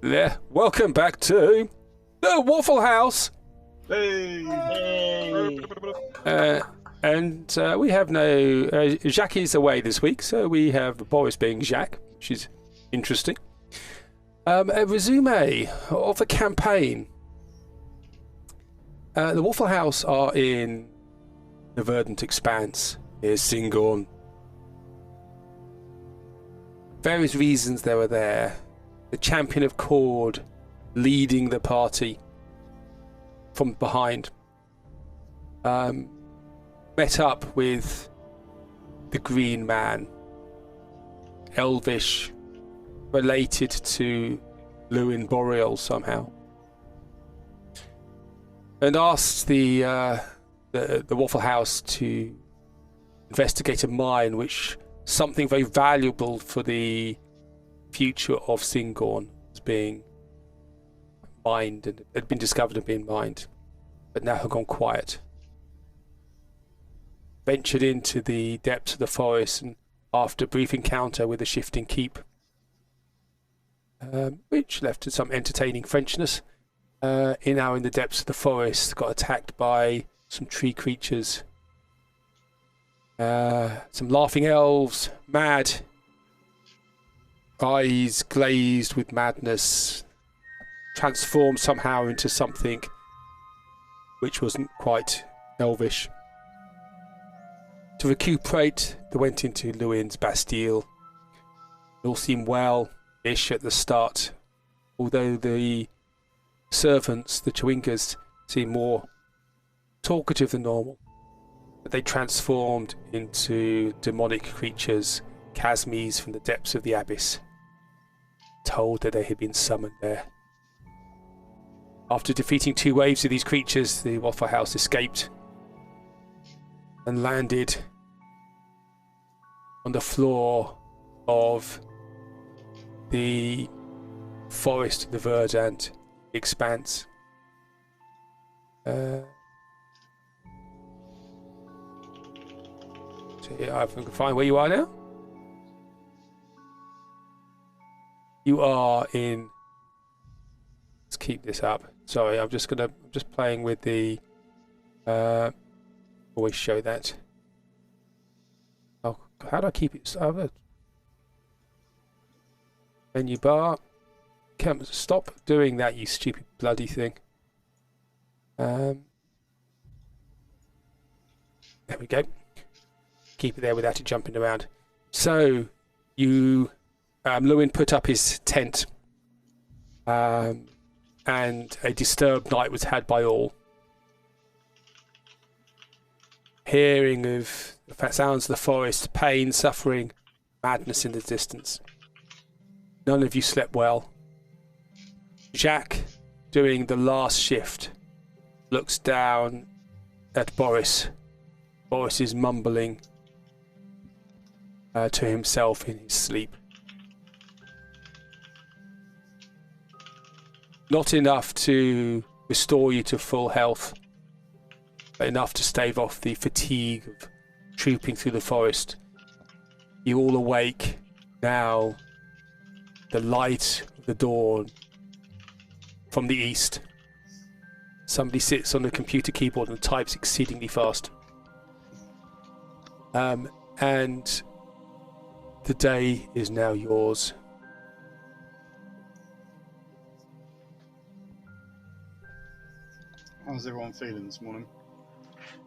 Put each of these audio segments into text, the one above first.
Yeah, welcome back to the Waffle House. Hey! And we have no... Jacques is away this week, so we have Boris being Jacques, which is interesting. A resume of the campaign. The Waffle House are in the verdant expanse. Here's Singorn. Various reasons they were there. The champion of Cord leading the party from behind. Met up with the Green Man, elvish, related to Lewin Boreal somehow, and asked the Waffle House to investigate a mine, which something very valuable for the future of Singorn was being mined and had been discovered and been mined, but now had gone quiet. Ventured into the depths of the forest, and after a brief encounter with a shifting keep, which left to some entertaining Frenchness, in the depths of the forest, got attacked by some tree creatures, some laughing elves, mad, eyes glazed with madness, transformed somehow into something which wasn't quite elvish. To recuperate, they went into Lewin's Bastille. It all seemed well-ish at the start, although the servants, the Chewingas, seemed more talkative than normal. But they transformed into demonic creatures, chasmes from the depths of the abyss, told that they had been summoned there. After defeating 2 waves of these creatures, the Waffle House escaped and landed on the floor of the forest, the verdant expanse. So yeah, I can find where you are now. You are in. Let's keep this up. Sorry, I'm just playing with the. Always show that. Oh, how do I keep it? Menu bar. Stop doing that, you stupid bloody thing. There we go. Keep it there without it jumping around. So, you, Lewin put up his tent, and a disturbed night was had by all. Hearing of the sounds of the forest, pain, suffering, madness in the distance. None of you slept well. Jacques, doing the last shift, looks down at Boris. Boris is mumbling to himself in his sleep. Not enough to restore you to full health, but enough to stave off the fatigue of trooping through the forest. You all awake now. The light of the dawn from the east. Somebody sits on the computer keyboard and types exceedingly fast. And the day is now yours. How's everyone feeling this morning?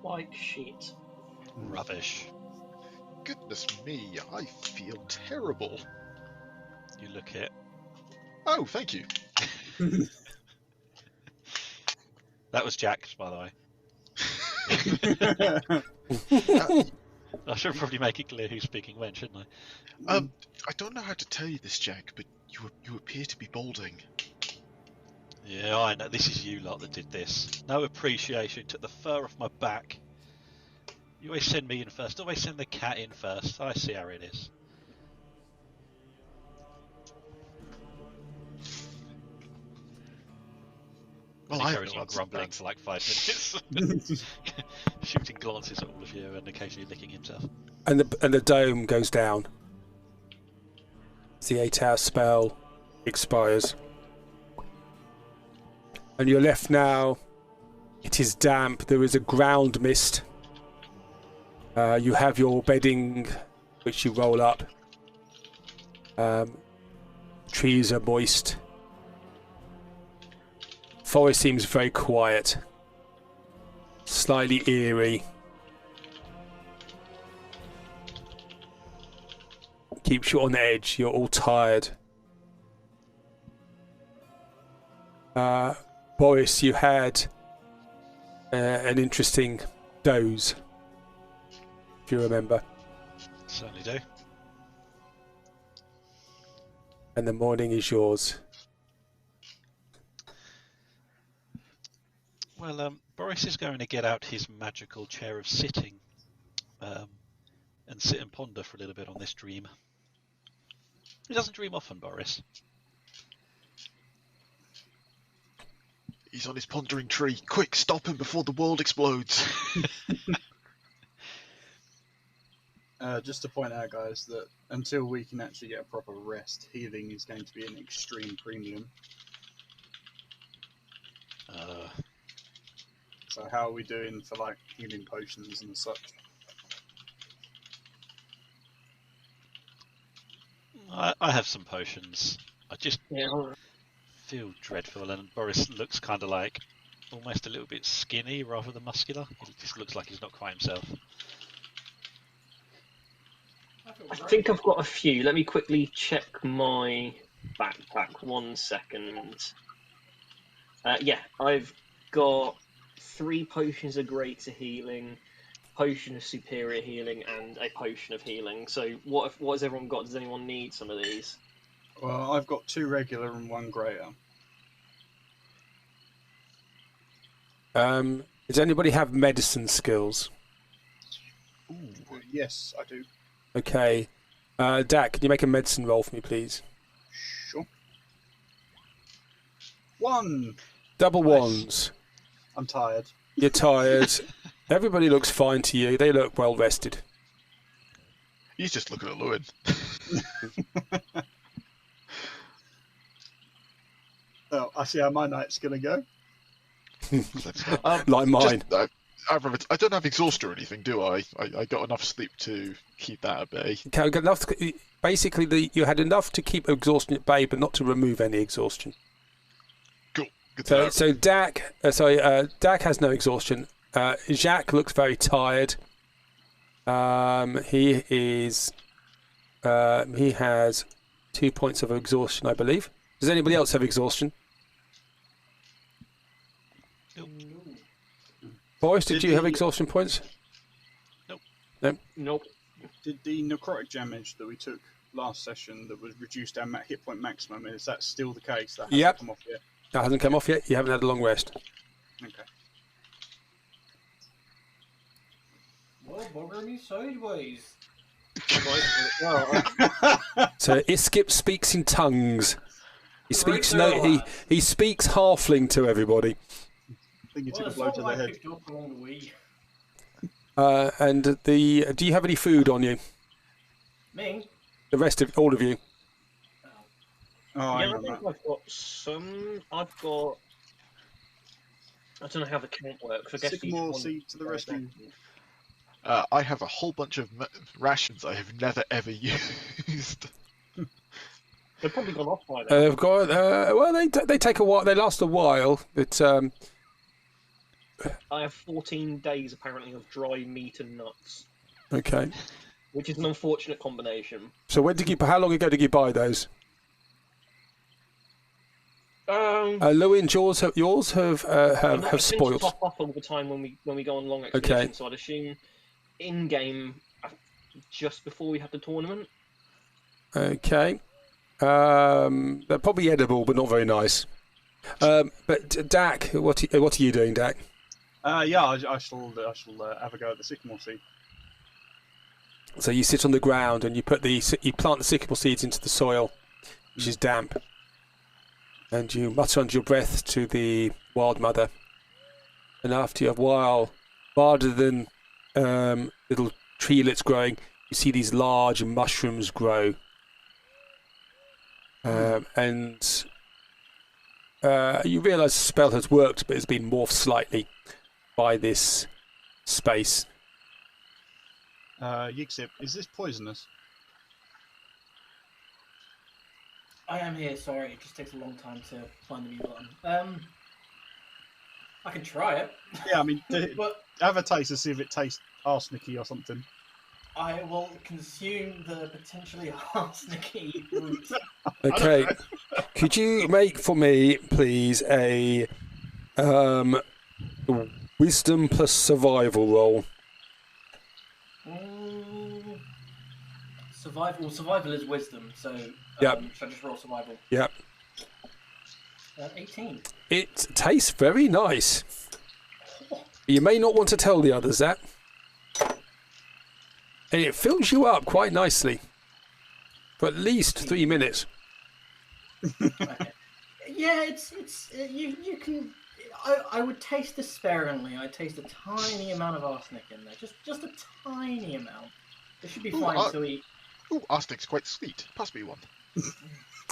Like shit. Rubbish. Goodness me, I feel terrible. You look it. Oh, thank you. That was Jack's, by the way. I should probably make it clear who's speaking when, shouldn't I? I don't know how to tell you this, Jack, but you appear to be balding. Yeah, I know. This is you lot that did this. No appreciation. Took the fur off my back. You always send me in first. Always send the cat in first. I see how it is. Well, he I carries on grumbling for like 5 minutes, shooting glances at all of you and occasionally licking himself. And the dome goes down. The 8-hour spell expires. And you're left now. It is damp. There is a ground mist. You have your bedding, which you roll up. Trees are moist. Forest seems very quiet. Slightly eerie. Keeps you on edge. You're all tired. Boris, you had an interesting doze, if you remember. Certainly do. And the morning is yours. Well, Boris is going to get out his magical chair of sitting and sit and ponder for a little bit on this dream. He doesn't dream often, Boris. He's on his pondering tree. Quick, stop him before the world explodes. Just to point out, guys, that until we can actually get a proper rest, healing is going to be an extreme premium. So how are we doing for like healing potions and such? I have some potions. I just Yeah. feel dreadful, and Boris looks kind of like almost a little bit skinny rather than muscular. He just looks like he's not quite himself. I think I've got a few. Let me quickly check my backpack. 1 second. Yeah, I've got 3 potions of greater healing, potion of superior healing, and a potion of healing. So what has everyone got? Does anyone need some of these? Well, I've got 2 regular and 1 greater. Does anybody have medicine skills? Yes, I do. Okay. Dak, can you make a medicine roll for me, please? Sure. 1! Double Nice. ones. I'm tired. You're tired. Everybody looks fine to you. They look well rested. He's just looking at Lewin. Oh, I see how my night's gonna go. Like mine. I don't have exhaustion or anything, do I? I got enough sleep to keep that at bay. Okay, got enough basically, you had enough to keep exhaustion at bay, but not to remove any exhaustion. Cool. Good to know. So Dak, Dak has no exhaustion. Jacques looks very tired. He has 2 points of exhaustion, I believe. Does anybody else have exhaustion? Boris, did you have exhaustion points? Nope. Did the necrotic damage that we took last session that was reduced our hit point maximum, is that still the case? That hasn't Yep. come off yet? That hasn't come off yet. You haven't had a long rest. Okay. Well, bugger me sideways. So Iskip speaks in tongues. He speaks Right there, he speaks halfling to everybody. I think you took Well, a blow to the I head. picked up along the way. And do you have any food on you? Me? The rest of all of you. Oh, Yeah, I I know think that. I've got some. I've got. I don't know how the count works. I guess each Sycamore one- seed to the rescue. I have a whole bunch of rations I have never ever used. They've probably gone off by now. They've got well, they take a while. They last a while, but I have 14 days apparently of dry meat and nuts, okay. which is an unfortunate combination. So how long ago did you buy those? Lewin, yours have I tend to spoiled. top up all the time when we go on long expeditions. Okay. So I'd assume in game just before we had the tournament. Okay. They're probably edible, but not very nice. But Dak, what are you doing, Dak? Yeah, I shall have a go at the sycamore seed. So you sit on the ground and you plant the sycamore seeds into the soil, which is damp, and you mutter under your breath to the wild mother. And after a while, rather than little treelets growing, you see these large mushrooms grow. And You realise the spell has worked, but it's been morphed slightly by this space. Yixip, is this poisonous? I am here, sorry, it just takes a long time to find the mute button. I can try it. Yeah, I mean, but have a taste to see if it tastes arsenicy or something. I will consume the potentially arsenicy root. Okay. Could you make for me, please, a wisdom plus survival roll? Survival is wisdom, so Yep. should I just roll survival? Yep. 18. It tastes very nice. You may not want to tell the others that. And it fills you up quite nicely. For at least 3 minutes. Okay. Yeah, it's you can. I would taste this sparingly. I taste a tiny amount of arsenic in there, just a tiny amount. It should be fine to eat. Ooh, arsenic's quite sweet. Pass me one.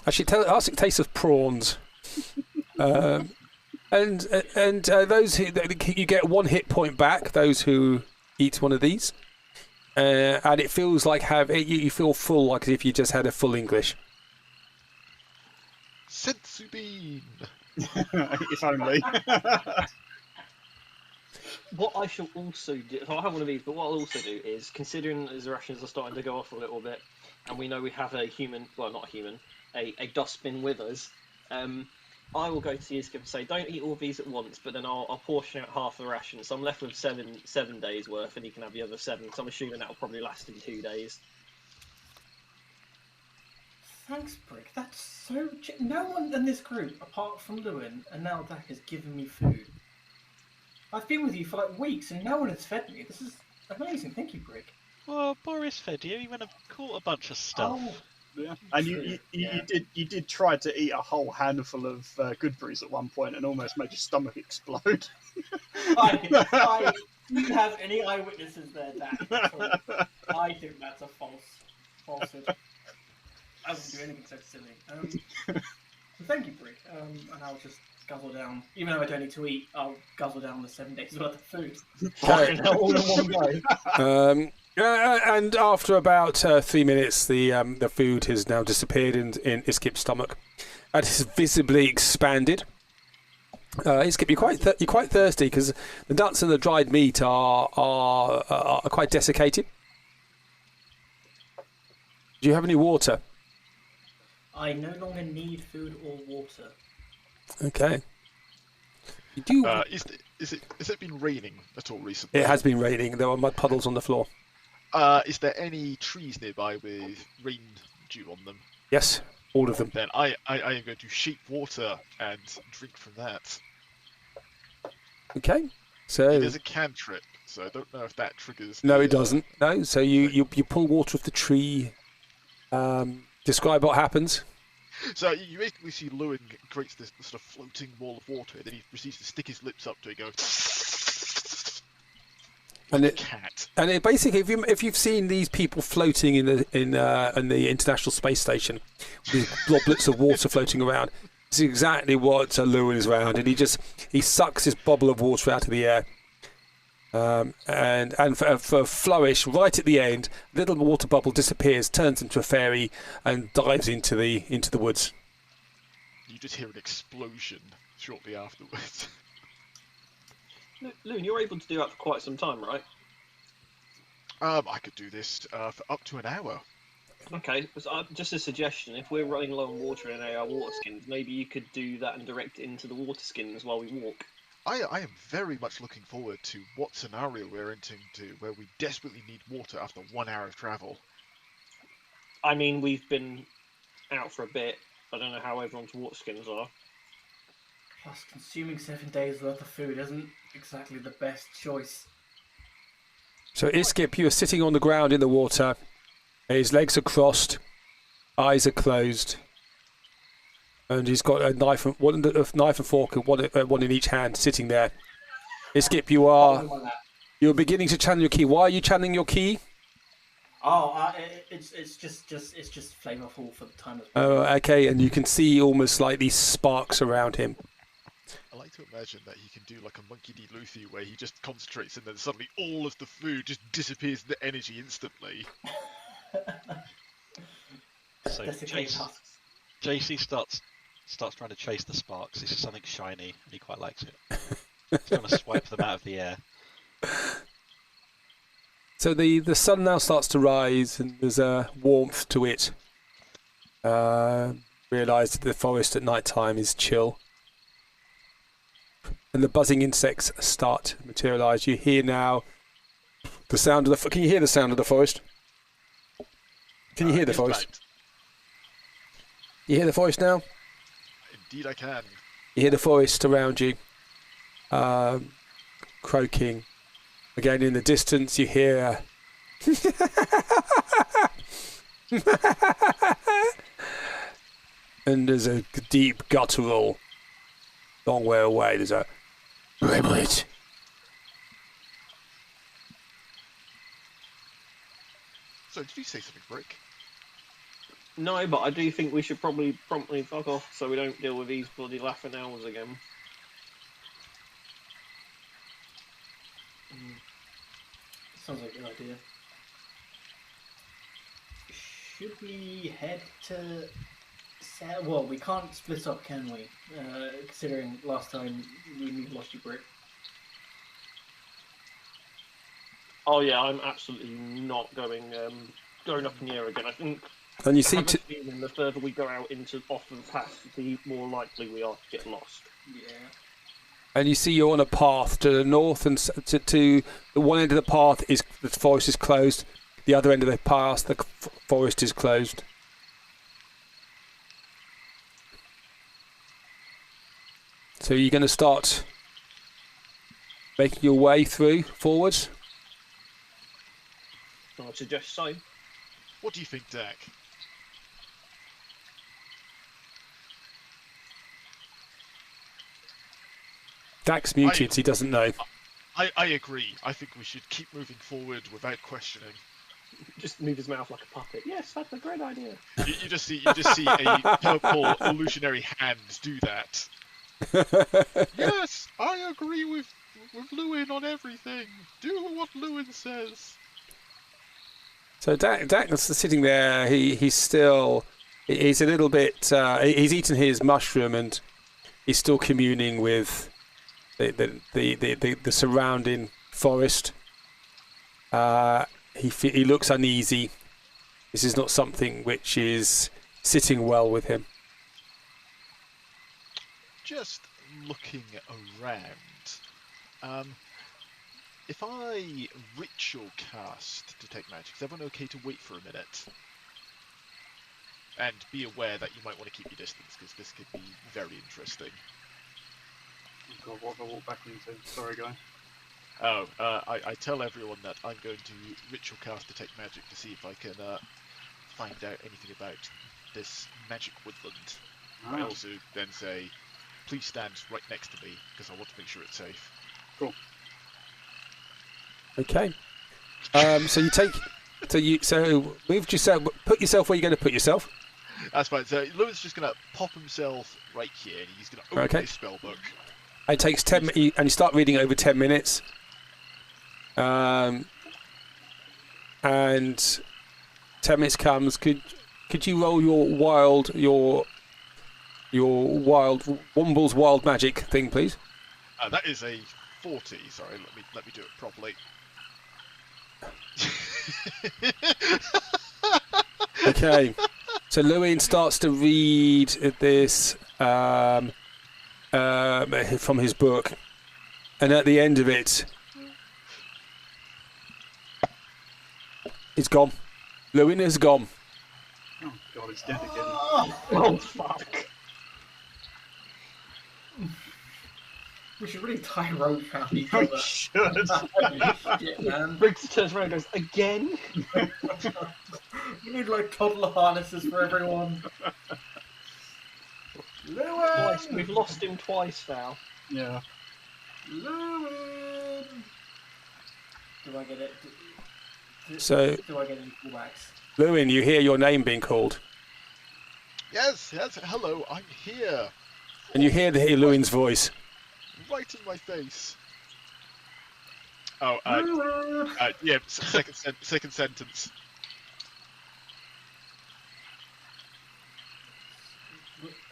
Actually, arsenic tastes of prawns. And those who you get 1 hit point back. Those who eat one of these, and it feels like you feel full, like as if you just had a full English. Sensu bean. If only. What I shall also do, so I have one of these, but what I'll also do is, considering as the rations are starting to go off a little bit, and we know we have a human, well, not a human, a dustbin with us, I will go to Yizkip and say, don't eat all these at once, but then I'll portion out half the ration. So I'm left with seven days worth, and you can have the other 7. So I'm assuming that'll probably last in 2 days. Thanks, Brick. That's so. No one in this group, apart from Lewin and now Dak, has given me food. I've been with you for like weeks, and no one has fed me. This is amazing. Thank you, Brick. Well, Boris fed you. He went and caught a bunch of stuff. Oh. Yeah. And you did try to eat a whole handful of Goodberries at one point and almost made your stomach explode. I do you have any eyewitnesses there, Dak? I think that's a falsehood. I wouldn't do anything so silly. Thank you, Brick. And I'll just guzzle down. Even though I don't need to eat, I'll guzzle down the 7 days worth of food. All in one go. And after about 3 minutes, the food has now disappeared in Iskip's stomach, and is visibly expanded. Iskip, you're quite thirsty because the nuts and the dried meat are quite desiccated. Do you have any water? I no longer need food or water. Okay. You do. Has it been raining at all recently? It has been raining. There are mud puddles on the floor. Is there any trees nearby with rain dew on them? Yes, all of them. Then I am going to shape water and drink from that. Okay. So It is a cantrip, so I don't know if that triggers. no, it doesn't. No. So you pull water off the tree. Describe what happens. So you basically see Lewin creates this sort of floating wall of water, and then he proceeds to stick his lips up to it, and go. And a cat. And it basically, if you've seen these people floating in the International Space Station, with bloblets of water floating around, it's exactly what Lewin is around, and he sucks his bubble of water out of the air. And for a flourish, right at the end, a little water bubble disappears, turns into a fairy, and dives into the woods. You just hear an explosion shortly afterwards. Loon, you're able to do that for quite some time, right? I could do this for up to an hour. Okay, just a suggestion. If we're running low on water in our water skins, maybe you could do that and direct it into the water skins while we walk. I am very much looking forward to what scenario we're entering to, where we desperately need water after 1 hour of travel. I mean, we've been out for a bit. I don't know how everyone's water skins are. Plus, consuming 7 days worth of food isn't exactly the best choice. So Iskip, you are sitting on the ground in the water. His legs are crossed, eyes are closed, and he's got a knife and fork, one in each hand, sitting there. Iskip, you're beginning to channel your key. Why are you channeling your key? It's just flavorful for the time of. Oh, okay, and you can see almost like these sparks around him. I like to imagine that he can do like a Monkey D. Luffy, where he just concentrates and then suddenly all of the food just disappears into energy instantly. So JC starts trying to chase the sparks. This is something shiny, and he quite likes it. He's going to swipe them out of the air. So the sun now starts to rise, and there's a warmth to it. Realise that the forest at night time is chill. And the buzzing insects start to materialise. You hear now the sound of the... Can you hear the sound of the forest? Can you hear the forest? Right. You hear the forest now? Indeed I can. You hear the forest around you. Croaking. Again, in the distance, you hear... and there's a deep guttural. Long way away, there's a... Rimlet. So, did you say something, Brick? No, but I do think we should probably promptly fuck off so we don't deal with these bloody laughing owls again. Sounds like a good idea. Should we head to... Well, we can't split up, can we? Considering last time we lost you, Brick. Oh yeah, I'm absolutely not going up in the air again. I think. And you see... I have a feeling the further we go out into off the path, the more likely we are to get lost. Yeah. And you see you're on a path to the north, and to the one end of the path is the forest is closed. The other end of the path, the forest is closed. So you're going to start making your way forwards. I would suggest so. What do you think, Dak? Dak's muted, so he doesn't know. I agree. I think we should keep moving forward without questioning. Just move his mouth like a puppet. Yes, that's a great idea. You just see a purple illusionary hand do that. Yes, I agree with Lewin on everything. Do what Lewin says. So Dak's sitting there. He's a little bit. He's eaten his mushroom and he's still communing with the surrounding forest. He looks uneasy. This is not something which is sitting well with him. Just looking around. If I ritual cast Detect Magic, is everyone okay to wait for a minute? And be aware that you might want to keep your distance, because this could be very interesting. Oh God, what have I walked back into? Sorry, guys. Oh, I tell everyone that I'm going to ritual cast Detect Magic to see if I can find out anything about this magic woodland. Ah. I also then say, please stand right next to me, because I want to make sure it's safe. Cool. Okay. So move yourself. Put yourself where you're going to put yourself. That's fine. So Lewin's just going to pop himself right here, and he's going to open his spell book. It takes 10 minutes, and you start reading over 10 minutes. And 10 minutes comes. Could you roll your Womble's wild magic thing, please? That is a 40. Sorry, let me do it properly. Okay. So Lewin starts to read this from his book, and at the end of it, it's gone. Lewin is gone. Oh God, it's dead again. Oh fuck! We should really tie rope around each other. We should. Shit, man. Briggs turns around and goes, again? We need like toddler harnesses for everyone. Twice. Lewin! We've lost him twice now. Yeah. Lewin! Do I get it? So, Do I get any callbacks? Lewin, you hear your name being called. Yes, hello, I'm here. And you hear Lewin's voice. Right in my face. Oh, Lewin! yeah, second sentence.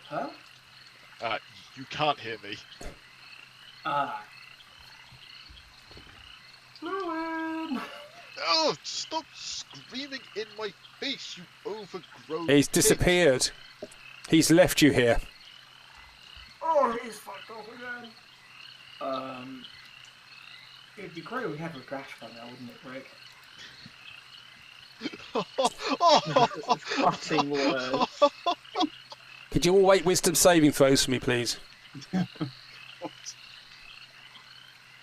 Huh? You can't hear me. Ah. Lewin! Oh, stop screaming in my face, you overgrown He's pig. disappeared. He's left you here. Oh, he's fucked off again. It'd be great if we had a crash by now, wouldn't it, Rick? Cutting words. Could you all wait wisdom saving throws for me, please?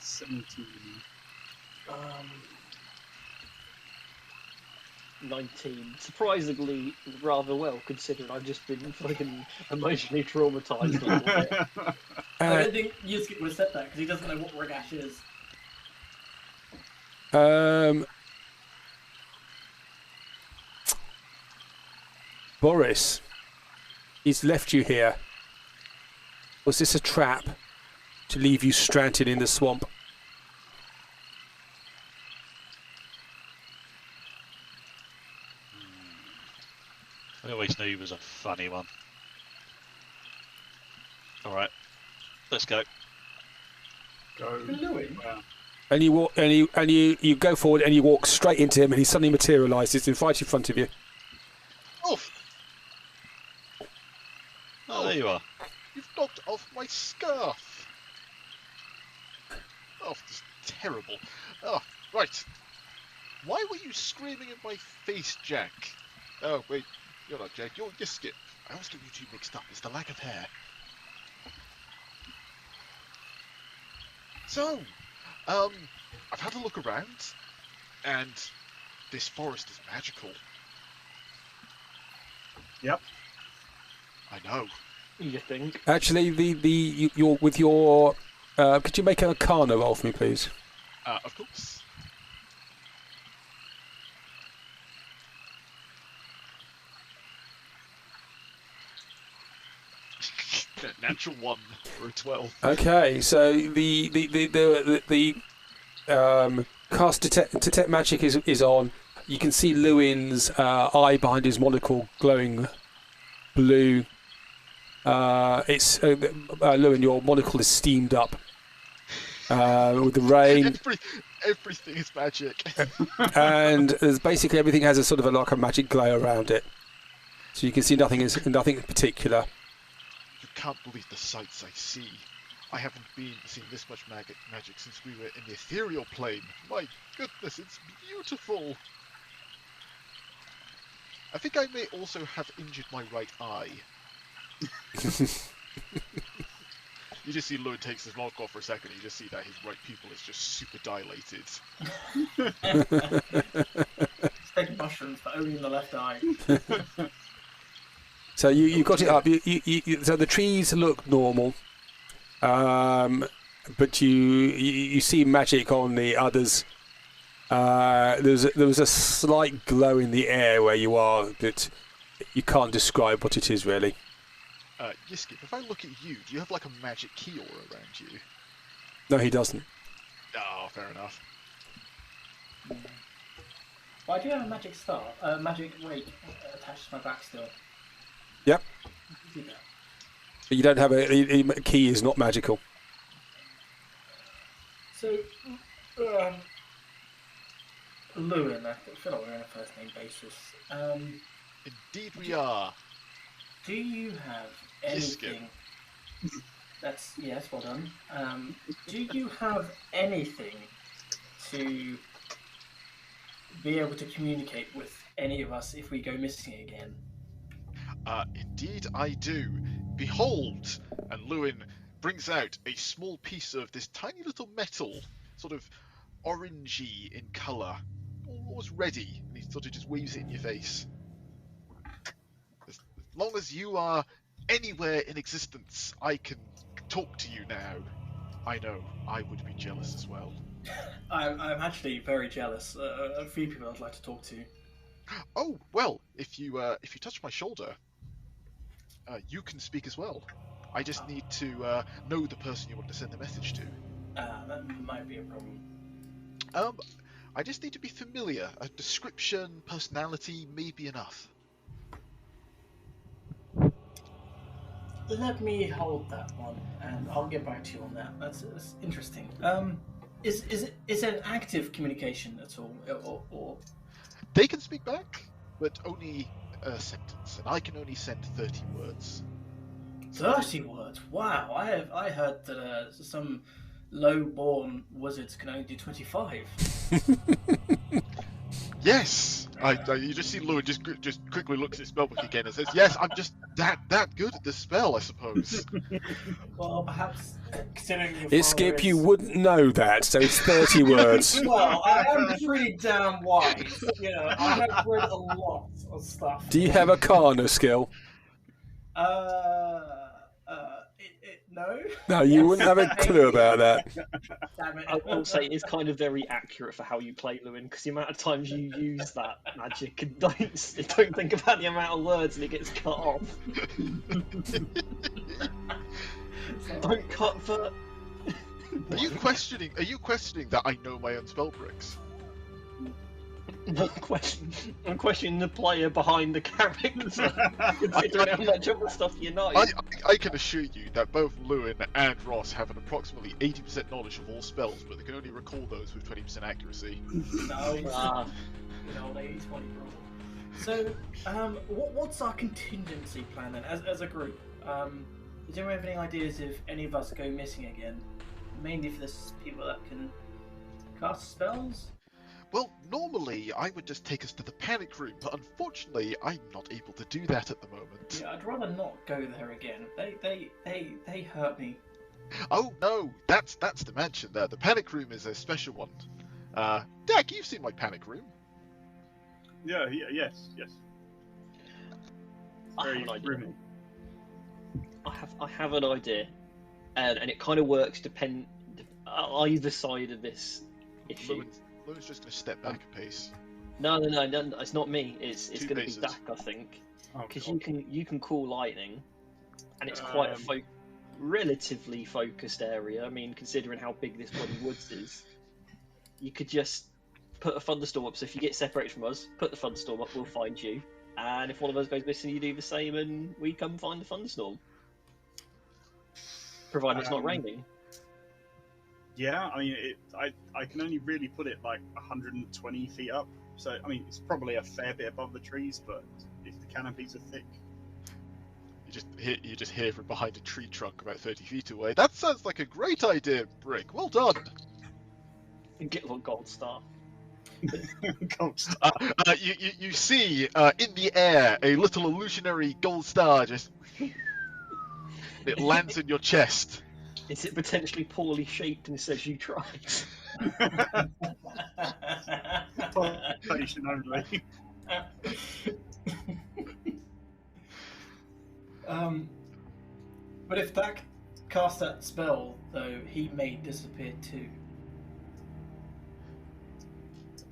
17. 19. Surprisingly, rather well, considering I've just been fucking emotionally traumatised a little bit. I don't think Yusuke would have said that because he doesn't know what Regash is. Boris, he's left you here. Was this a trap to leave you stranded in the swamp? I always knew he was a funny one. Alright, let's go. Go. Lewin? Wow. And you walk, and you go forward, and you walk straight into him, and he suddenly materialises right in front of you. Oof! Oh, there you are. You've knocked off my scarf! Oh, this is terrible. Oh, right. Why were you screaming in my face, Jack? Oh, wait, you're not Jack, you're Skip. I always get you two mixed up, it's the lack of hair. So, I've had a look around, and this forest is magical. Yep. I know. You think? Actually, you're with your. Could you make an Arcana roll for me, please? Of course. Natural 1 for a 12. Okay, so the cast detect magic is on. You can see Lewin's eye behind his monocle glowing blue. It's Lewin, your monocle is steamed up with the rain, Everything is magic. and there's basically everything has a sort of like a magic glow around it. So you can see nothing in particular. You can't believe the sights I see. I haven't seen this much magic since we were in the ethereal plane. My goodness, it's beautiful. I think I may also have injured my right eye. You just see Lewin takes his mask off for a second, you just see that his right pupil is just super dilated. He's taking mushrooms, but only in the left eye. So you got it up. So the trees look normal, but you see magic on the others. There was a slight glow in the air where you are, but you can't describe what it is really. Yiskip, if I look at you, do you have like a magic key aura around you? No, he doesn't. Oh, fair enough. Well, I do have a magic star, magic rake attached to my back still. Yep. Do that. But you don't have a key. Is not magical. So, Lewin, I feel like we're on a first name basis. Indeed we are. Do you have anything? That's yes, well done. Do you have anything to be able to communicate with any of us if we go missing again? Indeed I do. Behold! And Lewin brings out a small piece of this tiny little metal, sort of orangey in colour, almost ready, and he sort of just waves it in your face. As long as you are anywhere in existence, I can talk to you now. I know, I would be jealous as well. I'm actually very jealous. A few people I'd like to talk to. Oh well, if you touch my shoulder, you can speak as well. I just need to know the person you want to send the message to. That might be a problem. I just need to be familiar. A description, personality may be enough. Let me hold that one, and I'll get back to you on that. That's interesting. Is it an active communication at all, or... They can speak back, but only a sentence, and I can only send 30 words. 30 words? Wow, I heard that some low-born wizards can only do 25. Yes, you just see Lewin just quickly looks at his spellbook again and says, "Yes, I'm just that good at the spell, I suppose." Well, perhaps considering your It's father Skip, is... you wouldn't know that, so it's 30 words. Well, I am pretty damn wise. You know, I have read a lot of stuff. Do you have a Kana skill? No. No, you Yes. wouldn't have a clue about that. Damn it. I will say it's kind of very accurate for how you play Lewin, because the amount of times you use that magic and don't think about the amount of words and it gets cut off. Don't cut for. Are you questioning that I know my own spell bricks? I'm questioning the player behind the character, considering how much of the stuff you know. I can assure you that both Lewin and Ross have an approximately 80% knowledge of all spells, but they can only recall those with 20% accuracy. No, you know, 80-20 rule. So, what's our contingency plan then, as a group? Does anyone have any ideas if any of us go missing again? Mainly for the people that can cast spells? Well, normally I would just take us to the panic room, but unfortunately I'm not able to do that at the moment. Yeah, I'd rather not go there again. They hurt me. Oh no, that's the mansion there. The panic room is a special one. Dak, you've seen my panic room. Yes. I have Very an idea. roomy. I have an idea, and it kind of works either side of this issue. Lewin's just going to step back a pace. No, it's not me. It's Two going to be paces. Dak, I think, Oh, because God. you can call lightning, and it's quite a relatively focused area. I mean, considering how big this bloody woods is, you could just put a thunderstorm up. So if you get separated from us, put the thunderstorm up. We'll find you, and if one of us goes missing, you do the same, and we come find the thunderstorm. Provided it's not raining. Yeah, I mean, I can only really put it like 120 feet up. So, I mean, it's probably a fair bit above the trees, but if the canopies are thick... You just hear from behind a tree trunk about 30 feet away. That sounds like a great idea, Brick. Well done. And get a little gold star. Gold star. You see in the air a little illusionary gold star just... It lands in your chest. Is it potentially poorly shaped and says you tried? Patient only. But if Dak cast that spell, though, he may disappear too.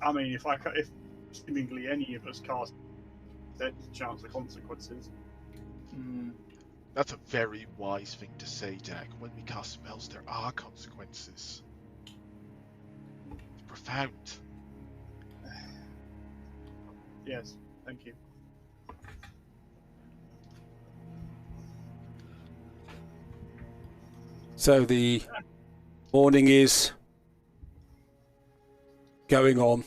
I mean, if seemingly any of us cast, there's a chance of consequences. That's a very wise thing to say, Dak. When we cast spells, there are consequences. It's profound. Yes, thank you. So the morning is going on.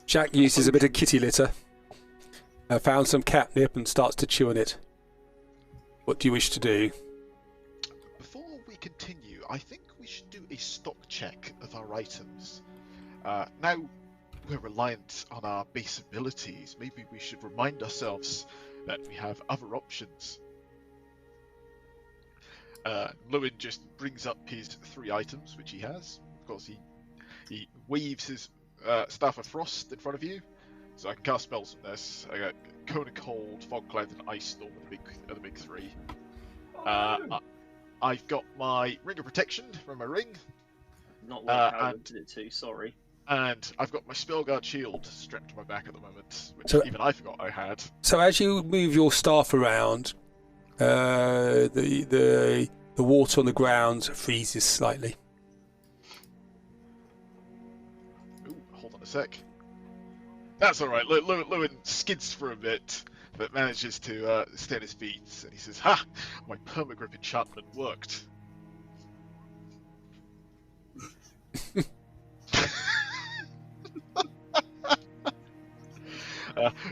Jack uses a bit of kitty litter. Found some catnip and starts to chew on it. What do you wish to do? Before we continue, I think we should do a stock check of our items. Now we're reliant on our base abilities. Maybe we should remind ourselves that we have other options. Lewin just brings up his 3 items, which he has. Of course, he waves his Staff of Frost in front of you, so I can cast spells from this. I got Cone of Cold, Fog Cloud, and Ice Storm are the big 3. I've got my ring of protection from my ring, Not what I wanted it to. Sorry. and I've got my Spellguard shield strapped to my back at the moment, which So- even I forgot I had. So as you move your staff around, the water on the ground freezes slightly. Ooh, hold on a sec. That's all right. Lewin skids for a bit, but manages to stay on his feet, and he says, "Ha! My permagrip enchantment worked."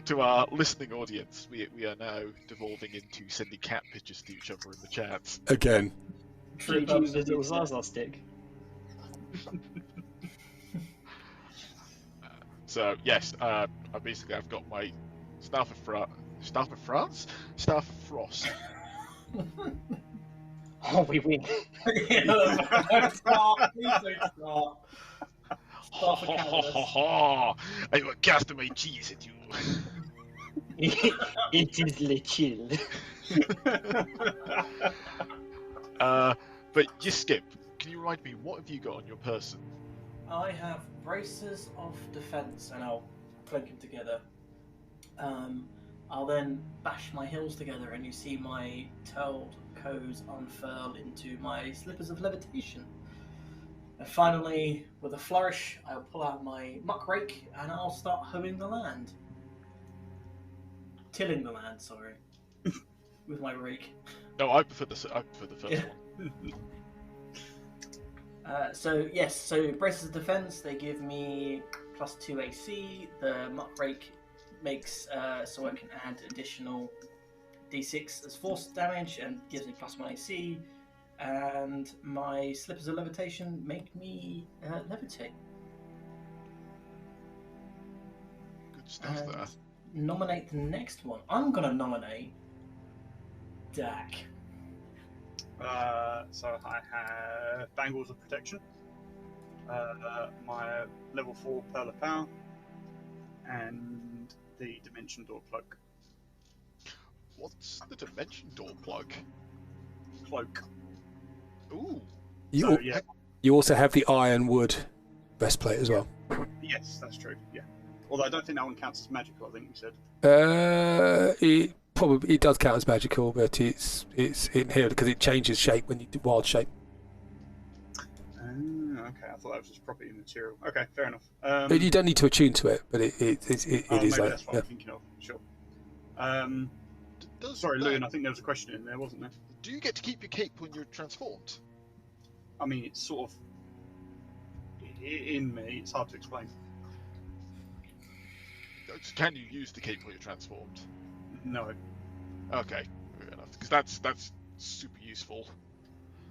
To our listening audience, we are now devolving into sending cat pictures to each other in the chat. Again. Should you use a little Zaza stick? So yes, I've got my Staff of Frost. Oh, we win. Don't start. Please don't start. Ha ha ha ha ha! I will cast my cheese at you. It is little. But you skip. Can you remind me, what have you got on your person? I have braces of defense, and I'll clink them together. I'll then bash my heels together, and you see my tailed toes unfurl into my slippers of levitation. And finally, with a flourish, I'll pull out my muck rake, and I'll start hoeing the land. Tilling the land, sorry. With my rake. No, I prefer the first Yeah. one. So braces of defense, they give me +2 AC. The muck rake makes so I can add additional d6 as force damage and gives me +1 AC. And my slippers of levitation make me levitate. Good stuff And there. nominate the next one. I'm gonna nominate Dak. So I have Bangles of Protection, my level 4 Pearl of Power, and the Dimension Door Cloak. What's the Dimension Door plug? Cloak. Ooh. You also have the ironwood breastplate as well. Yes, that's true. Yeah. Although I don't think that one counts as magical. I think you said. It does count as magical, but it's in here because it changes shape when you do wild shape. Okay, I thought that was just property material. Okay, fair enough. But you don't need to attune to it, but it is maybe like that's what I'm thinking of. Sure. Sorry, Lewin. I think there was a question in there, wasn't there? Do you get to keep your cape when you're transformed? I mean, it's sort of in me. It's hard to explain. Can you use the cape when you're transformed? No. Okay, fair enough. Because that's super useful.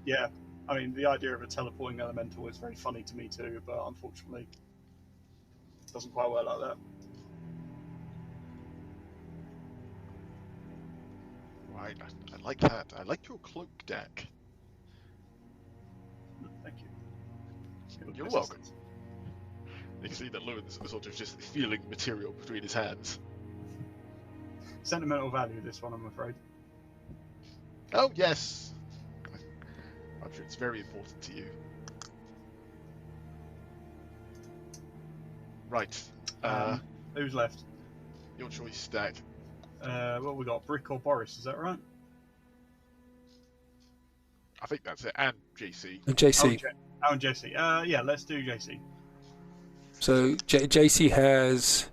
Yeah. I mean, the idea of a teleporting elemental is very funny to me too, but unfortunately, it doesn't quite work like that. Right, I like that. I like your cloak, Dak. Thank you. You're welcome. You can see that Lewin's sort of just feeling material between his hands. Sentimental value, this one, I'm afraid. Oh, yes! I'm sure it's very important to you. Right. Who's left? Your choice, Dak. Well, we got Brick or Boris, is that right? I think that's it. And JC. and JC. Oh, and Jesse. Yeah, let's do JC. So JC has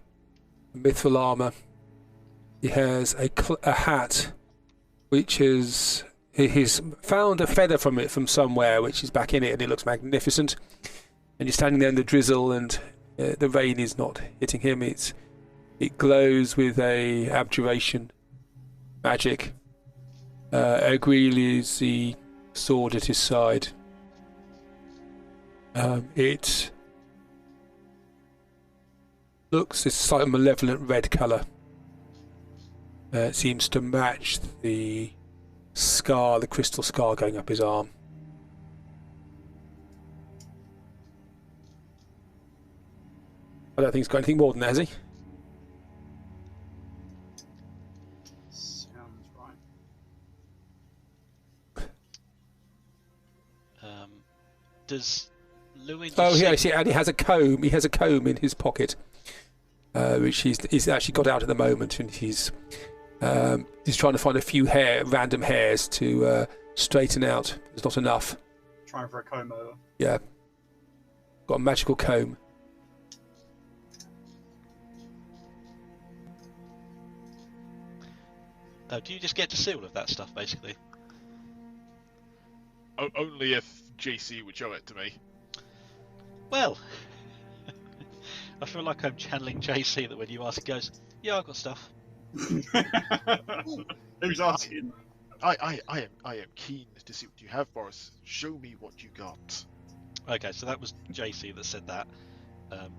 mithril armor. He has a hat, which is he's found a feather from somewhere, which is back in it, and it looks magnificent. And he's standing there in the drizzle, and the rain is not hitting him. It glows with a abjuration magic. Agril is the sword at his side. It looks this slightly malevolent red colour. It seems to match the scar, the crystal scar going up his arm. I don't think he's got anything more than that, has he? Sounds right. Does Lewin? Oh, yes, yeah, and he has a comb. He has a comb in his pocket, which he's actually got out at the moment, and he's trying to find a few random hairs to straighten out. There's not enough. Trying for a comb over. Yeah, got a magical comb. Do you just get to see all of that stuff, basically? Only if JC would show it to me. Well, I feel like I'm channeling JC, that when you ask, he goes, "Yeah, I've got stuff." Who's asking? I am keen to see what you have, Boris. Show me what you got. Okay, so that was JC that said that.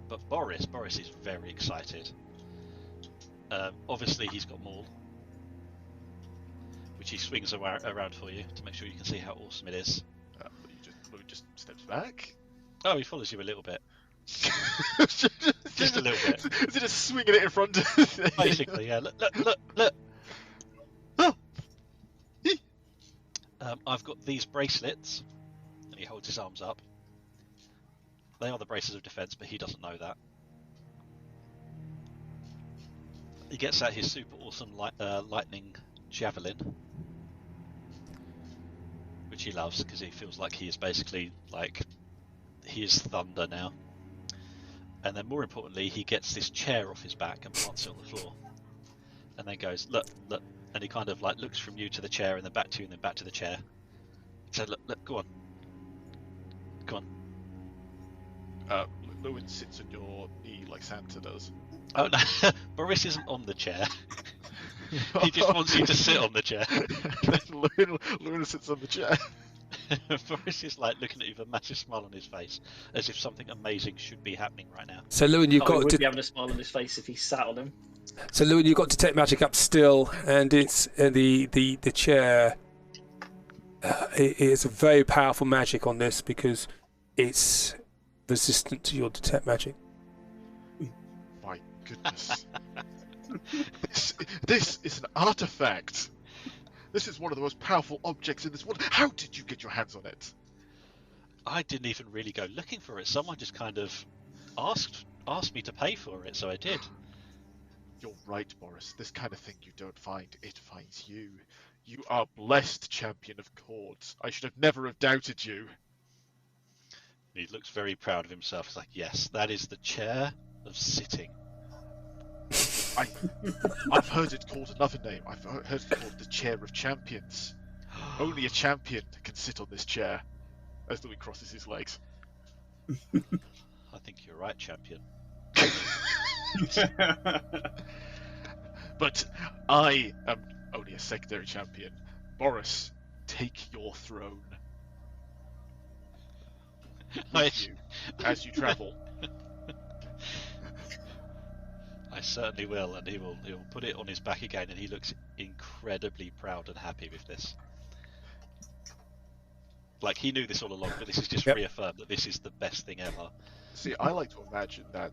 But Boris is very excited. Obviously, he's got Maul, which he swings around for you to make sure you can see how awesome it is. Louis just steps back. Oh, he follows you a little bit. Just a little bit. Is he just swinging it in front of you? Basically, yeah. Look. Oh. I've got these bracelets, and he holds his arms up. They are the braces of defense, but he doesn't know that. He gets out his super awesome lightning javelin, which he loves because he feels like he is basically he is thunder now. And then, more importantly, he gets this chair off his back and plants it on the floor, and then goes, "Look," and he kind of looks from you to the chair, and then back to you, and then back to the chair. He said, "Look, go on." Lewin sits on your knee like Santa does. Oh no, Boris isn't on the chair. He just wants you to sit on the chair. Lewin sits on the chair. Boris is looking at you with a massive smile on his face, as if something amazing should be happening right now. So, Lewin, you've He got would to. be having a smile on his face if he sat on him. So, Lewin, you've got Detect Magic up still, and it's the chair. It is a very powerful magic on this because it's resistant to your Detect Magic. My goodness. This is an artifact. This is one of the most powerful objects in this world. How did you get your hands on it? I didn't even really go looking for it. Someone just kind of asked me to pay for it, so I did. You're right, Boris. This kind of thing you don't find, it finds you. You are blessed, champion of chords. I should have never have doubted you. He looks very proud of himself. He's like, "Yes, that is the chair of sitting." I've heard it called another name. I've heard it called the Chair of Champions. Only a champion can sit on this chair. As Louis crosses his legs. I think you're right, champion. But I am only a secondary champion. Boris, take your throne. With you, as you travel. I certainly will, and he'll put it on his back again, and he looks incredibly proud and happy with this. He knew this all along, but this is just reaffirmed that this is the best thing ever. See, I like to imagine that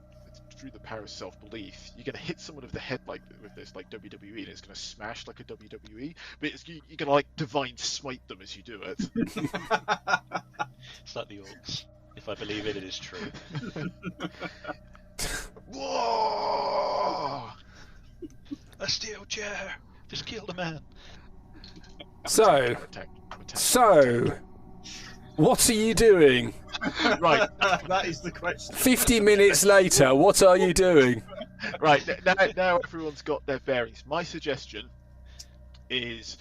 through the power of self-belief, you're going to hit someone with the head with this, like WWE, and it's going to smash like a WWE, but you're going to divine smite them as you do it. It's like the orcs. If I believe it, it is true. Whoa! A steel chair! Just killed a man. So, what are you doing? Right. That is the question. 50 minutes later, what are you doing? Right, now everyone's got their bearings. My suggestion is,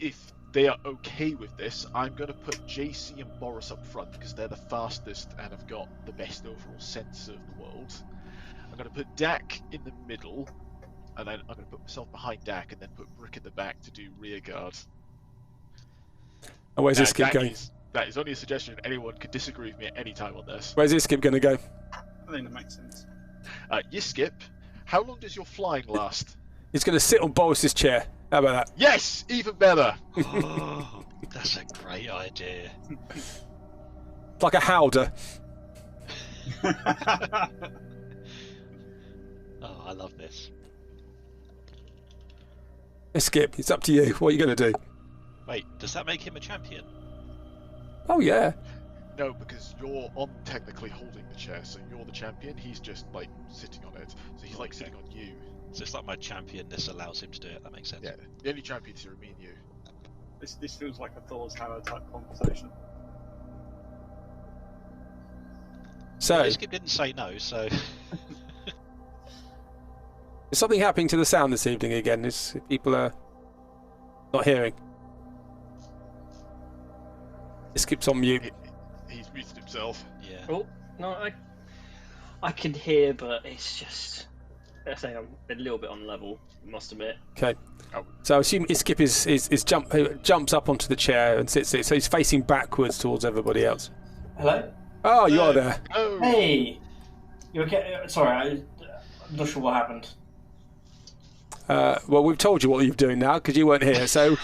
if they are okay with this, I'm going to put JC and Boris up front because they're the fastest and have got the best overall sense of the world. I'm going to put Dak in the middle, and then I'm going to put myself behind Dak and then put Brick in the back to do rear guard. And where's this skip going? That is only a suggestion. Anyone could disagree with me at any time on this. Where's this skip going to go? I think that makes sense. Skip, how long does your flying last? He's going to sit on Boris's chair. How about that? Yes, even better. Oh, that's a great idea. Like a howdah. Oh, I love this. Hey, Skip, it's up to you. What are you going to do? Wait, does that make him a champion? Oh, yeah. No, because you're on technically holding the chair, so you're the champion. He's just like sitting on it, so he's like sitting on you. So it's like my champion. This allows him to do it. That makes sense. Yeah, the only champions here are me and you. This feels like a Thor's hammer type conversation. So, Skip didn't say no, so is something happening to the sound this evening again? Is people are not hearing? Skip's on mute. He's muted himself. yeah. Oh no, I can hear, but it's just. I say I'm a little bit on level. I must admit. Okay. Oh. So I assume Skip jumps up onto the chair and sits there. So he's facing backwards towards everybody else. Hello? Oh, you are there. Oh. Hey! You okay? Sorry, I'm not sure what happened. Well, we've told you what you're doing now because you weren't here. So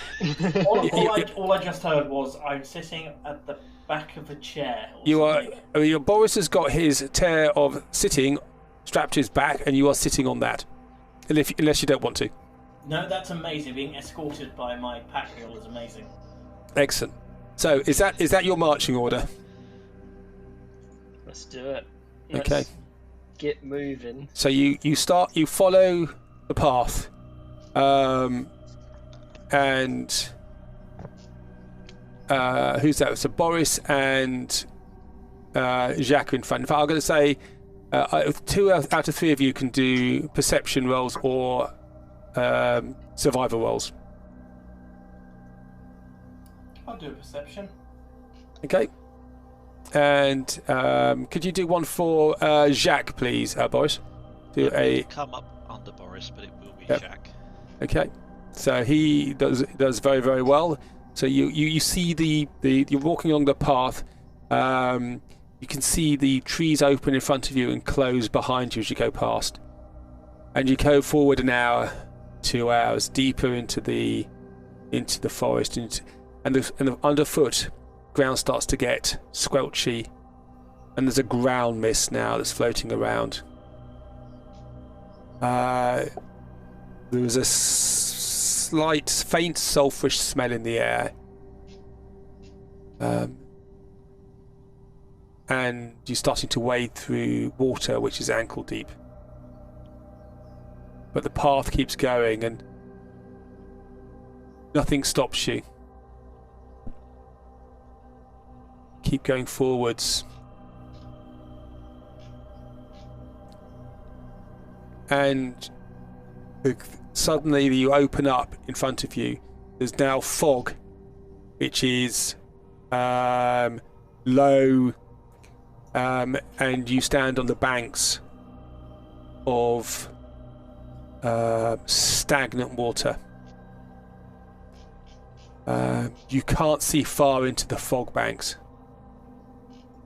All I just heard was I'm sitting at the back of a chair. Your Boris has got his chair of sitting strapped to his back, and you are sitting on that, unless you don't want to. No, that's amazing. Being escorted by my pack mule is amazing. Excellent. So is that your marching order? Let's do it. Okay. Let's get moving. So you follow the path, and who's that? So Boris and Jacques are in front. In fact, I'm going to say 2 out of 3 of you can do perception rolls or survival rolls. I'll do a perception. Okay. And could you do one for Jacques, please, Boris? Do It a will come up under Boris, but it will be Yep. Jack. Okay, so he does very, very well. So you see you're walking along the path. You can see the trees open in front of you and close behind you as you go past, and you go forward an hour, 2 hours deeper into the forest, and the underfoot ground starts to get squelchy, and there's a ground mist now that's floating around. There is a slight, faint, sulphurous smell in the air. And you're starting to wade through water which is ankle deep. But the path keeps going and nothing stops you. Keep going forwards. And suddenly you open up in front of you. There's now fog, which is low, and you stand on the banks of stagnant water. You can't see far into the fog banks.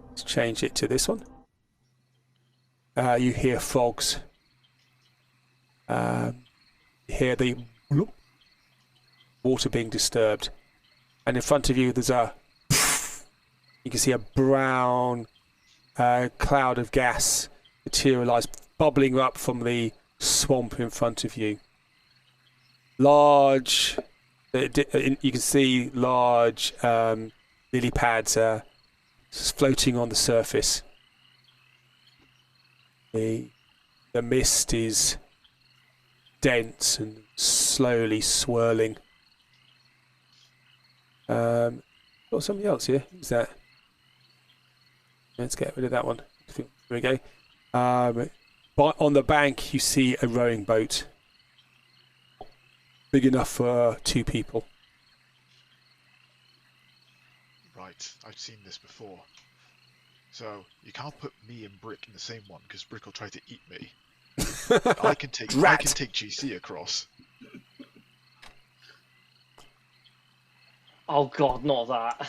Let's change it to this one. You hear frogs. You hear the water being disturbed, and in front of you there's you can see a brown cloud of gas materialize, bubbling up from the swamp in front of you. Large, you can see large lily pads floating on the surface. The mist is dense and slowly swirling. Got something else here. Who's that? Let's get rid of that one. There we go. But on the bank you see a rowing boat, big enough for 2 people. Right, I've seen this before. So you can't put me and Brick in the same one because Brick will try to eat me. I can take GC across. Oh god, not that.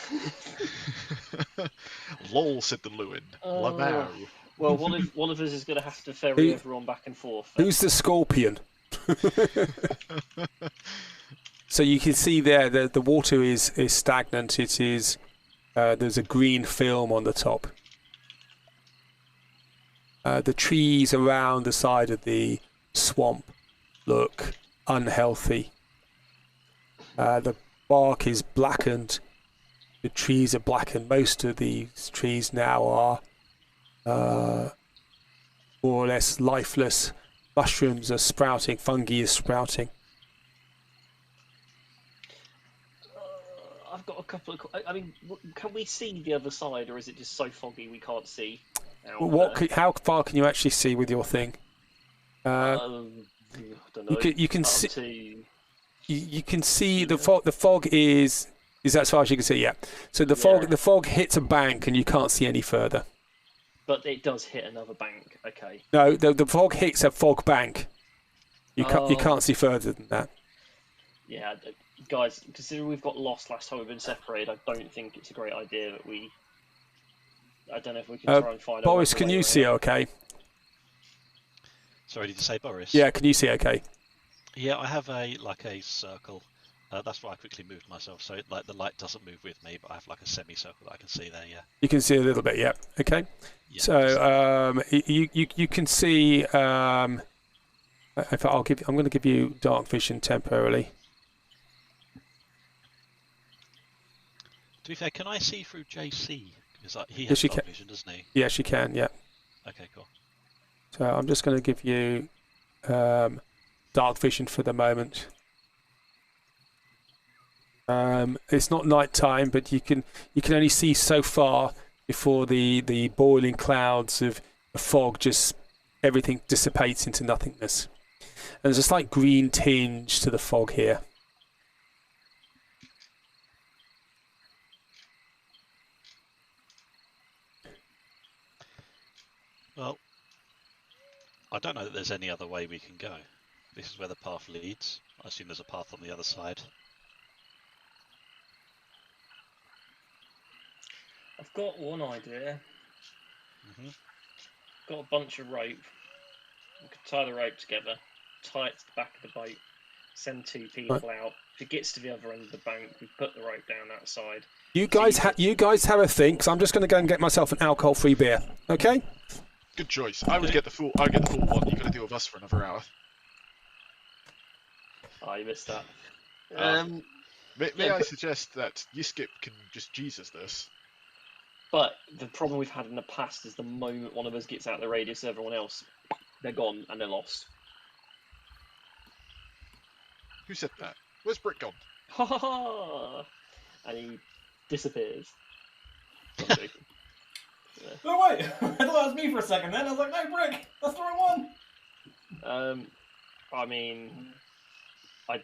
Lol, said the Lewin. Lamau. Well, one of us is going to have to ferry everyone back and forth. Who's the scorpion? So you can see there the water is stagnant. It is there's a green film on the top. The trees around the side of the swamp look unhealthy. The bark is blackened the trees are blackened. Most of these trees now are more or less lifeless. Mushrooms are sprouting, fungi is sprouting. I've got a couple of. I mean, can we see the other side, or is it just so foggy we can't see? How far can you actually see with your thing? I don't know. You can up see. to- You can see the fog. The fog is as far as you can see. Yeah. So the fog hits a bank, and you can't see any further. But it does hit another bank. Okay. No, the fog hits a fog bank. You can't see further than that. Yeah, guys, considering we've got lost last time we've been separated, I don't think it's a great idea that we. I don't know if we can try and find. Boris, can you see okay? Sorry, did you say Boris? Yeah, can you see okay? Yeah, I have a circle. That's why I quickly moved myself, so like the light doesn't move with me, but I have like a semicircle that I can see there. Yeah. You can see a little bit. Yeah. Okay. Yeah, So you can see. In fact, I'm going to give you dark vision temporarily. To be fair, can I see through JC? Because he Yes, has you dark can. vision, doesn't he? Yes, you can. Yeah. Okay, cool. So I'm just going to give you dark vision for the moment. It's not night time, but you can only see so far before the boiling clouds of fog just everything dissipates into nothingness. And there's a slight green tinge to the fog here. Well, I don't know that there's any other way we can go. This is where the path leads. I assume there's a path on the other side. I've got one idea. Mm-hmm. Got a bunch of rope. We could tie the rope together, tie it to the back of the boat, send two people out. If it gets to the other end of the bank, we put the rope down that side. You guys have a think, because I'm just going to go and get myself an alcohol-free beer. Okay? Good choice. I would get the full. I'd get the full one. You're gonna deal with us for another hour. Oh, you missed that. May I suggest that Yiskip can just Jesus this? But the problem we've had in the past is the moment one of us gets out of the radius of everyone else, they're gone and they're lost. Who said that? Where's Brick gone? Ha ha ha! And he disappears. I'm joking. No, wait! I thought that was me for a second then. I was like, no, Brick! That's the wrong one! I mean, I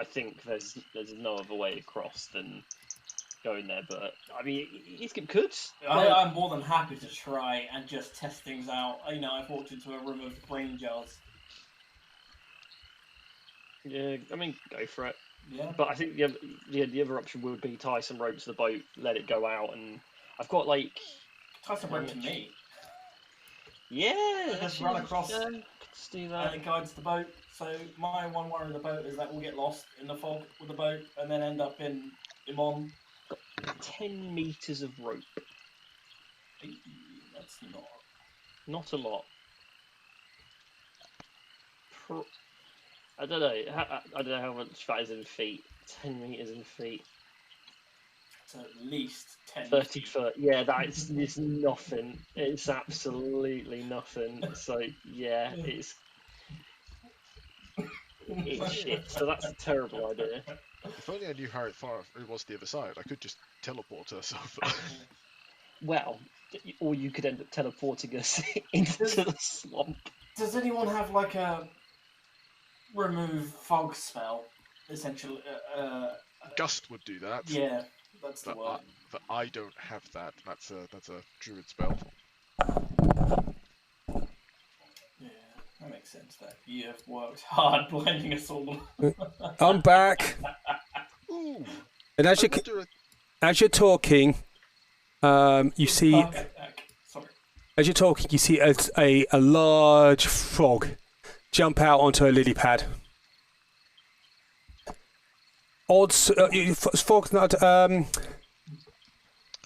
think there's no other way across than going there, but I mean, Yiskip could. I'm more than happy to try and just test things out. You know, I've walked into a room of brain jars. Yeah, I mean, go for it. Yeah. But I think the other option would be tie some rope to the boat, let it go out, and I've got like tie some rope to me. Yeah, just run across. Let's do that. And it guides the boat. So my one worry of the boat is that we'll get lost in the fog with the boat and then end up in Imon. 10 meters of rope. That's not a lot. I don't know. I don't know how much that is in feet. 10 meters in feet. It's at least 10. 30 foot. Yeah, that's nothing. It's absolutely nothing. So yeah, it's shit. So that's a terrible idea. If only I knew how far it was the other side, I could just teleport us over. Well, or you could end up teleporting us into the swamp. Does anyone have like a remove fog spell? Essentially, Gust would do that. Yeah, that's the word. But I don't have that. That's a druid spell. Yeah, that makes sense. That you have worked hard blinding us all. I'm back. Ooh. And as you're talking, you see. Sorry. As you're talking, you see a large frog jump out onto a lily pad. Odds, frog's not.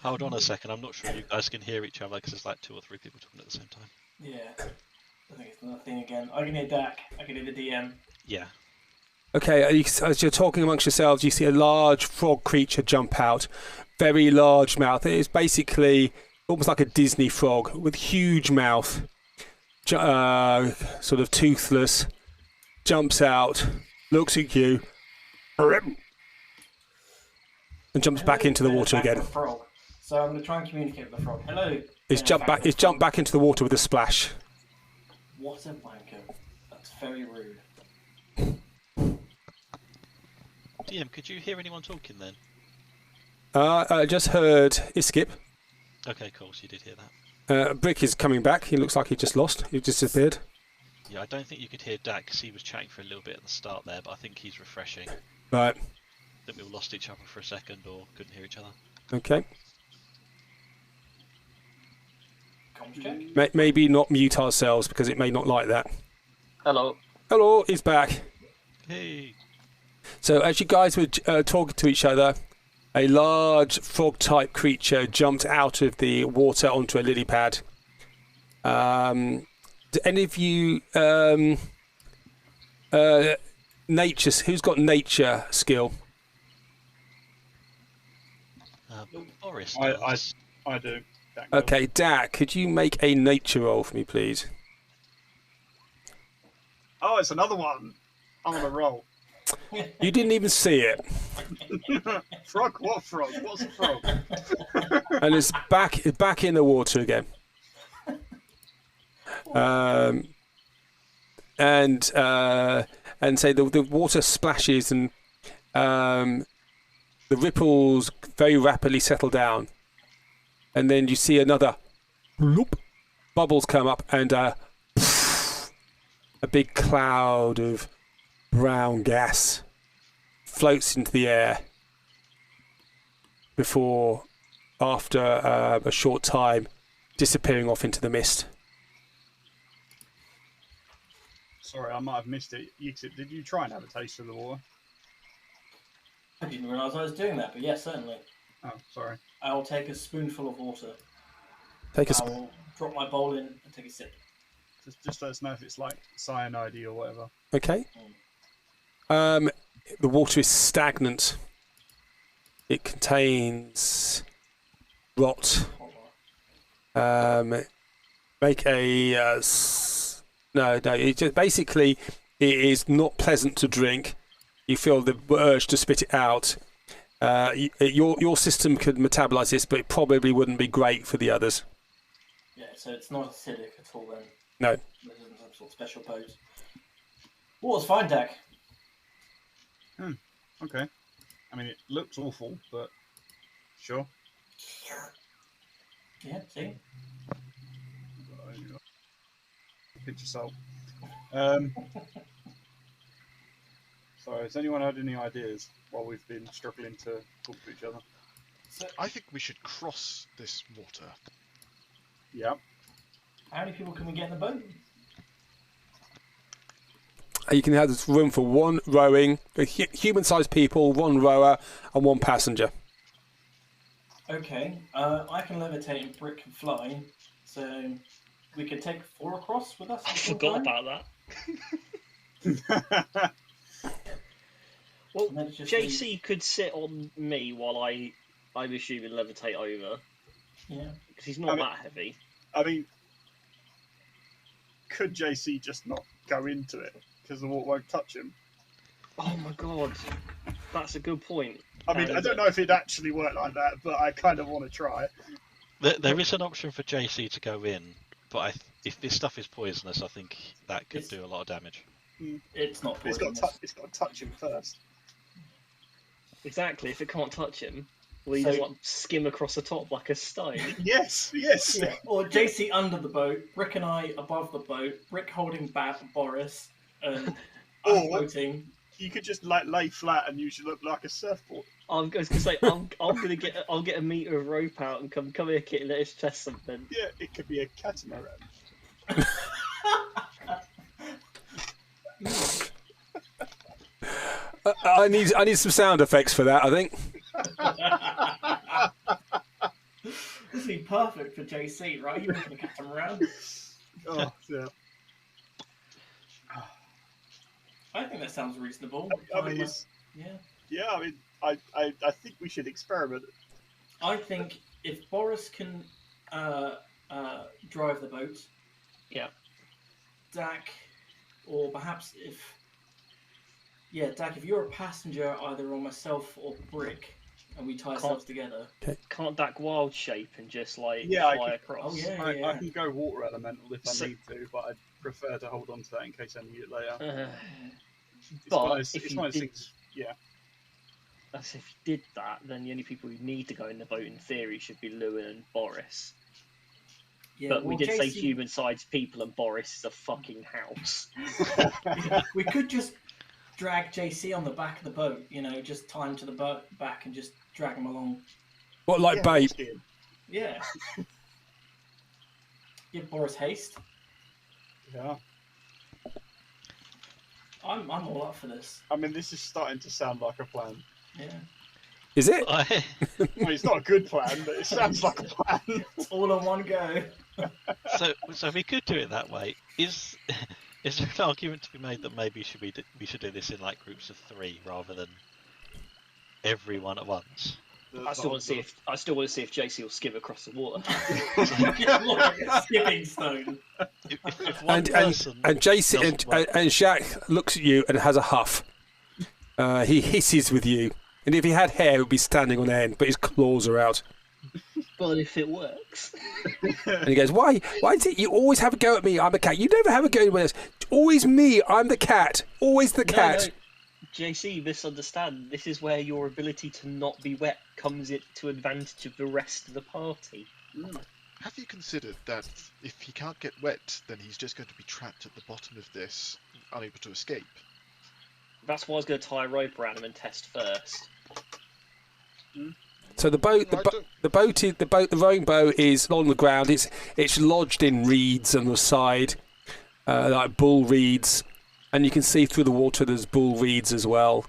Hold on a second. I'm not sure you guys can hear each other because there's like 2 or 3 people talking at the same time. Yeah. I think it's another thing again. I can hear Dak. I can hear the DM. Yeah. Okay, as you're talking amongst yourselves, you see a large frog creature jump out. Very large mouth. It is basically almost like a Disney frog with huge mouth, sort of toothless. Jumps out, looks at you, and jumps back into the water again. Frog. So I'm going to try and communicate with the frog. Hello. It's jumped back. It's jumped back into the water with a splash. What a wanker. That's very rude. DM, could you hear anyone talking then? I just heard Iskip. Okay, cool. So you did hear that. Brick is coming back. He looks like he just lost. He disappeared. Yeah, I don't think you could hear Dak because he was chatting for a little bit at the start there, but I think he's refreshing. Right. I think we all lost each other for a second or couldn't hear each other. Okay. Comms check. Maybe not mute ourselves because it may not like that. Hello. Hello, he's back. Hey! So as you guys were talking to each other, a large frog-type creature jumped out of the water onto a lily pad. Do any of you nature? Who's got nature skill? Boris I does. do. That goes. Okay, Dak, could you make a nature roll for me, please? Oh, it's another one. I'm on a roll. You didn't even see it, Frog? What frog? What's a frog? and it's back in the water again. And say the water splashes and the ripples very rapidly settle down, and then you see another bloop, bubbles come up and a big cloud of brown gas floats into the air before, after a short time, disappearing off into the mist. Sorry, I might have missed it. Did you try and have a taste of the water? I didn't realise I was doing that, but yes, certainly. Oh, sorry. I'll take a spoonful of water. Take a I will drop my bowl in and take a sip. Just let us know if it's like cyanide or whatever. Okay. The water is stagnant. It contains rot. Make a no. It just basically it is not pleasant to drink. You feel the urge to spit it out. Your system could metabolize this, but it probably wouldn't be great for the others. Yeah, so it's not acidic at all then. No. This isn't some sort of special pose. Water's fine, Dak. Okay. I mean, it looks awful, but sure. Yeah, see? Pinch of salt. So, has anyone had any ideas while we've been struggling to talk to each other? I think we should cross this water. Yeah. How many people can we get in the boat? You can have this room for one rowing, human-sized people, one rower, and one passenger. Okay, I can levitate and Brick can fly, so we could take 4 across with us. I forgot about that. Well, JC could sit on me while I'm assuming levitate over. Yeah. Because he's not that heavy. I mean, could JC just not go into it because the water won't touch him? Oh my god, that's a good point. I mean, I don't know if it'd actually work like that, but I kind of want to try. There is an option for JC to go in, but if this stuff is poisonous, I think that could do a lot of damage. It's not It's poisonous. got to touch him first. Exactly, if it can't touch him, will you just like skim across the top like a stone? Yes. Yeah. Or JC under the boat, Brick and I above the boat, Brick holding back Boris, and I'm floating. You could just like lay flat and you should look like a surfboard. I was gonna say I'll get a meter of rope out and come here, Kit, and let us test something. Yeah, it could be a catamaran. I need some sound effects for that, I think. This would be perfect for JC, right? You're making a catamaran. Oh, yeah. I think that sounds reasonable. I mean, yeah. I mean, I think we should experiment. I think if Boris can drive the boat, Yeah. Dak, or perhaps Dak, if you're a passenger either on myself or Brick, and we tie ourselves together. Can't Dak wild shape and just like Yeah, fly across? Oh yeah, I can go water elemental if I need to, but I'd prefer to hold on to that in case I need it later. It's one of those things. Yeah. If you did that, then the only people who need to go in the boat in theory should be Lewin and Boris. Yeah, but we did say JC human-sized people, and Boris is a fucking house. We could just drag JC on the back of the boat, just tie him to the boat back and just drag him along. What, like bait? Yeah. Give Boris haste. Yeah. I'm all up for this. I mean, this is starting to sound like a plan. Yeah. Is it? Well, it's not a good plan, but it sounds like a plan. It's all on one go. So we could do it that way. Is there an argument to be made that maybe we should do this in like groups of 3 rather than everyone at once? I still want to see if JC will skip across the water. Like a skipping stone. If one And person JC and Jacques looks at you and has a huff. He hisses with you, and if he had hair, he would be standing on end, but his claws are out. But if it works. And he goes, "Why is it you always have a go at me? I'm the cat. You never have a go at anyone else. Always me. I'm the cat. Always the cat." No. JC, misunderstand. This is where your ability to not be wet comes to advantage of the rest of the party. Have you considered that if he can't get wet, then he's just going to be trapped at the bottom of this, unable to escape? That's why I was going to tie a rope around him and test first. So the rowing boat is on the ground. It's lodged in reeds on the side, like bull reeds, and you can see through the water. There's bull reeds as well.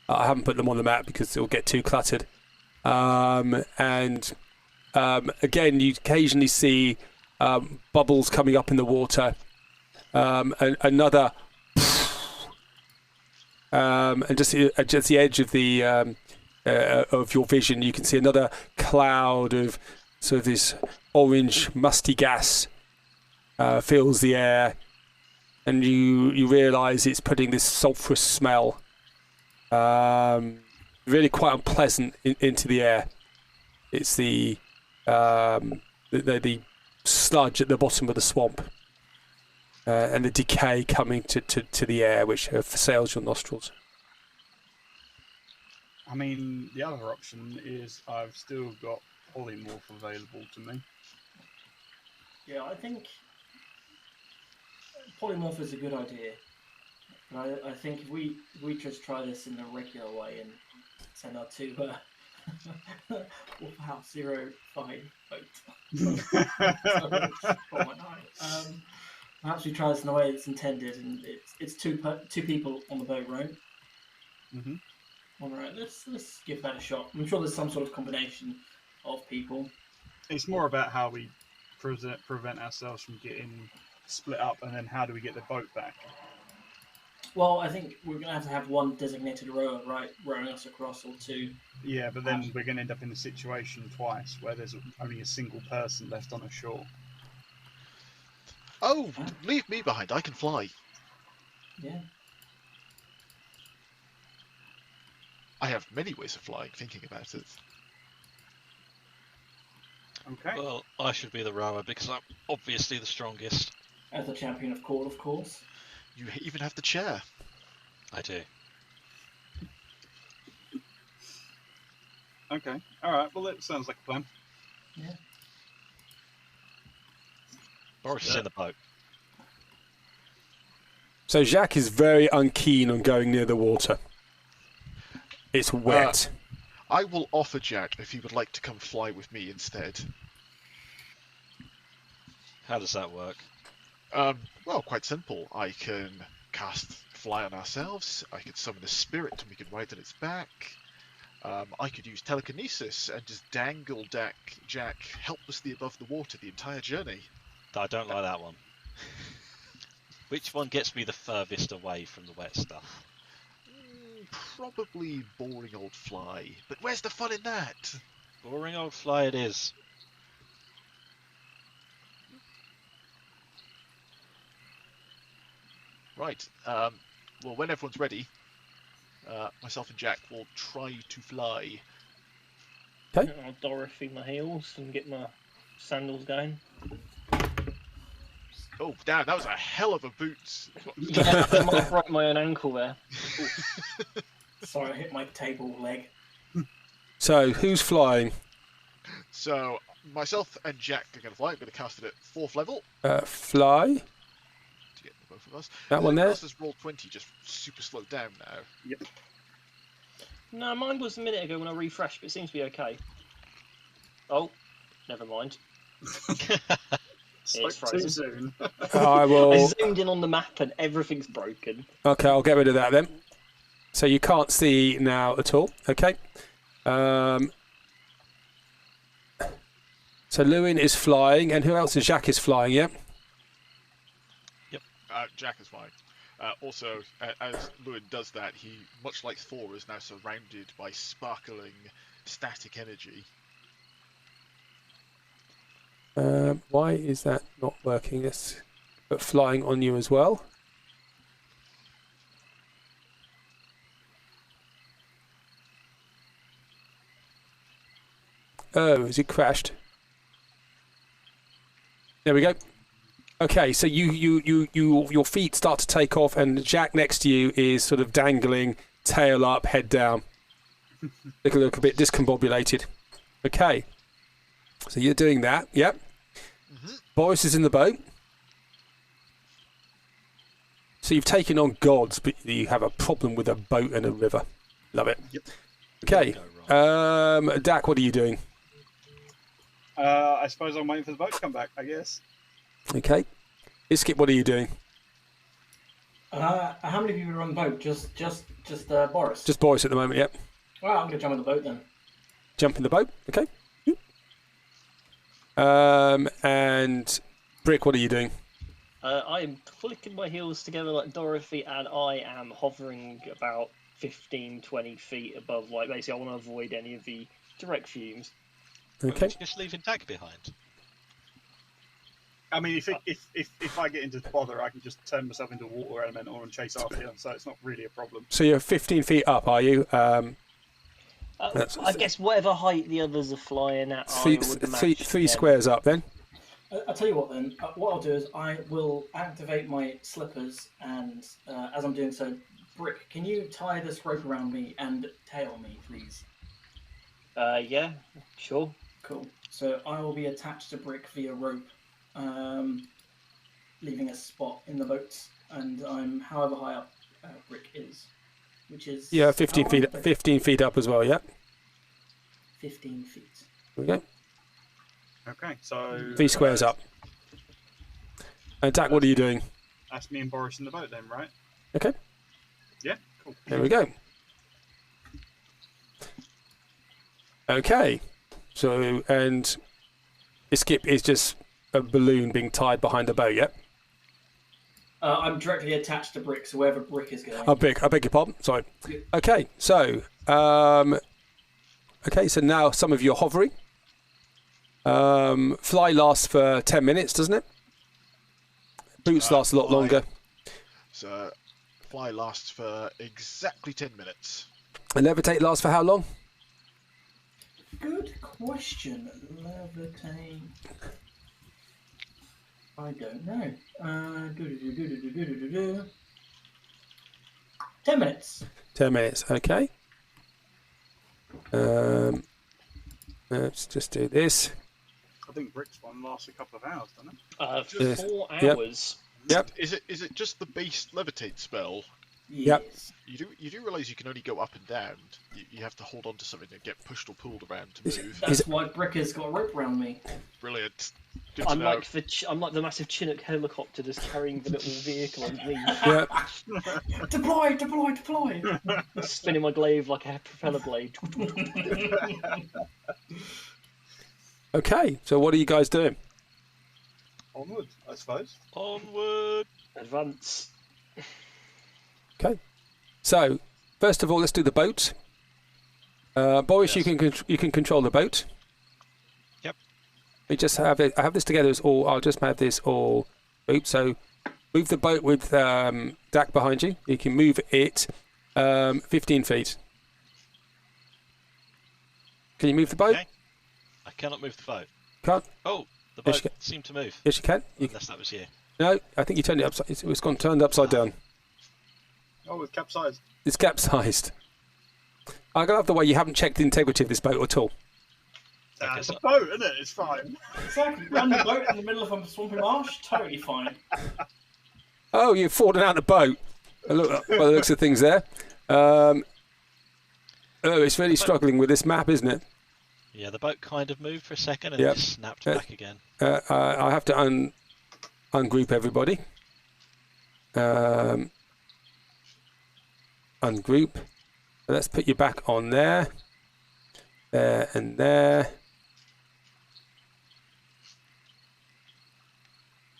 I haven't put them on the map because it'll get too cluttered. Again, you occasionally see bubbles coming up in the water. Another, and just the edge of the. Of your vision, you can see another cloud of sort of this orange musty gas fills the air, and you realise it's putting this sulphurous smell, really quite unpleasant into the air. It's the sludge at the bottom of the swamp, and the decay coming to the air, which assails your nostrils. I mean, the other option is I've still got polymorph available to me. Yeah, I think polymorph is a good idea. But I think if we just try this in the regular way and send our 2 Wafflehouse 05 boat. Perhaps we try this in the way it's intended, and it's two people on the boat, right? Mm-hmm. All right, let's give that a shot. I'm sure there's some sort of combination of people. It's more about how we prevent ourselves from getting split up, and then how do we get the boat back? Well, I think we're going to have one designated rower, right, rowing us across, or 2. Yeah, but then we're going to end up in a situation twice where there's only a single person left on a shore. Oh, leave me behind. I can fly. Yeah. I have many ways of flying, thinking about it. Okay. Well, I should be the rower because I'm obviously the strongest. As the champion of court, of course. You even have the chair. I do. Okay. All right. Well, that sounds like a plan. Yeah. Boris is in the boat. So Jacques is very unkeen on going near the water. It's wet. I will offer Jack if he would like to come fly with me instead. How does that work? Well, quite simple. I can cast Fly on ourselves. I could summon a spirit and we could ride on its back. I could use telekinesis and just dangle Jack helplessly above the water the entire journey. I don't like that one. Which one gets me the furthest away from the wet stuff? Probably boring old fly. But where's the fun in that? Boring old fly it is. Right. Well, when everyone's ready, myself and Jack will try to fly. Okay. I'll Dorothy my heels and get my sandals going. Oh, damn, that was a hell of a boot. Yeah, I might break my own ankle there. Sorry, I hit my table leg. So, who's flying? So, myself and Jack are going to fly. I'm going to cast it at 4th level Fly. to get both of us. That one there? Everyone else has rolled 20, just super slowed down now. Yep. No, mine was a minute ago when I refreshed, but it seems to be okay. Oh, never mind. It's Spoke too frozen. soon. I I will. zoomed in on the map and everything's broken. Okay, I'll get rid of that then. So you can't see now at all. Okay. So Lewin is flying, and who else is Jack is flying? Yeah. Jack is fine. Also, as Lewin does that, he, much like Thor, is now surrounded by sparkling static energy. Why is that not working? Yes, but flying on you as well. Oh, has it crashed? There we go. Okay, so your feet start to take off, and Jack next to you is sort of dangling, tail up, head down. Look a bit discombobulated. Okay, so you're doing that. Yep. Boris is in the boat. So you've taken on gods, but you have a problem with a boat and a river. Love it. Yep. Okay. Dak, what are you doing? I suppose I'm waiting for the boat to come back, I guess. Okay. Iskip, what are you doing? How many people are on the boat? Just Boris. Just Boris at the moment, yep. Well, I'm gonna jump on the boat then. Jump in the boat, okay. And Brick, what are you doing? I am clicking my heels together like Dorothy, and I am hovering about 15, 20 feet above. Like basically, I want to avoid any of the direct fumes. Okay. Just leaving Dak behind. I mean, if I get into bother, I can just turn myself into a water elemental and chase after you, so it's not really a problem. So you're 15 feet up, are you? I guess whatever height the others are flying at, Three squares up then. I'll tell you what then. What I'll do is I will activate my slippers, and as I'm doing so, Brick, can you tie this rope around me and tail me, please? Yeah, sure. Cool. So I will be attached to Brick via rope, leaving a spot in the boat, and I'm however high up Brick is, which is 15 feet. 15 feet up as well. Yeah. 15 feet. There we go. Okay, so 3 squares up. And Dak, what are you doing? That's me and Boris in the boat then, right? Okay. Yeah, cool. There we go. Okay. So, and Iskip is just a balloon being tied behind the boat, yeah? I'm directly attached to Brick, so wherever Brick is going. I beg your pardon. Sorry. Okay, so now some of you are hovering. Fly lasts for 10 minutes, doesn't it? Boots last a lot longer. So, fly lasts for exactly 10 minutes. And levitate lasts for how long? Good question. Levitate. I don't know. 10 minutes. 10 minutes, okay. Let's just do this. I think Brick's one lasts a couple of hours, doesn't it? 4 Yep. hours. Yep. Is it just the base levitate spell? Yep. Yes. You do realise you can only go up and down. You have to hold on to something and get pushed or pulled around to move. That's why Brick has got a rope around me. Brilliant. Good to I'm know. like the massive Chinook helicopter just carrying the little vehicle underneath, Yeah. Deploy! spinning my glaive like a propeller blade. Okay, so what are you guys doing? Onward, I suppose. Onward. Advance. Okay. So, first of all, let's do the boat. Boris, Yes. you can control the boat. Yep. We just have it. I have this together as all. I'll just have this all. Oops. So, move the boat with Dak behind you. You can move it 15 feet. Can you move the boat? Okay. I cannot move the boat. Can't. Oh, the Yes, boat you can. seemed to move. Yes, you can. Unless that was you. No, I think you turned it upside. It's gone turned upside down. Oh, it's capsized. It's capsized. I love the way you haven't checked the integrity of this boat at all. Okay, It's so- a boat, isn't it? It's fine. Exactly. Random boat in the middle of a swampy marsh, totally fine. Oh, you've fallen out of the boat. Look, by the looks of things there. Oh, it's really struggling with this map, isn't it? Yeah, the boat kind of moved for a second and Yep. then snapped back again. I have to ungroup everybody. Ungroup. Let's put you back on there. There and there.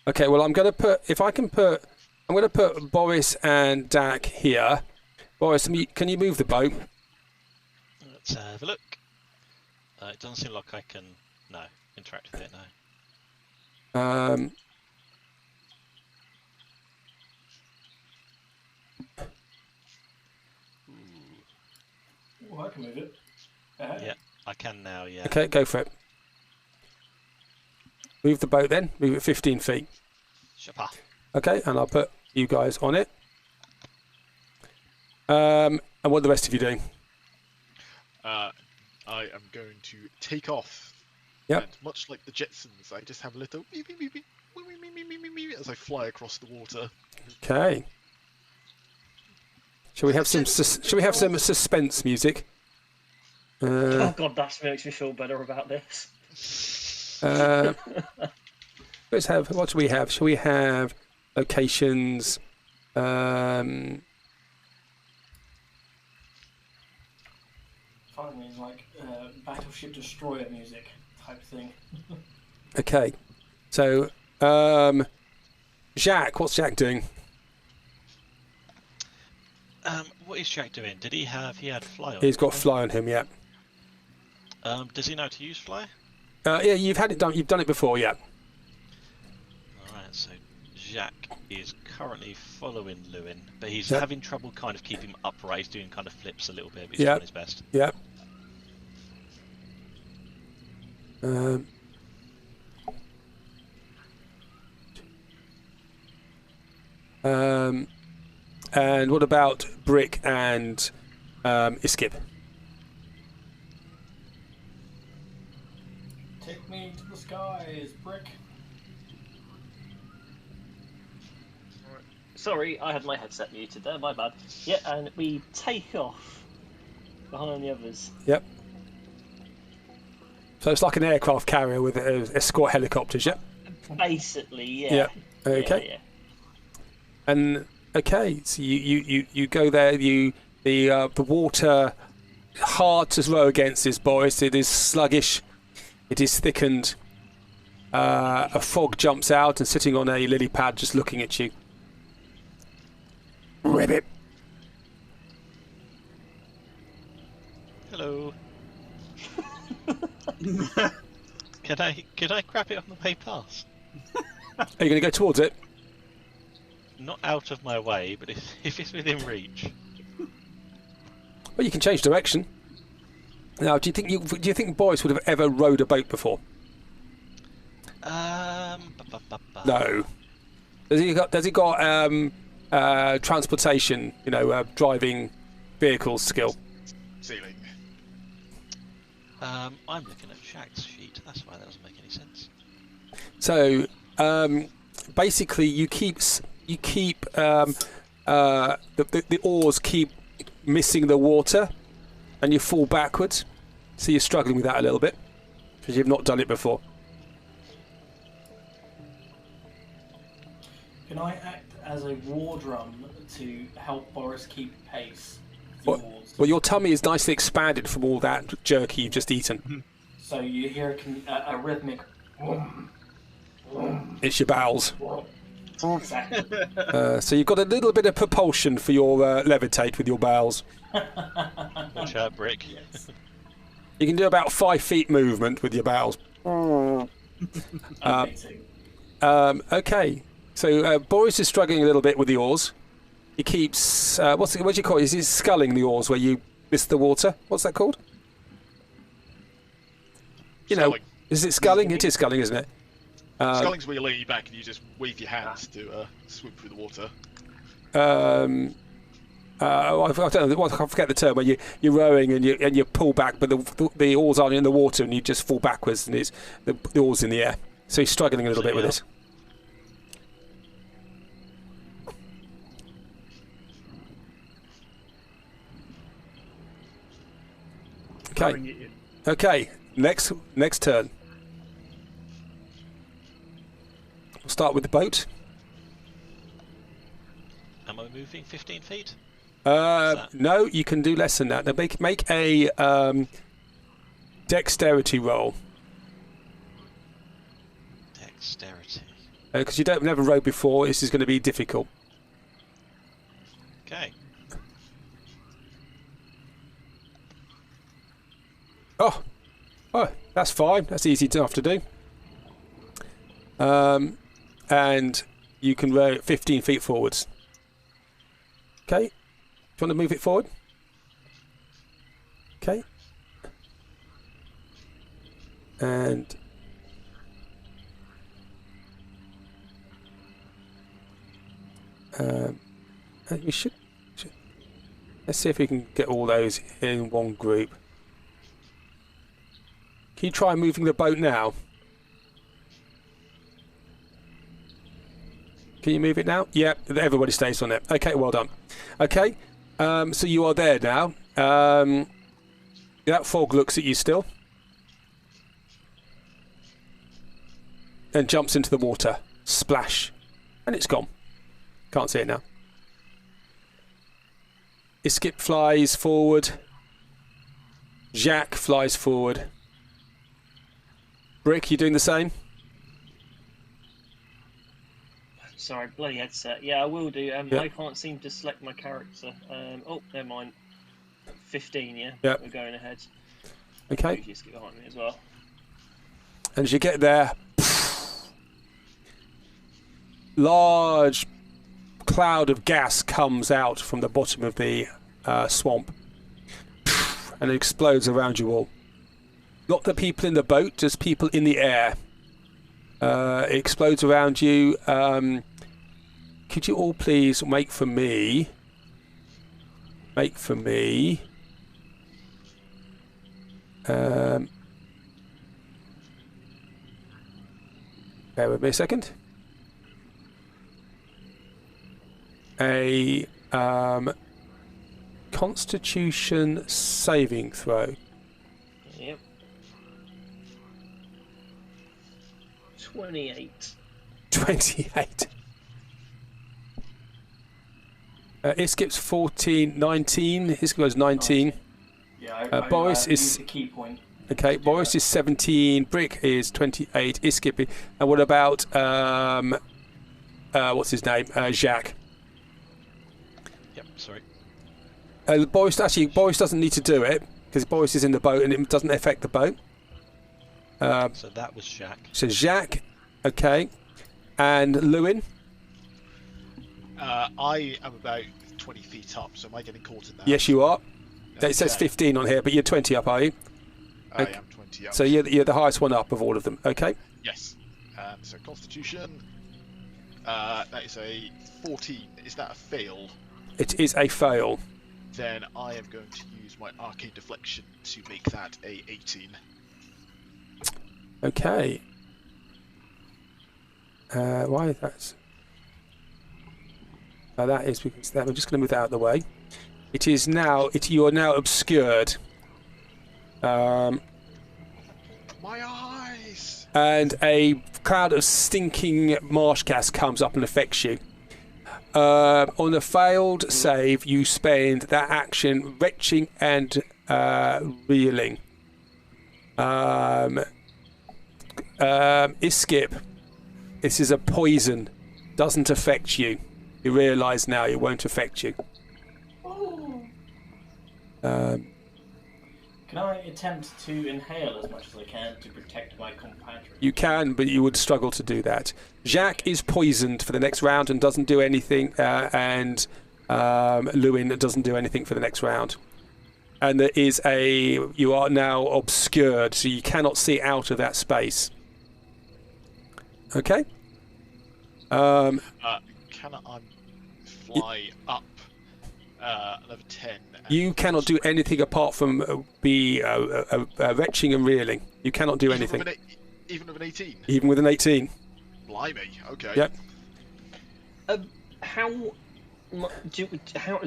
Okay, well, I'm going to put, I'm going to put Boris and Dak here. Boris, can you move the boat? Let's have a look. It doesn't seem like I can, interact with it now. Oh, I can move it. Yeah, I can now, yeah. Okay, go for it. Move the boat then. Move it 15 feet. Shapa. Okay, and I'll put you guys on it. And what are the rest of you doing? I am going to take off. Yep. And much like the Jetsons, I just have a little beep, beep, beep, beep, beep, beep, beep, beep, beep, beep, as I fly across the water. Okay. Shall we have some suspense music? Oh god, that makes me feel better about this. Let's have. What do we have? Shall we have locations? Finally, like Battleship Destroyer music type thing. Okay. So, Jacques, what's Jacques doing? What is Jack doing? He had fly on? He's got fly on him. Yeah. Does he know to use fly? Yeah, you've had it done. You've done it before. Yeah. Alright, so Jacques is currently following Lewin, but he's Yep. having trouble kind of keeping him upright. He's doing kind of flips a little bit, but he's Yep. doing his best. Yeah. And what about Brick and Iskip? Take me to the skies, Brick. Sorry, I had my headset muted there, my bad. Yeah, and we take off behind the others. Yep. So it's like an aircraft carrier with escort helicopters. Yep. Basically, yeah. Yeah. Okay. Yeah. And okay, so you go there. The water hard to row against this, Boris. It is sluggish. It is thickened. A frog jumps out and sitting on a lily pad, just looking at you. Ribbit. Hello. Can I grab it on the way past? Are you going to go towards it? Not out of my way, but if it's within reach. Well, you can change direction. Now, do you think Boris would have ever rowed a boat before? No. Has he got transportation? Driving vehicles skill. Sailing. I'm looking at Shaq's sheet. That's why that doesn't make any sense. So basically, you keep the oars keep missing the water, and you fall backwards. So you're struggling with that a little bit because you've not done it before. Can I act as a war drum to help Boris keep pace? Well, your tummy is nicely expanded from all that jerky you've just eaten. So you hear a rhythmic boom, It's your bowels. Exactly. So you've got a little bit of propulsion for your levitate with your bowels. Watch out, Brick. Yes. You can do about 5 feet movement with your bowels. Amazing. Okay, so Boris is struggling a little bit with the oars. He keeps what do you call it? Is he sculling the oars where you miss the water? What's that called? You know, Sculling. is it sculling? It is sculling, isn't it? Sculling's where you lay back and you just wave your hands to swim through the water. I don't know. I forget the term where you're rowing and you pull back, but the oars aren't in the water and you just fall backwards and it's the oars in the air. So he's struggling a little bit with this. Okay. Throwing it in. Okay. Next turn. We'll start with the boat. Am I moving 15 feet? No, you can do less than that. Now make a dexterity roll. Dexterity. Because you don't never rowed before, this is going to be difficult. Okay. Oh, that's fine. That's easy enough to do. And you can row 15 feet forwards. Okay. Do you want to move it forward? Okay. And we should. Let's see if we can get all those in one group. Can you try moving the boat now? Can you move it now? Yeah, everybody stays on it. Okay, well done. Okay, so you are there now. That fog looks at you still. And jumps into the water. Splash. And it's gone. Can't see it now. Iskip flies forward. Jacques flies forward. Brick, you doing the same? Sorry, bloody headset. Yeah, I will do. Yeah. I can't seem to select my character. Oh, never mind. 15, yeah? Yeah. We're going ahead. Okay. Just get behind me as well. And as you get there, large cloud of gas comes out from the bottom of the swamp and it explodes around you all. Not the people in the boat, just people in the air. It explodes around you. Could you all please make for me? Bear with me a second. A Constitution saving throw. Yep. 28. 28. Iskip's 14, 19. Iskip goes 19. Yeah, Boris I is used a key point. okay. Boris is 17. Brick is 28. Iskip is, and what about what's his name? Jacques. Yep, sorry. Boris doesn't need to do it because Boris is in the boat and it doesn't affect the boat. So that was Jacques. So Jacques, okay, and Lewin. I am about 20 feet up, so am I getting caught in that? Yes, you are. Okay. It says 15 on here, but you're 20 up, are you? I am 20 up. So you're the highest one up of all of them. Okay. Yes. So Constitution, that is a 14. Is that a fail? It is a fail. Then I am going to use my Arcane Deflection to make that a 18. Okay. Why is that? That is because that, I'm just going to move that out of the way. It is now. You are now obscured. My eyes! And a cloud of stinking marsh gas comes up and affects you. On a failed save, you spend that action retching and reeling. Iskip, This is a poison. Doesn't affect you. You realise now it won't affect you. Can I attempt to inhale as much as I can to protect my compatriot? You can, but you would struggle to do that. Jacques is poisoned for the next round and doesn't do anything, and Lewin doesn't do anything for the next round. And there is you are now obscured, so you cannot see out of that space. Okay? Can I fly up another 10? You cannot do anything apart from be retching and reeling. You cannot do anything. Even with an 18? Even with an 18. Blimey, okay. Yep.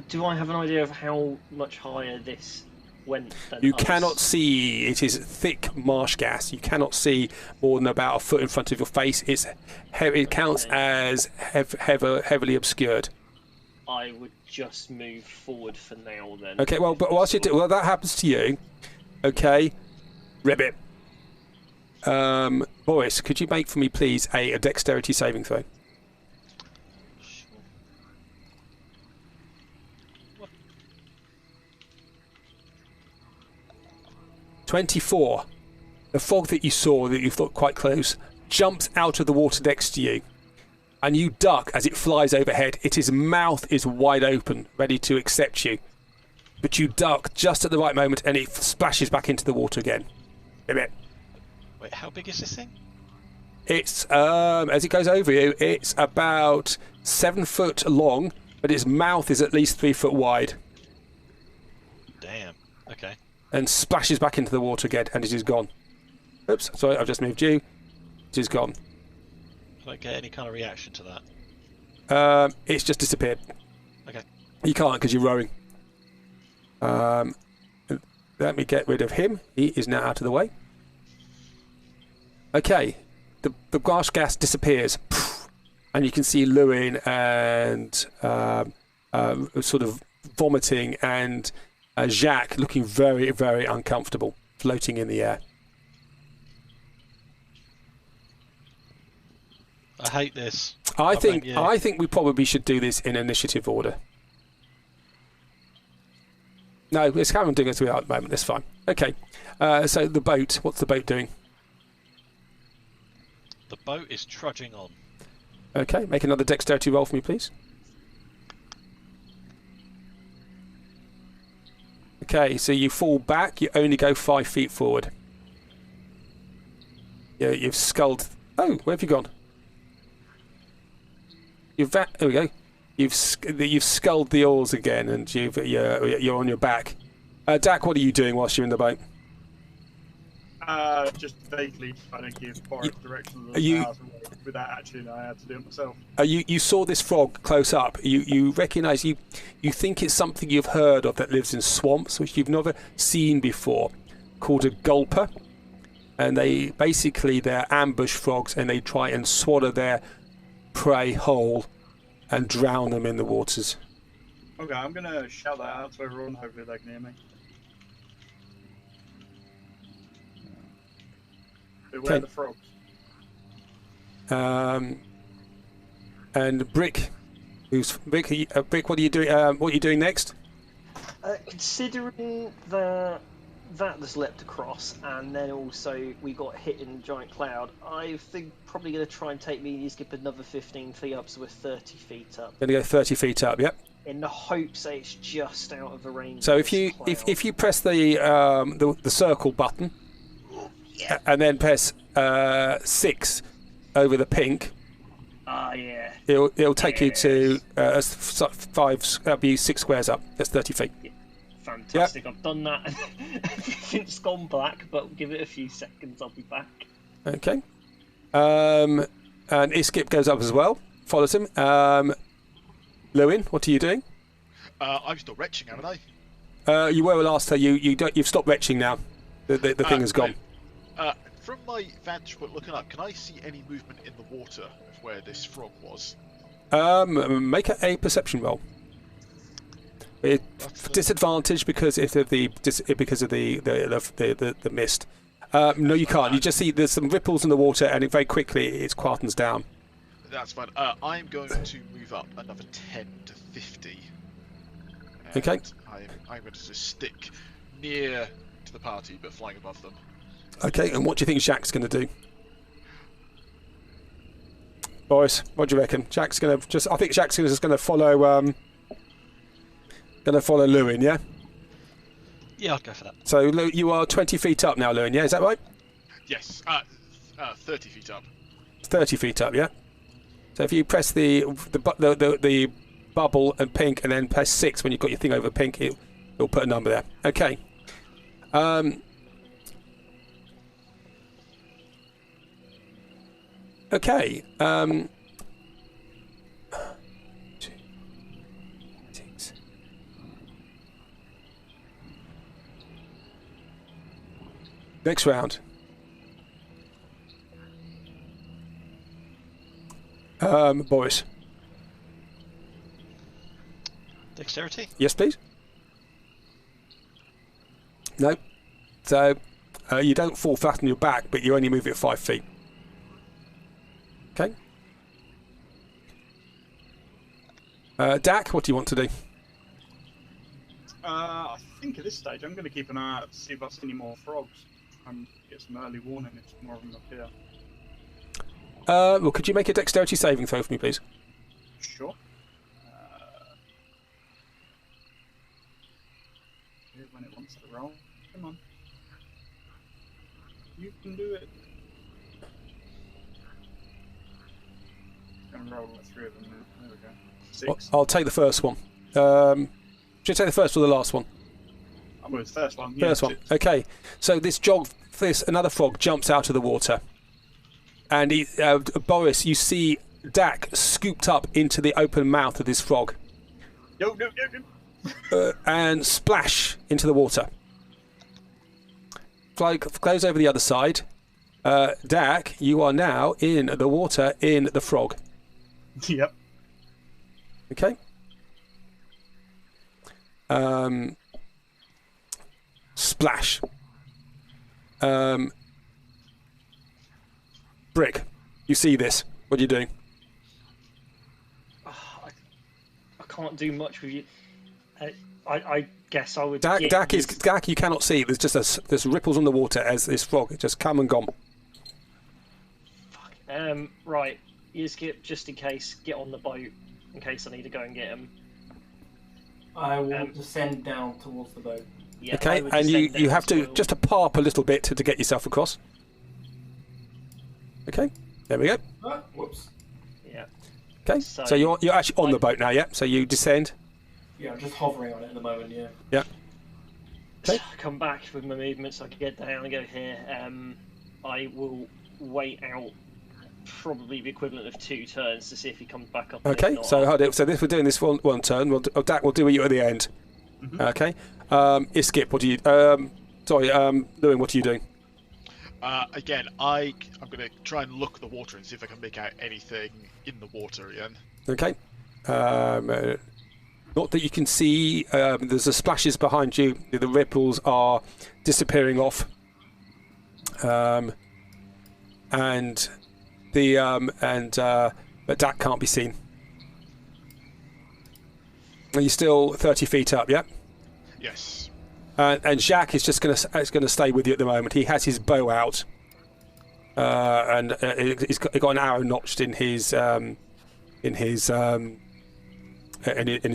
Do I have an idea of how much higher this went than You others? cannot see. It is thick marsh gas. You cannot see more than about a foot in front of your face. It counts as heavily obscured. I would just move forward for now then. Okay, well, but whilst you do, well, that happens to you. Okay, Ribbit. Boris, could you make for me, please, a dexterity saving throw? Sure. 24. The fog that you saw, that you thought quite close, jumps out of the water next to you. And you duck as it flies overhead. Its mouth is wide open, ready to accept you. But you duck just at the right moment and it splashes back into the water again. Ribbit. Wait, how big is this thing? It's, as it goes over you, it's about 7 foot long, but its mouth is at least 3 foot wide. Damn. Okay. And splashes back into the water again, and it is gone. Oops, sorry, I've just moved you. It is gone. Can I get any kind of reaction to that? It's just disappeared. Okay. You can't because you're rowing. Let me get rid of him. He is now out of the way. Okay. The marsh gas disappears. And you can see Lewin and sort of vomiting and Jacques looking very, very uncomfortable, floating in the air. I hate this. I think we probably should do this in initiative order. No, let's carry on doing it through at the moment. That's fine. Okay. So the boat. What's the boat doing? The boat is trudging on. Okay. Make another dexterity roll for me, please. Okay. So you fall back. You only go 5 feet forward. Yeah, you've sculled. Oh, where have you gone? There we go. You've sculled the oars again, and you're on your back. Dak, what are you doing whilst you're in the boat? Just vaguely trying to give Boris directions without actually knowing how to do it myself. You saw this frog close up. You recognise you think it's something you've heard of that lives in swamps, which you've never seen before, called a gulper. And they're ambush frogs, and they try and swallow their prey whole and drown them in the waters. Okay, I'm gonna shout that out to everyone. Hopefully they can hear me. Beware the frogs. And Brick, Brick? What are you doing? What are you doing next? Considering that's leapt across, and then also we got hit in a giant cloud, I think probably going to try and take me skip another 15 feet up, so we're 30 feet up. Going to go 30 feet up, yep. In the hopes that it's just out of the range. So of if you this cloud. if you press the circle button, Yeah. and then press 6 over the pink, yeah. it'll take you to 6 squares up. That's 30 feet. Fantastic, I've done that. Everything's gone black, but give it a few seconds, I'll be back. Okay. And Iskip goes up as well. Follows him. Lewin, what are you doing? I'm still retching, haven't I? You were last time. You've stopped retching now. The thing has gone. From my vantage point looking up, can I see any movement in the water of where this frog was? Make a perception roll. Disadvantage because of the mist. No, you can't. You just see there's some ripples in the water, and very quickly it quietens down. That's fine. I'm going to move up another 10 to 50. Okay. And I'm going to just stick near to the party, but flying above them. Okay, and what do you think Jack's going to do? Boris, what do you reckon? Jack's going to I think Jack's just going to follow. Follow Lewin, yeah. Yeah, I'd go for that. So you are 20 feet up now, Lewin. Yeah, is that right? Yes. 30 feet up. 30 feet up, yeah. So if you press the bubble and pink, and then press 6 when you've got your thing over pink, it'll put a number there. Okay. Okay. 2, 6. Next round. Boris. Dexterity? Yes, please. No. So you don't fall flat on your back, but you only move it 5 feet. Okay. Dak, what do you want to do? I think at this stage I'm going to keep an eye out to see if I see any more frogs. Get some early warning if more of them appear. Well, could you make a dexterity saving throw for me, please? Sure. When it wants to roll. Come on. You can do it. I'm going to roll like 3 of them now. There we go. 6. I'll take the first one. Should I take the first or the last one? I'm with the first one. Yeah, First one. 6. Okay. So another frog jumps out of the water. And Boris, you see Dak scooped up into the open mouth of this frog. No. And splash into the water. Goes over the other side. Dak, you are now in the water in the frog. Yep. Okay. Splash. Brick, you see this. What are you doing? I can't do much with you. I guess I would. Dak, you cannot see. There's just there's ripples on the water as this frog has just come and gone. Fuck. Right. You skip just in case. Get on the boat in case I need to go and get him. I will descend down towards the boat. Yeah, Okay, and you have to just to parp a little bit to get yourself across. Okay, there we go. Whoops. Yeah. Okay, so you're actually on the boat now, yeah? So you descend. Yeah, I'm just hovering on it at the moment, yeah. Yeah. Okay. Come back with my movements. I can get down and go here. I will wait out probably the equivalent of 2 turns to see if he comes back up. Okay, so this we're doing this one turn. Dak will do it at the end. Mm-hmm. Okay. Iskip, what do you? Lewin, what are you doing? Again, I'm going to try and look at the water and see if I can make out anything in the water again. Okay. Not that you can see. There's the splashes behind you. The ripples are disappearing off. But Dak can't be seen. Are you still 30 feet up? Yeah. Yes. And Jacques is just going to stay with you at the moment. He has his bow out, and he's got an arrow notched in his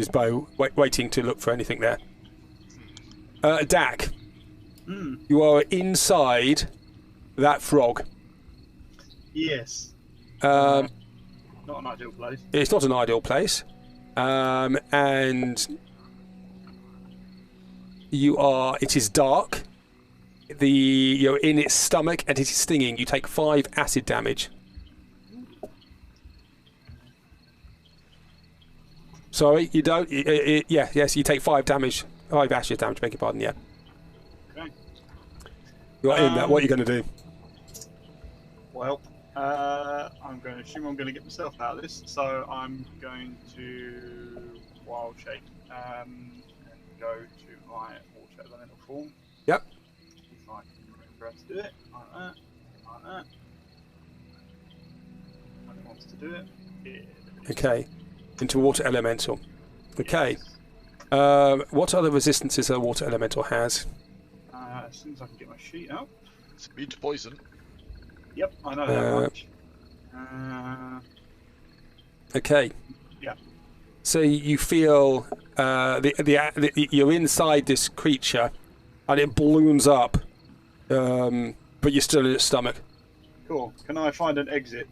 bow, waiting to look for anything there. Dak, you are inside that frog. Yes. Not an ideal place. It's not an ideal place, and it is dark. You're in its stomach and it is stinging. You take 5 acid damage. Sorry, you don't. Yes, you take 5 damage. 5 acid damage. Beg your pardon. Yeah. Okay. You're in that. What are you going to do? Well, I'm going to assume I'm going to get myself out of this, so I'm going to wild shape and go to my water elemental form. Yep. If I can remember how to do it, like that, when it wants to do it. Okay. Into water elemental. Okay. What other resistances a water elemental has? As soon as I can get my sheet out. It's immune to poison. Yep, I know that much. Okay. Yeah. So you feel you're inside this creature, and it balloons up, but you're still in its stomach. Cool. Can I find an exit?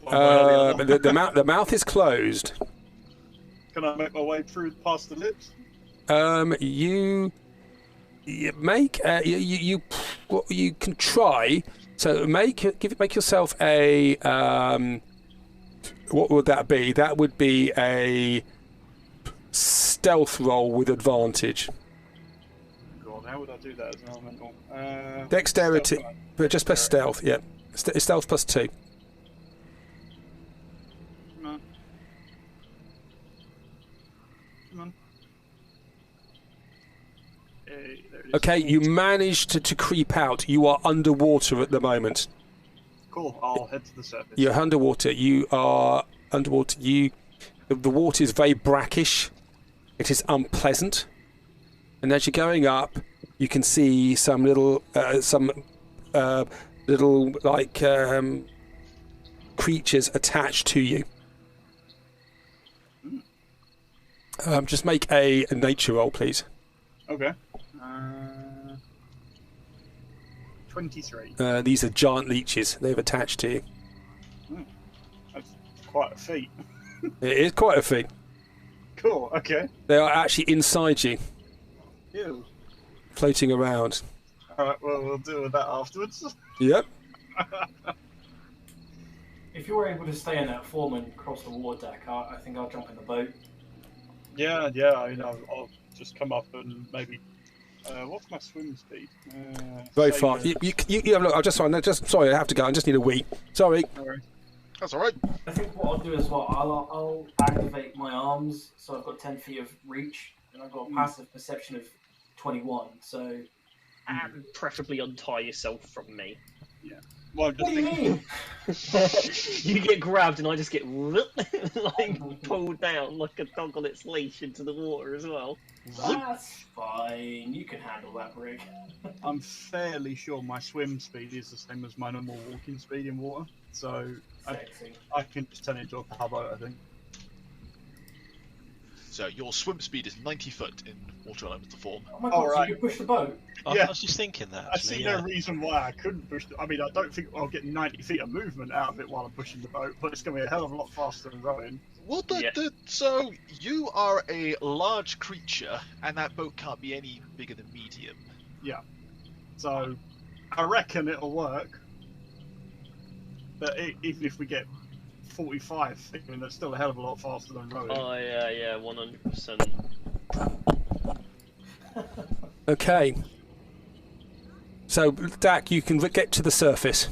The mouth is closed. Can I make my way through past the lips? You can try. So make yourself a what would that be? That would be a stealth roll with advantage. God, how would I do that as an elemental? Dexterity, Stealth, but just press stealth. Yeah, stealth plus 2. Come on. Come on. Hey, there it is. Okay, you managed to creep out. You are underwater at the moment. Cool. I'll head to the surface. You're underwater. You are underwater. The water is very brackish. It is unpleasant. And as you're going up, you can see some little creatures attached to you. Just make a nature roll, please. Okay. 23. These are giant leeches. They've attached to you. That's quite a feat. It is quite a feat. Cool. Okay. They are actually inside you, Ew. floating around. All right. Well, we'll deal with that afterwards. Yep. If you were able to stay in that form and cross the water deck, I think I'll jump in the boat. Yeah. I'll just come up and maybe. What's my swim speed? Very say, far. You have a look. Sorry, I have to go. I just need a wee. Sorry. No worries. That's alright. I think what I'll do as well, I'll activate my arms, so I've got 10 feet of reach, and I've got a passive perception of 21, so... And preferably untie yourself from me. Yeah. Well, I'm just What do you thinking. mean? You get grabbed and I just get like pulled down like a dog on its leash into the water as well. That's fine, you can handle that, Rick. I'm fairly sure my swim speed is the same as my normal walking speed in water, so Sexy. I can just turn it into a powerboat, I think. So your swim speed is 90 foot in water elemental form. Oh my god, so right. you can push the boat? Yeah. I was just thinking that. I Actually, see yeah. no reason why I couldn't push. I mean, I don't think I'll get 90 feet of movement out of it while I'm pushing the boat, but it's going to be a hell of a lot faster than rowing. Well, Yeah. so you are a large creature, and that boat can't be any bigger than medium. Yeah. So I reckon it'll work. But even if we get 45 feet, I mean, that's still a hell of a lot faster than rowing. Oh yeah, 100%. Okay. So, Dak, you can get to the surface.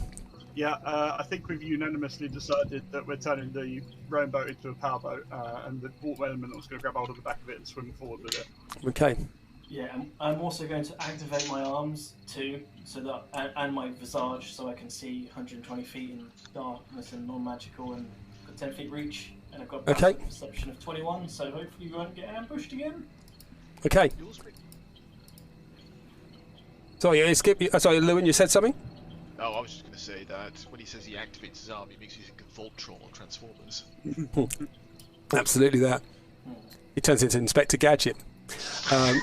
Yeah, I think we've unanimously decided that we're turning the rowing boat into a powerboat, and the water element was going to grab hold of the back of it and swim forward with it. Okay. Yeah, I'm also going to activate my arms too, so that and my visage, so I can see 120 feet in darkness and non-magical, and got 10 feet reach, and I've got a Okay. perception of 21, so hopefully we won't get ambushed again. Okay. Sorry, sorry, Lewin, you said something? No, I was just going to say that when he says he activates his arm, he makes you think of Voltron or Transformers. Absolutely that. He turns into Inspector Gadget. No,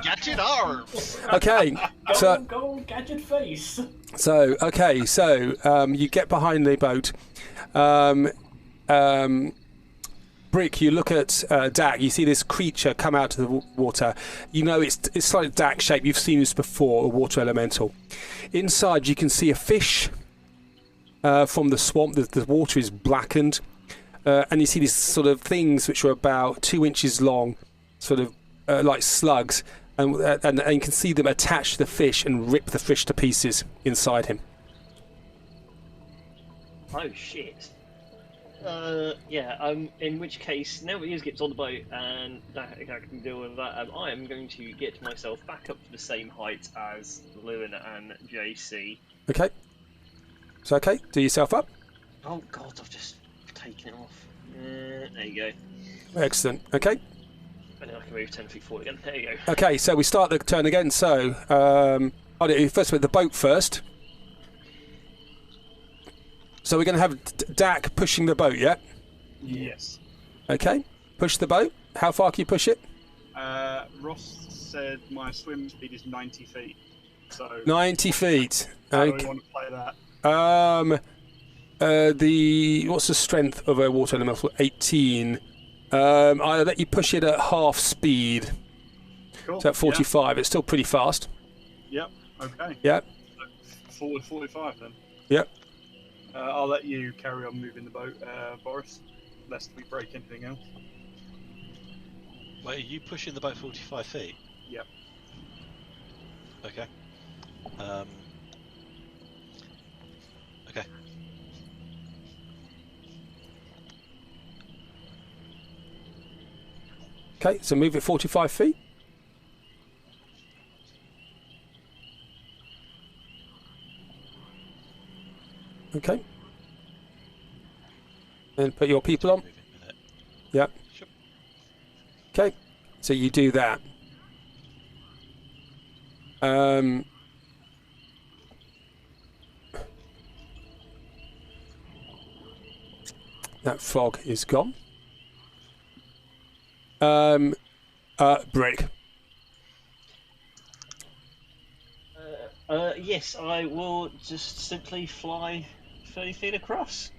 gadget arms! Okay. So, Go, gadget face! you get behind the boat. Brick, you look at Dak, you see this creature come out of the water. You know it's slightly Dak shape. You've seen this before, a water elemental. Inside you can see a fish from the swamp. The water is blackened. And you see these sort of things which are about 2 inches long, sort of like slugs. And you can see them attach to the fish and rip the fish to pieces inside him. Oh shit. In which case, now that he gets on the boat and I can deal with that, I am going to get myself back up to the same height as Lewin and JC. Okay. So, okay, do yourself up. Oh god, I've just taken it off. There you go. Excellent. Okay. And then I can move 10 feet forward again. There you go. Okay, so we start the turn again. So, first with the boat first. So we're going to have Dak pushing the boat, yeah? Yes. Okay. Push the boat. How far can you push it? Ross said my swim speed is 90 feet. So 90 feet. how do Okay. we want to play that? What's the strength of a water elemental? 18. I'll let you push it at half speed. Cool. So at 45. It's still pretty fast. Yep. Okay. Yep. Forward 45 then. Yep. I'll let you carry on moving the boat, Boris, lest we break anything else. Wait, are you pushing the boat 45 feet? Yep. Okay. Okay. Okay, so move it 45 feet. Okay. And put your people on. Moving with it. Yep. Sure. Okay, so you do that. That frog is gone. Brick. Yes, I will just simply fly 30 feet across.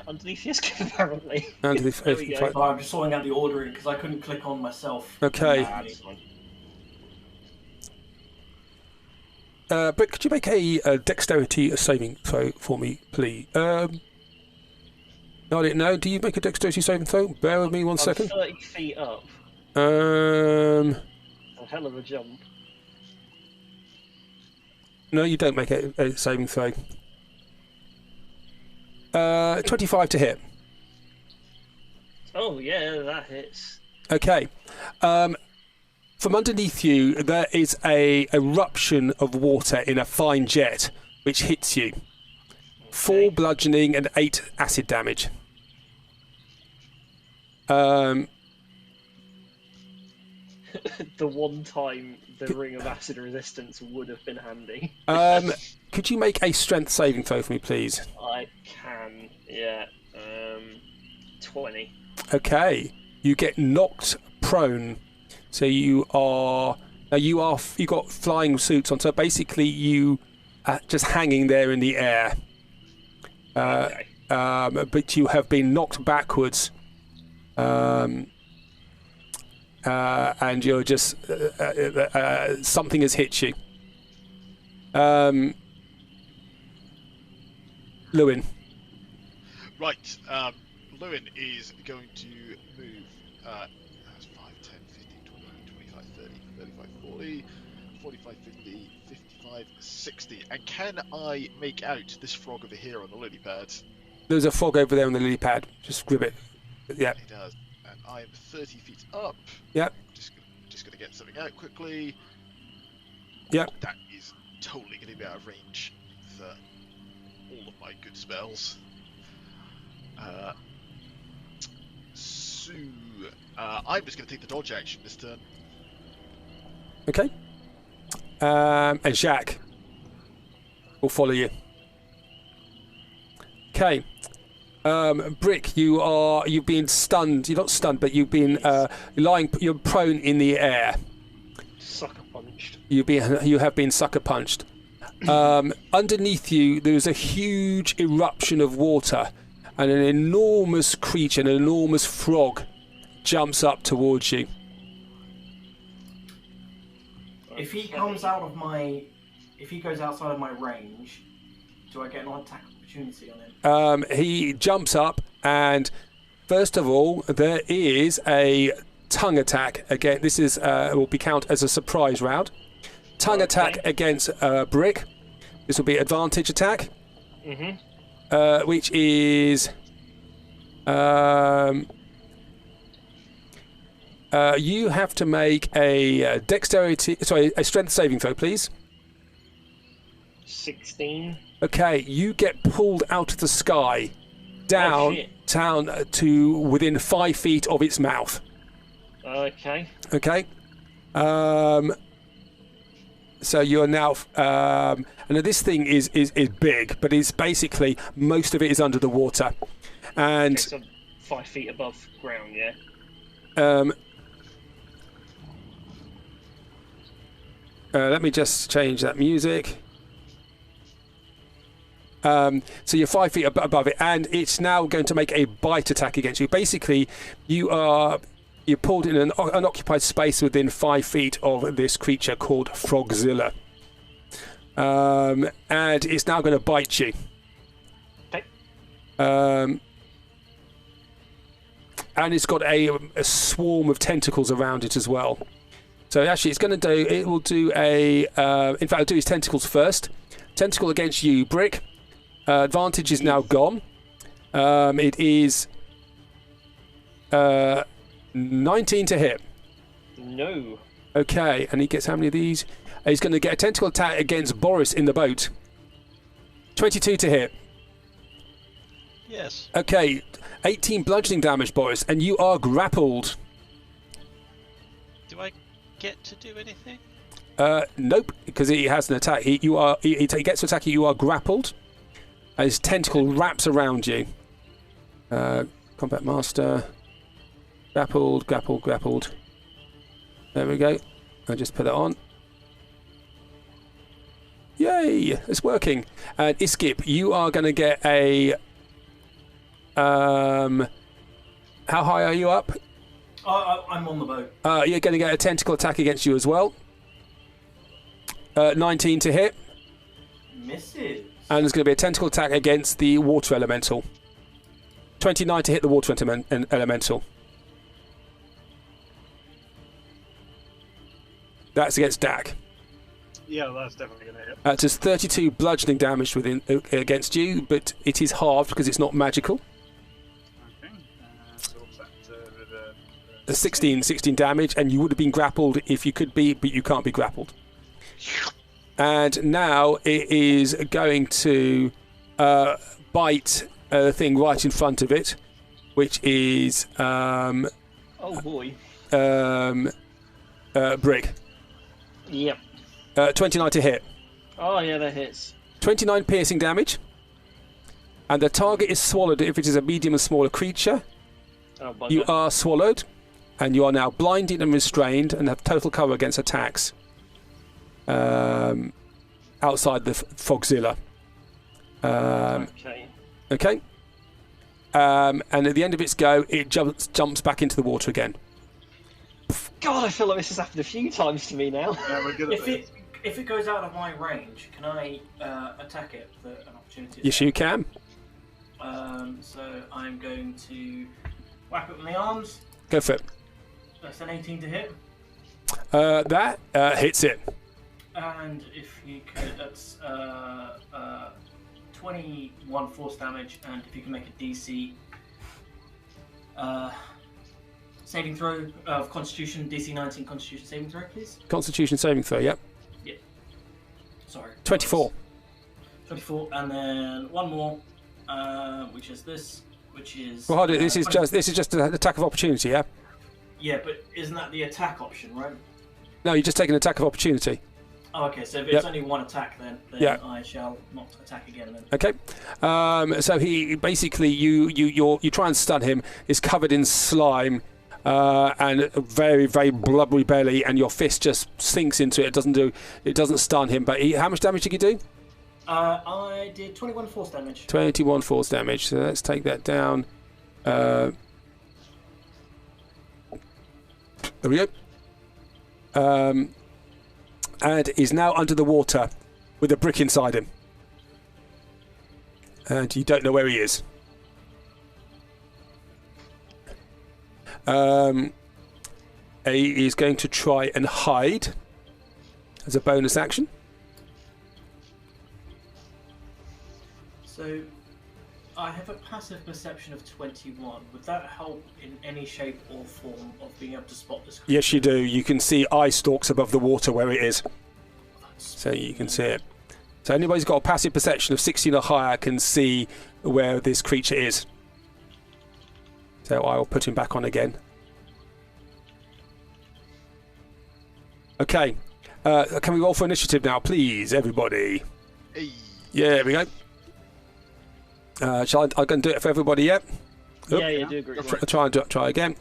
Underneath the escape, apparently. Under the There we go. Oh, I'm just sorting out the ordering because I couldn't click on myself. Okay. That's fine. Brick, could you make a dexterity saving throw for me, please? I didn't know. Do you make a dexterity saving throw? Bear with me one I'm second. 30 feet up. Um, A hell of a jump. no, you don't make a saving throw. 25 to hit. Oh, yeah, that hits. Okay. From underneath you, there is a eruption of water in a fine jet, which hits you. 4 bludgeoning and 8 acid damage. The one time the ring of acid resistance would have been handy. Could you make a strength saving throw for me, please? I can, yeah. 20. Okay. You get knocked prone. So you got flying suits on. So basically, you are just hanging there in the air. Okay. But you have been knocked backwards, and you're just something has hit you. Lewin. Right, Lewin is going to move. That's 5, 10, 15, 20, 25, 30, 35, 40, 45, 50, 55, 60. And can I make out this frog over here on the lily pad? There's a frog over there on the lily pad. Just grab it. Yeah. It does. And I am 30 feet up. Yep. Just going to get something out quickly. Yep. That is totally going to be out of range for all of my good spells. So, I'm just going to take the dodge action this turn. Okay. And Jacques will follow you. Okay. Brick, you've been stunned. You're not stunned, but you've been you're prone in the air. Sucker punched. You have been sucker punched. Underneath you, there is a huge eruption of water, and an enormous creature, an enormous frog, jumps up towards you. If he comes out of if he goes outside of my range, do I get an attack opportunity on him? He jumps up, and first of all, there is a tongue attack. Again, this is will be count as a surprise round. Tongue attack against Brick. This will be advantage attack. Mm-hmm. Which is you have to make a a strength saving throw, please. 16. Okay, you get pulled out of the sky down shit. to within 5 feet of its mouth. Okay. Okay. So you're now. And this thing is big, but it's basically most of it is under the water, and Okay, so 5 feet above ground, yeah. Let me just change that music. So you're 5 feet above it, and it's now going to make a bite attack against you. Basically, you're pulled in an unoccupied space within 5 feet of this creature called Frogzilla. And it's now going to bite you. Okay. And it's got a swarm of tentacles around it as well. So actually, it will do a. In fact, it'll do his tentacles first. Tentacle against you, Brick. Advantage is now gone. It is 19 to hit. No. Okay, and he gets how many of these? He's going to get a tentacle attack against Boris in the boat. 22 to hit. Yes. Okay, 18 bludgeoning damage, Boris, and you are grappled. Do I get to do anything? Nope, because he has an attack. He gets to attack you. You are grappled. And his tentacle wraps around you. Combat Master. Grappled. There we go. I'll just put that on. Yay! It's working. And Iskip, you are going to get a... how high are you up? I'm on the boat. You're going to get a tentacle attack against you as well. 19 to hit. Misses. And there's going to be a tentacle attack against the water elemental. 29 to hit the water elemental. That's against Dak. Yeah, that's definitely going to hit. Does 32 bludgeoning damage against you, but it is halved because it's not magical. Okay. So what's that? 16 damage, and you would have been grappled if you could be, but you can't be grappled. And now it is going to bite the thing right in front of it, which is Oh boy. Brick. Yep. 29 to hit. Oh yeah, that hits. 29 piercing damage. And the target is swallowed if it is a medium and smaller creature. Oh, bugger. You are swallowed, and you are now blinded and restrained and have total cover against attacks. Outside the Frogzilla. Okay. Okay. And at the end of its go, it jumps back into the water again. God, I feel like this has happened a few times to me now. Yeah, we're good at this. If it goes out of my range, can I attack it for an opportunity? Yes, you can. So I'm going to whack it with my arms. Go for it. That's an 18 to hit. That hits it. And if you could, that's 21 force damage, and if you can make a DC saving throw of Constitution, DC 19 Constitution saving throw, please. Constitution saving throw, yep. Yeah. Sorry. 24. 24, and then one more, which is this, which is. Well, hold it. This is just an attack of opportunity, yeah. Yeah, but isn't that the attack option, right? No, you just take an attack of opportunity. Oh, okay. So if it's only one attack, then yeah. I shall not attack again. Then. Okay. So he basically you try and stun him. He's covered in slime. And a very, very blubbery belly, and your fist just sinks into it. It doesn't stun him. But how much damage did you do? I did 21 force damage. 21 force damage. So let's take that down. There we go. And is now under the water with a brick inside him. And you don't know where he is. He is going to try and hide as a bonus action. So, I have a passive perception of 21. Would that help in any shape or form of being able to spot this creature? Yes, you do. You can see eye stalks above the water where it is. So you can see it. So anybody who's got a passive perception of 16 or higher can see where this creature is. So I will put him back on again. Okay. Can we roll for initiative now, please, everybody? Hey. Yeah, there we go. Shall I go and do it for everybody yet? Yeah, do agree. Try again.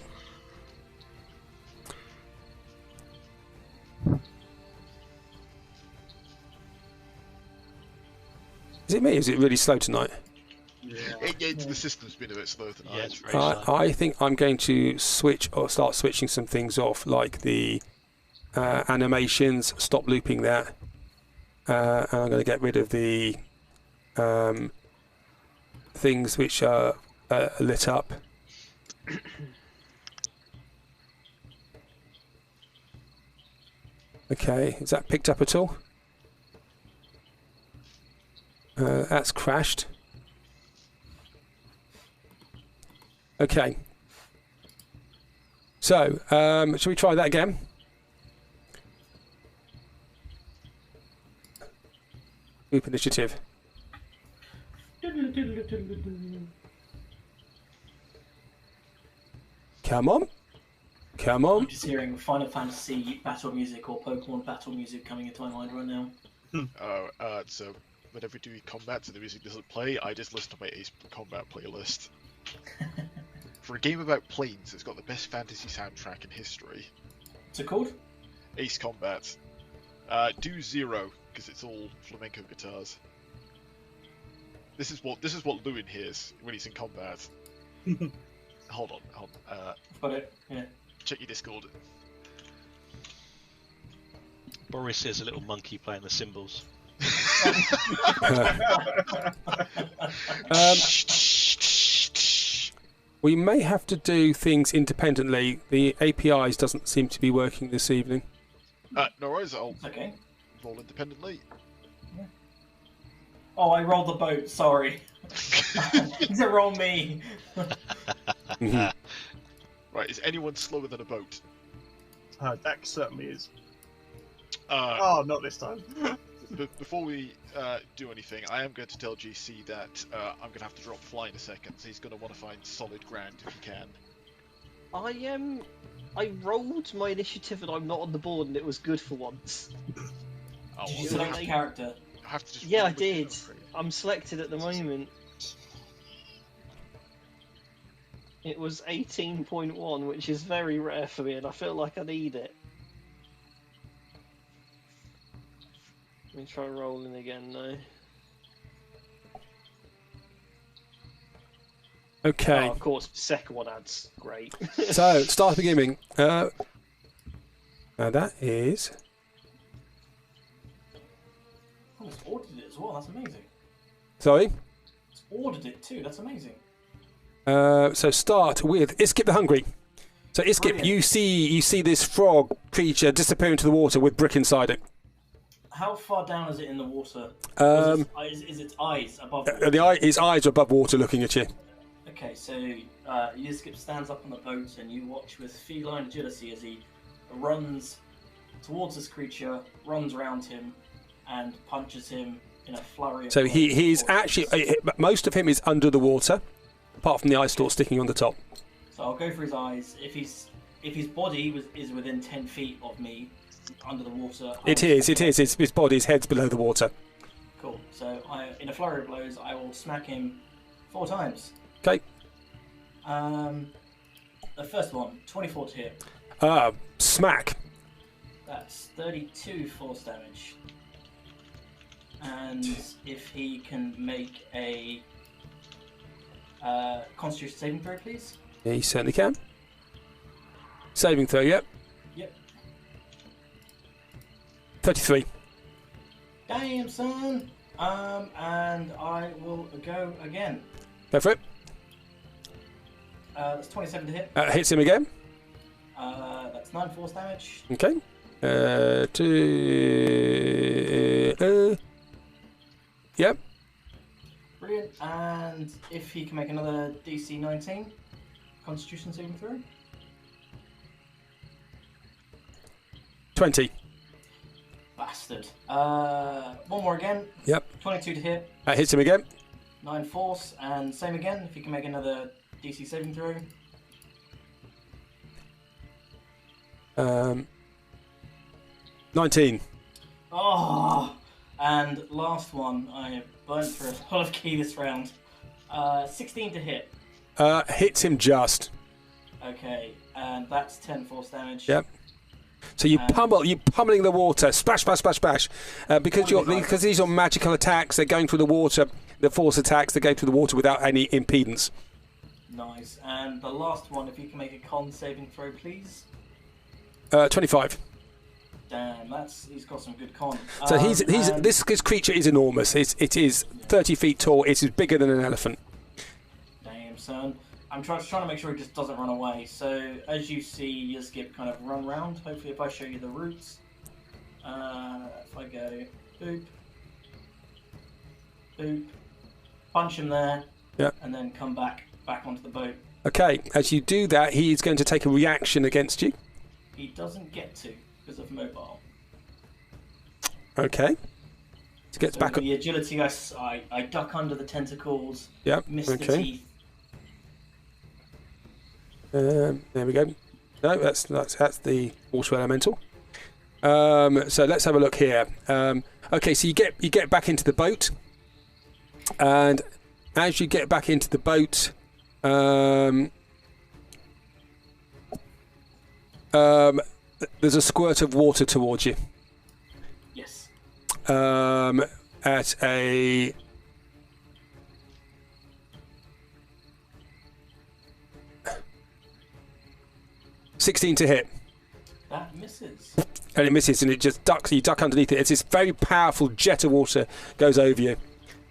Is it me? Is it really slow tonight? The system's been a bit slow tonight. Yeah, it's very slow. I think I'm going to switch or start switching some things off, like the animations. Stop looping that, and I'm going to get rid of the things which are lit up. Okay, is that picked up at all? That's crashed. Okay. So, shall we try that again? Group initiative. Come on. Come I'm on. just hearing Final Fantasy battle music or Pokemon battle music coming into my mind right now. So whenever we do combat and the music doesn't play, I just listen to my Ace Combat playlist. For a game about planes, it's got the best fantasy soundtrack in history. What's it called? Ace Combat. Do 0, because it's all flamenco guitars. This is what Lewin hears when he's in combat. Hold on. I've got it, yeah. Check your Discord. Boris is a little monkey playing the cymbals. We may have to do things independently. The APIs doesn't seem to be working this evening. No worries, I'll Okay. roll independently. Oh, I rolled the boat, sorry. Did it roll me? Right, is anyone slower than a boat? Dex certainly is. Oh, not this time. Before we do anything, I am going to tell GC that I'm going to have to drop fly in a second, so he's going to want to find solid ground if he can. I rolled my initiative and I'm not on the board, and it was good for once. Oh, Did you well, select the character? I have to just Yeah, roll I with it, did. I'm afraid. I'm selected at the moment. It was 18.1, which is very rare for me, and I feel like I need it. Let me try rolling again now. Okay. Oh, of course, second one adds. Great. So, start beginning. Now that is... Oh, it's ordered it as well, that's amazing. Sorry? It's ordered it too, that's amazing. So start with Iskip the Hungry. So Iskip, Brilliant. you see this frog creature disappear into the water with brick inside it. How far down is it in the water? Is its eyes above the water? His eyes are above water looking at you. Okay, so Yiskip stands up on the boat and you watch with feline agility as he runs towards this creature, runs around him, and punches him in a flurry of So blows he's before he actually... hits. most of him is under the water, apart from the eye stalk sticking on the top. So I'll go for his eyes. If his body is within 10 feet of me, under the water... It is. His body's head's below the water. Cool. So in a flurry of blows, I will smack him 4 times. Okay. The first one, 24 to hit. Smack. That's 32 force damage. And if he can make a Constitution saving throw, please. Yeah, he certainly can. Saving throw, yep. Yep. 33. Damn, son. And I will go again. Go for it. That's 27 to hit. Hits him again. That's 9 force damage. Okay. Yep. Brilliant. And if he can make another DC 19 Constitution saving throw. 20. Bastard. One more again. Yep. 22 to hit. Hits him again. 9 force. And same again. If he can make another DC saving throw. 19. Oh, and last one. I have burnt through a lot of key this round. 16 to hit. Hits him just. Okay, and that's 10 force damage. Yep. So you pummeling the water, splash, splash, splash, splash. Because these are magical attacks, they're going through the water. The force attacks, they go through the water without any impedance. Nice. And the last one, if you can make a con saving throw, please. 25. Damn, he's got some good con. So this creature is enormous. It is 30 feet tall. It is bigger than an elephant. Damn, son. I'm trying to make sure he just doesn't run away. So as you see Yizgip kind of run round, hopefully if I show you the routes, if I go boop, boop, punch him there, and then come back onto the boat. Okay, as you do that, he is going to take a reaction against you. He doesn't get to because of mobile. Okay. So gets back. With the agility, I duck under the tentacles. Yep. Miss the Okay. teeth. There we go. No, that's the water elemental. So let's have a look here. Okay, so you get back into the boat, and as you get back into the boat, there's a squirt of water towards you. Yes. At a 16 to hit. That misses. And it misses, and it just ducks. You duck underneath it. It's this very powerful jet of water goes over you,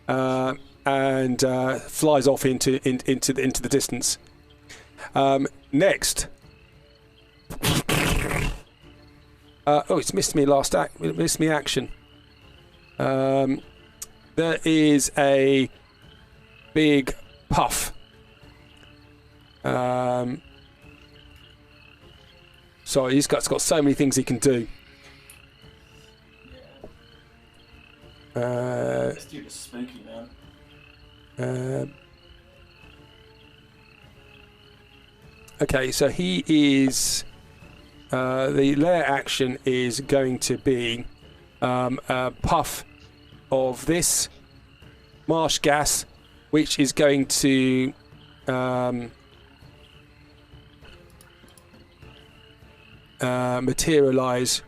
and flies off into the distance. Next. It's missed me It missed me action. There is a big puff. Sorry, he's got so many things he can do. This dude is spooky, man. Okay, so he is. The lair action is going to be a puff of this marsh gas, which is going to materialize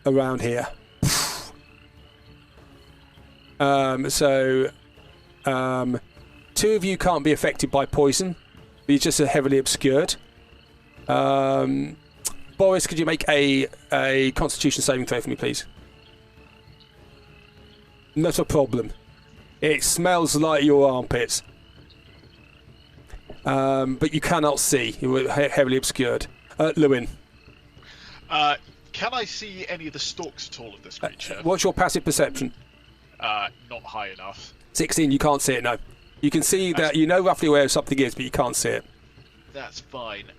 around here. Two of you can't be affected by poison. You're just heavily obscured. Boris, could you make a Constitution saving throw for me, please? Not a problem. It smells like your armpits. But you cannot see. You were heavily obscured. Lewin. Can I see any of the stalks at all of this creature? What's your passive perception? Not high enough. 16, you can't see it, no. You can see that, you know roughly where something is, but you can't see it. That's fine.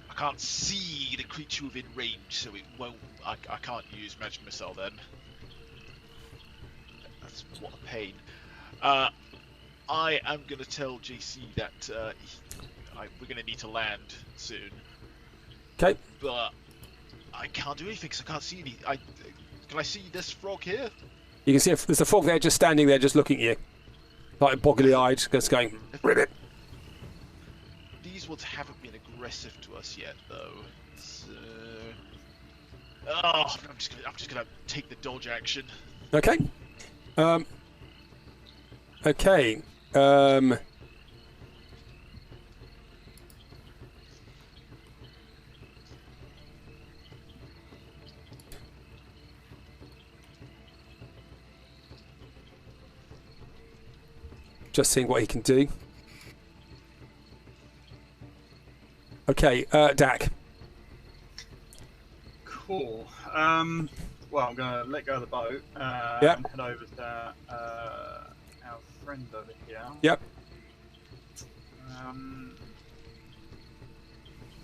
I can't see the creature within range, so it won't. I can't use magic missile then. That's what a pain. I am going to tell JC that we're going to need to land soon. Okay. But I can't do anything because I can't see any. Can I see this frog here? You can see there's a frog there just standing there, just looking at you. Like boggly-eyed, just going, ribbit. These ones haven't been aggressive to us yet, though. So... I'm just gonna take the dodge action. Okay. Okay. Just seeing what he can do. Okay, Dak. Cool. Well, I'm going to let go of the boat Yep. and head over to our friend over here. Yep.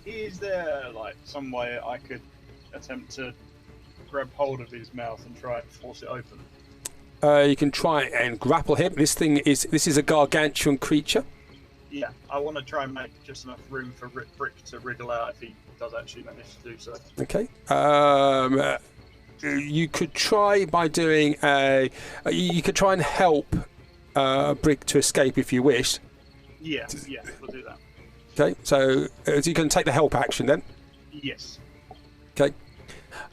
Is there like some way I could attempt to grab hold of his mouth and try and force it open? You can try and grapple him. This is a gargantuan creature. Yeah, I want to try and make just enough room for Brick to wriggle out if he does actually manage to do so. Okay. You could try by doing you could try and help Brick to escape if you wished. Yeah, we'll do that. Okay, so you can take the help action then. Yes. Okay.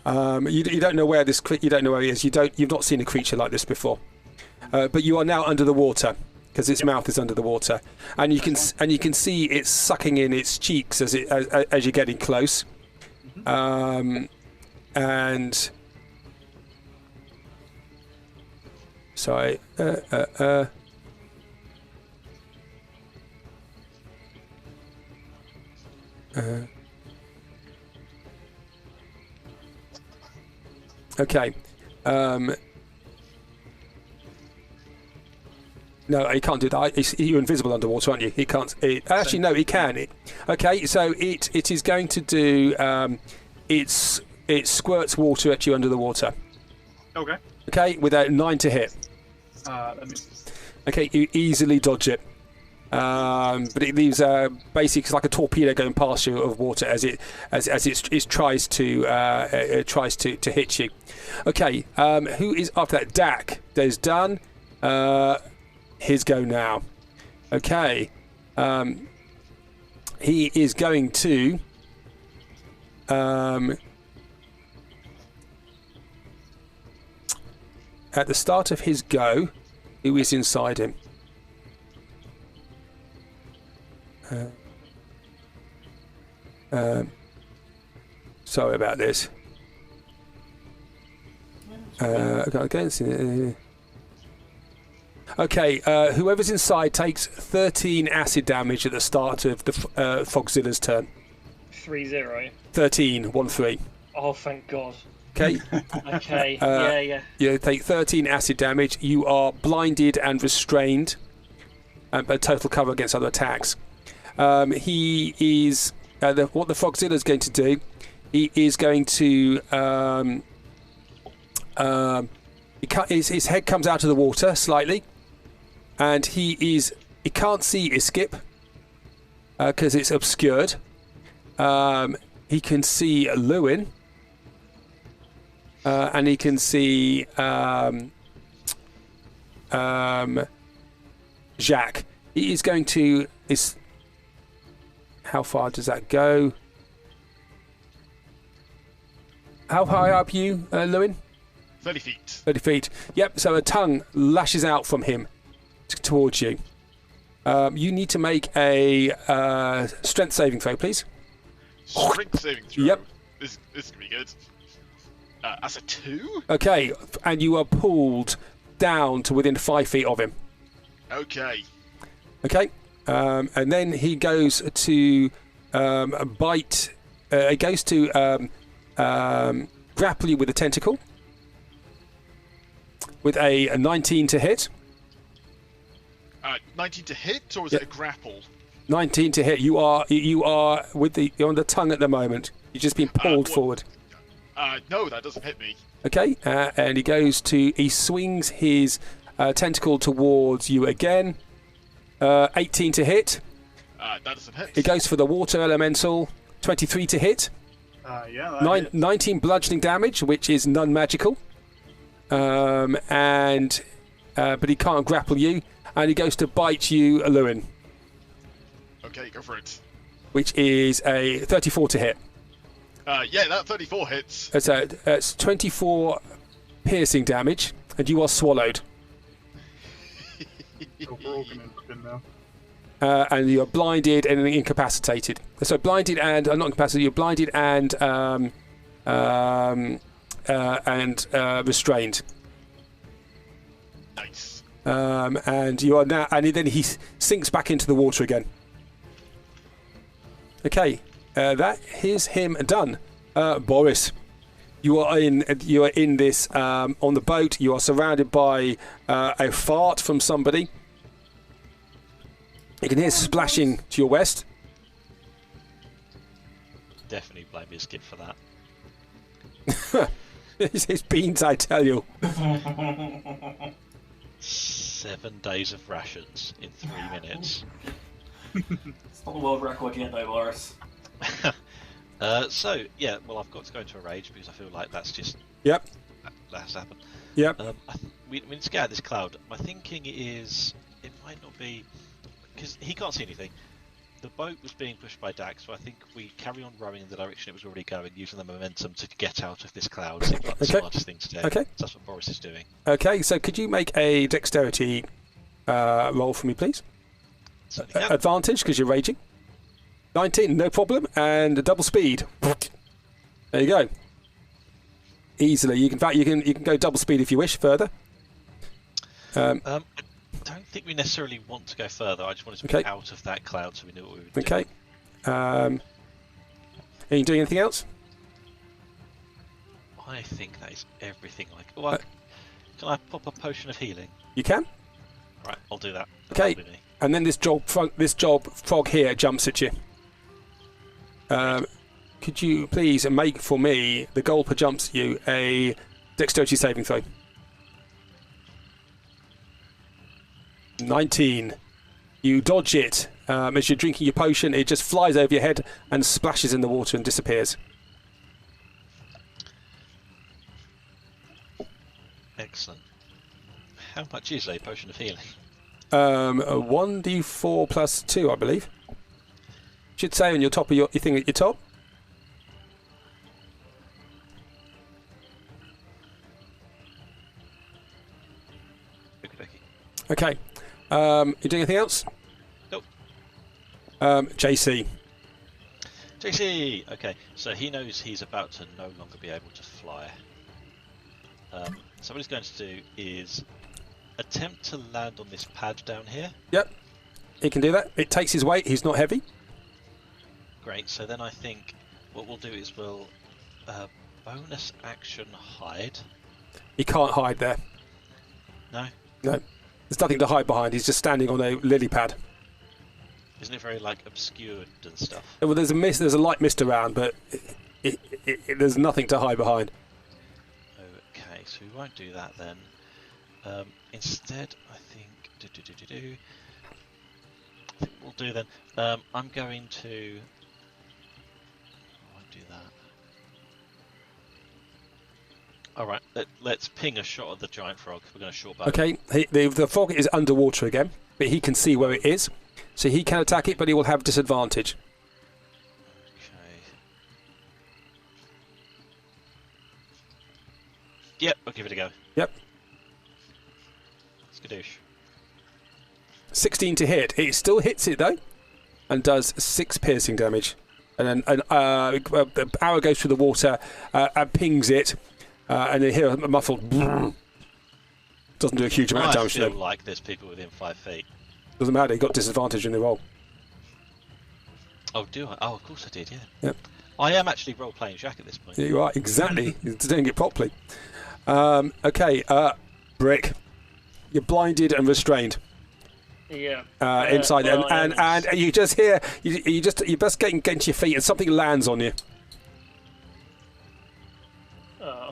You don't know where you don't know where he is. You've not seen a creature like this before. But you are now under the water because its mouth is under the water, and you can see it sucking in its cheeks as you're getting close. And sorry. Okay. No, he can't do that. You're invisible underwater, aren't you? He can't. Actually, no, he can. Okay, so it is going to do. It squirts water at you under the water. Okay. Okay, with a 9 to hit. That misses. Okay, you easily dodge it. But it leaves basically it's like a torpedo going past you of water as it tries to hit you. Okay, who is after that? Dak. There's done. His go now. Okay, he is going to. At the start of his go, who is inside him? Sorry about this. Okay, whoever's inside takes 13 acid damage at the start of the Fogzilla's turn. 3-0. 13, 1-3. Oh, thank God. Okay. Okay. Yeah. You take 13 acid damage. You are blinded and restrained, but total cover against other attacks. He is what the Frogzilla is going to do. He is going to his head comes out of the water slightly, and he can't see Iskip because it's obscured. He can see Lewin, and he can see Jacques. He is going to how far does that go? How high up you, Lewin? 30 feet. 30 feet. Yep, so a tongue lashes out from him towards you. You need to make a strength saving throw, please. Strength saving throw? Yep. This can be good. That's a 2? Okay, and you are pulled down to within 5 feet of him. Okay. Okay, and then he goes to bite. He goes to grapple you with a tentacle with a 19 to hit. 19 to hit, or is it a grapple? 19 to hit. You are you're on the tongue at the moment. You've just been pulled forward. No, that doesn't hit me. Okay, and he swings his tentacle towards you again. 18 to hit. That doesn't hit. He goes for the water elemental. 23 to hit. Yeah. 19 bludgeoning damage, which is non-magical. But he can't grapple you, and he goes to bite you, Lewin. Okay, go for it. Which is a 34 to hit. Yeah, that 34 hits. It's 24 piercing damage, and you are swallowed. And you are blinded and incapacitated. So blinded and not incapacitated. You're blinded and restrained. Nice. And you are now, and then he sinks back into the water again. Okay, that is him done. Boris, you are in this on the boat. You are surrounded by a fart from somebody. You can hear splashing to your west. Definitely blame Iskip for that. It's beans, I tell you. 7 days of rations in 3 minutes. It's not the world record yet, though, Boris. So yeah, well, I've got to go into a rage because I feel like that's just Yep. that has to happen. Yep. We need to get out of this cloud. My thinking is it might not be because he can't see anything. The boat was being pushed by Dax, so I think we carry on rowing in the direction it was already going, using the momentum to get out of this cloud. Seems like the smartest thing to do. Okay. So that's what Boris is doing. Okay, so could you make a dexterity roll for me, please? Certainly can. Advantage, because you're raging. 19, no problem. And a double speed. There you go. Easily. You can go double speed if you wish further. I don't think we necessarily want to go further. I just wanted to be out of that cloud so we knew what we were doing. Okay. Are you doing anything else? I think that is everything. Can I pop a potion of healing? You can. Right, I'll do that. Okay. That'll be me. And then this job frog here jumps at you. Could you please make for me, the gulper jumps at you, a dexterity saving throw? 19. You dodge it. As you're drinking your potion, it just flies over your head and splashes in the water and disappears. Excellent. How much is a potion of healing? A 1d4 plus 2, I believe. Should say on your top of your thing at your top. Okay. You doing anything else? Nope. JC. JC! Okay, so he knows he's about to no longer be able to fly. So what he's going to do is attempt to land on this pad down here. Yep. He can do that. It takes his weight. He's not heavy. Great, so then I think what we'll do is we'll bonus action hide. He can't hide there. No? No. There's nothing to hide behind. He's just standing on a lily pad. Isn't it very obscured and stuff? Well, there's a mist. There's a light mist around, but there's nothing to hide behind. Okay, so we won't do that then. Instead, I think I think what we'll do then. I'm going to. I won't do that. All right, let's ping a shot at the giant frog. We're going to short bow. Okay, the frog is underwater again, but he can see where it is, so he can attack it, but he will have disadvantage. Okay. Yep, I'll give it a go. Yep. Skadoosh. 16 to hit. It still hits it though, and does 6 piercing damage. And then the arrow goes through the water and pings it, and you hear a muffled. Doesn't do a huge amount of damage to I them. feel like there's people within 5 feet. Doesn't matter. He got disadvantage in the roll. Oh, do I? Oh, of course I did. Yeah. Yep. I am actually role playing Jack at this point. You are exactly. He's doing it properly. Okay, Brick, you're blinded and restrained. Yeah. Inside, well, and you just hear you're just getting against your feet, and something lands on you.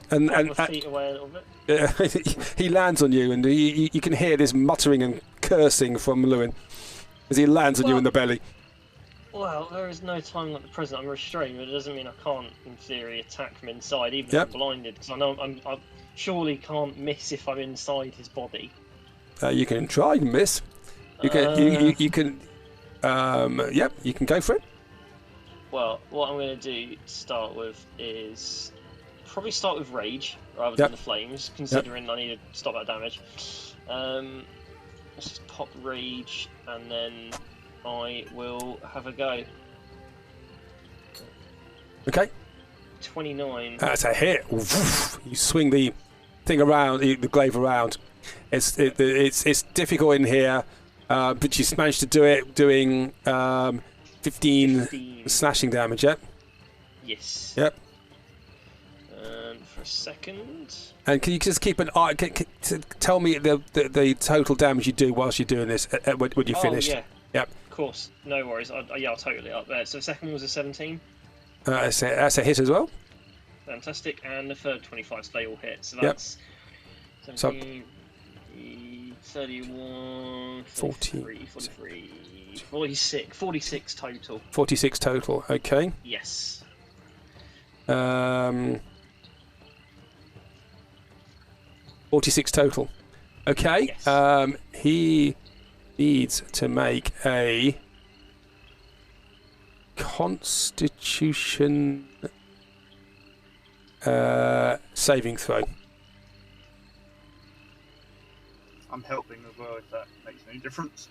And my feet away a little bit. He lands on you, and you can hear this muttering and cursing from Lewin as he lands on you in the belly. Well, there is no time like the present. I'm restrained, but it doesn't mean I can't, in theory, attack from inside, even if I'm blinded. Because I know I surely can't miss if I'm inside his body. You can try and miss. You can. You can. Yep. You can go for it. Well, what I'm going to do to start with is probably start with rage rather than the flames, considering I need to stop that damage. Let's just pop rage, and then I will have a go. Okay. 29. That's a hit. You swing the thing around, the glaive around. It's difficult in here, but you managed to do it, doing 15 slashing damage. Yep. Yes. Yep. For a second. And can you just keep an eye? Tell me the total damage you do whilst you're doing this when you finish. Yeah. Yep. Of course. No worries. I'll totally up there. So the second was a 17. That's a hit as well. Fantastic. And the third 25 stay all hit. So that's 17, 31, 43, 43, 46 total. 46 total. Okay. Yes. 46 total. Okay. Yes. He needs to make a Constitution saving throw. I'm helping as well, if that makes any difference.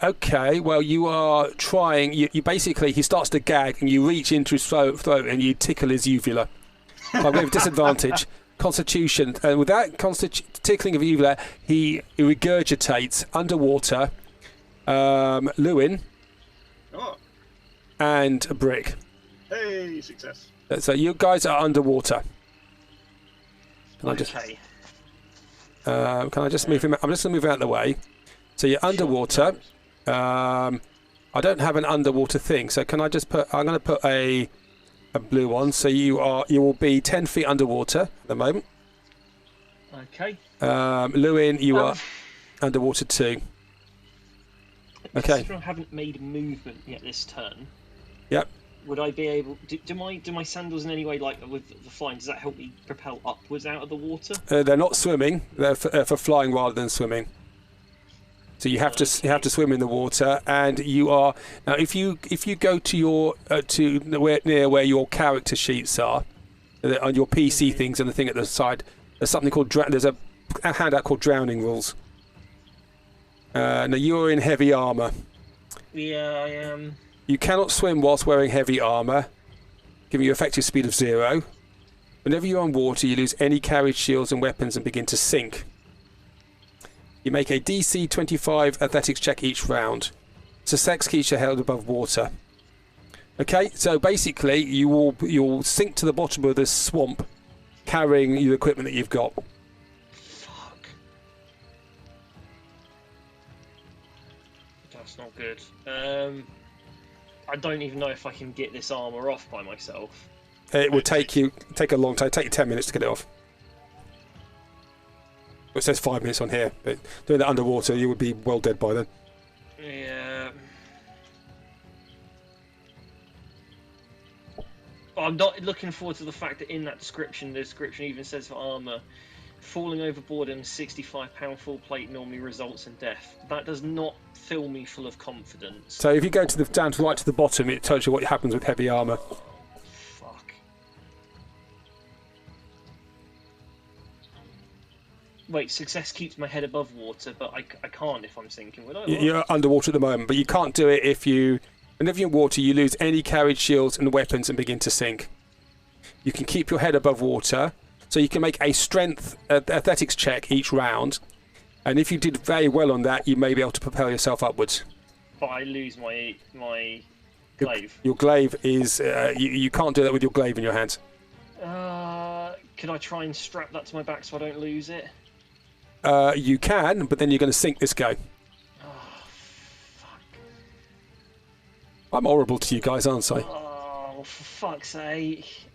Okay, well, you are trying. You basically, he starts to gag, and you reach into his throat and you tickle his uvula. I'm going with disadvantage. Constitution. Without tickling of uvula, he regurgitates underwater. Lewin Oh, and a brick. hey, success. So you guys are underwater. Can I just? Okay. Can I just move him? I'm just going to move out of the way. So you're underwater. I don't have an underwater thing, so can I just put? I'm going to put a blue one. So you will be 10 feet underwater at the moment. Okay. Lewin, you are underwater too. Okay. Considering I haven't made movement yet this turn. Yep. Would I be able? Do my sandals in any way, like with the flying? Does that help me propel upwards out of the water? They're not swimming. They're for flying rather than swimming. So you have to swim in the water, and you are now. If you go to your near where your character sheets are, on your PC things and the thing at the side, there's something called there's a handout called drowning rules. Now you're in heavy armor. Yeah, I am. You cannot swim whilst wearing heavy armor, giving you effective speed of 0. Whenever you're on water, you lose any carried shields and weapons and begin to sink. You make a DC 25 athletics check each round. It's a sex creature held above water. Okay, so basically you'll sink to the bottom of this swamp, carrying the equipment that you've got. Fuck. That's not good. I don't even know if I can get this armor off by myself. It will take a long time. Take you 10 minutes to get it off. It says 5 minutes on here, but doing that underwater, you would be well dead by then. Yeah. I'm not looking forward to the fact that in that description, the description even says for armor, falling overboard in a 65-pound full plate normally results in death. That does not fill me full of confidence. So if you go down to right to the bottom, it tells you what happens with heavy armor. Fuck. Wait, success keeps my head above water, but I can't if I'm sinking, would I? You're underwater at the moment, but you can't do it if you... Whenever you're in water, you lose any carried shields and weapons and begin to sink. You can keep your head above water, so you can make a strength athletics check each round, and if you did very well on that, you may be able to propel yourself upwards. But I lose my glaive. Your glaive is... you can't do that with your glaive in your hands. Could I try and strap that to my back so I don't lose it? You can, but then you're going to sink this guy. Oh, fuck. I'm horrible to you guys, aren't I? Oh, for fuck's sake.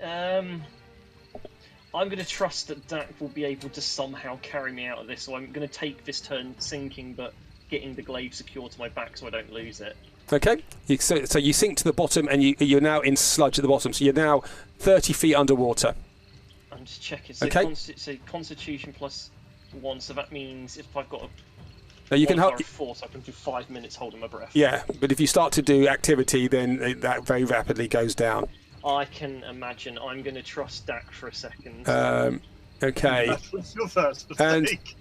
I'm going to trust that Dak will be able to somehow carry me out of this, so I'm going to take this turn sinking, but getting the glaive secure to my back so I don't lose it. Okay, so you sink to the bottom, and you're now in sludge at the bottom, so you're now 30 feet underwater. I'm just checking. So, Okay. So Constitution plus 1, so that means if I've got a Now you can help. 4, so I can do 5 minutes holding my breath. Yeah, but if you start to do activity, then that very rapidly goes down. I can imagine. I'm going to trust Dak for a second. Okay. That was your first And- mistake.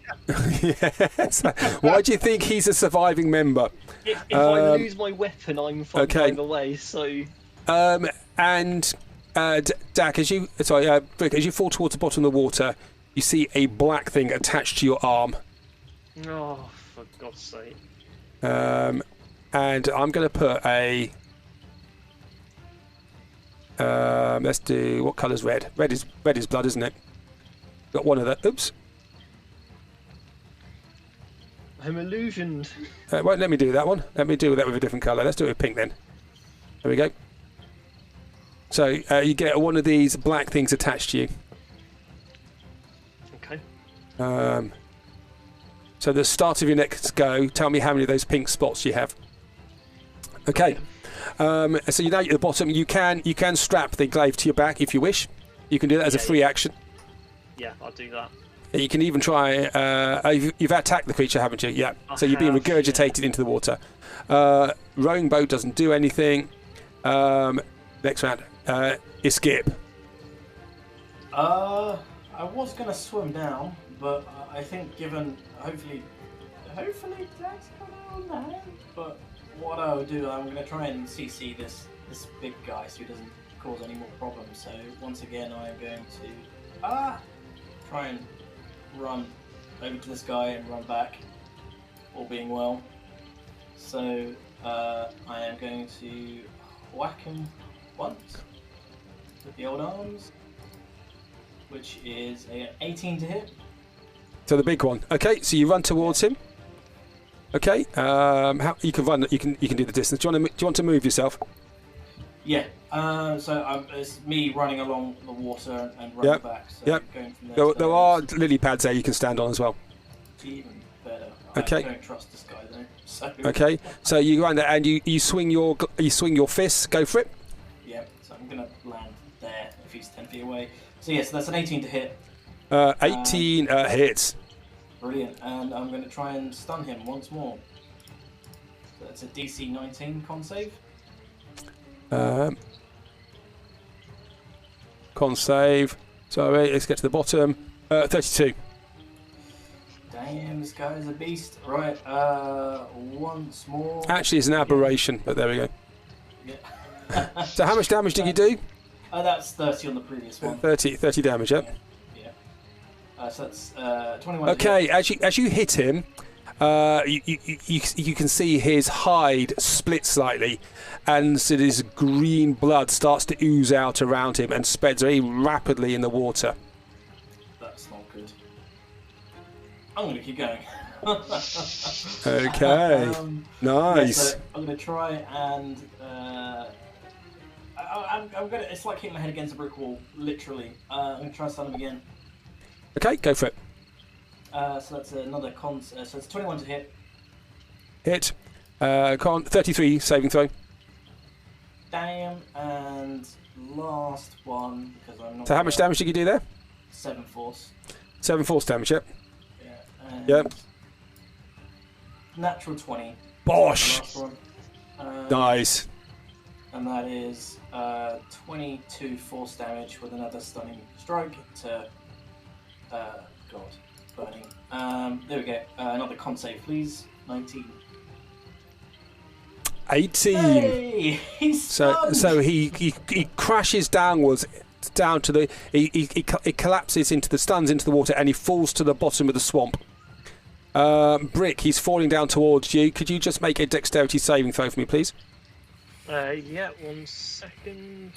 Yes. Why do you think he's a surviving member? If I lose my weapon, I'm fine okay. either way. So And Dak, Brick, as you fall towards the bottom of the water, you see a black thing attached to your arm. oh, for God's sake! And I'm going to put a... let's do... What colour's red? Red is blood, isn't it? Got one of the... Oops. I'm illusioned. It won't let me do that one. Let me do that with a different colour. Let's do it with pink then. There we go. So you get one of these black things attached to you. Okay. So the start of your next go, tell me how many of those pink spots you have. Okay. So you're now at the bottom. You can strap the glaive to your back if you wish. You can do that as a free action. Yeah, I'll do that. You can even try. You've attacked the creature, haven't you? Yeah. So you're being regurgitated into the water. Rowing boat doesn't do anything. Next round. Escape. I was gonna swim down, but I think given hopefully that's gonna on that. But what I'll do, I'm gonna try and CC this big guy so he doesn't cause any more problems. So once again, I'm going to try and run over to this guy and run back, all being well. So I am going to whack him once with the old arms, which is an 18 to hit. So the big one. Okay, so you run towards him. Okay, how you can run? You can do the distance. Do you want to move yourself? Yeah. So it's me running along the water and running back. So going from there are lily pads there you can stand on as well. Even better. Okay. I don't trust this guy though. So. Okay, so you run there and you swing your fists. Go for it. Yeah. So I'm gonna land there if he's 10 feet away. So yes, that's an 18 to hit. 18 hits. Brilliant. And I'm going to try and stun him once more. So that's a DC 19 con save. Con save. Sorry, let's get to the bottom. 32. Damn, this guy's a beast. Right, once more. Actually, it's an aberration, but there we go. Yeah. So how much damage did you do? That's 30 on the previous one. 30 damage, yeah. So that's 21. Okay, as you hit him, you can see his hide split slightly, and so this green blood starts to ooze out around him and spreads very rapidly in the water. That's not good. I'm going to keep going. Okay, nice. Yeah, so I'm going to try and I'm going to. It's like hitting my head against a brick wall, literally. I'm going to try and stun him again. Okay, go for it. So that's another con. So it's 21 to hit. Hit. Con 33 saving throw. Damn, and last one because I'm not. So how much damage did you do there? 7 force. 7 force damage. Yep. Yeah. And Yep. Natural 20. Bosh. Last one. Nice. And that is 22 force damage with another stunning strike to. God, burning. There we go. Another con save, please. 19. 18. Hey, he's stunned. So he crashes downwards, down to the. He collapses into the stuns into the water, and he falls to the bottom of the swamp. Brick, he's falling down towards you. Could you just make a dexterity saving throw for me, please? Yeah, 1 second.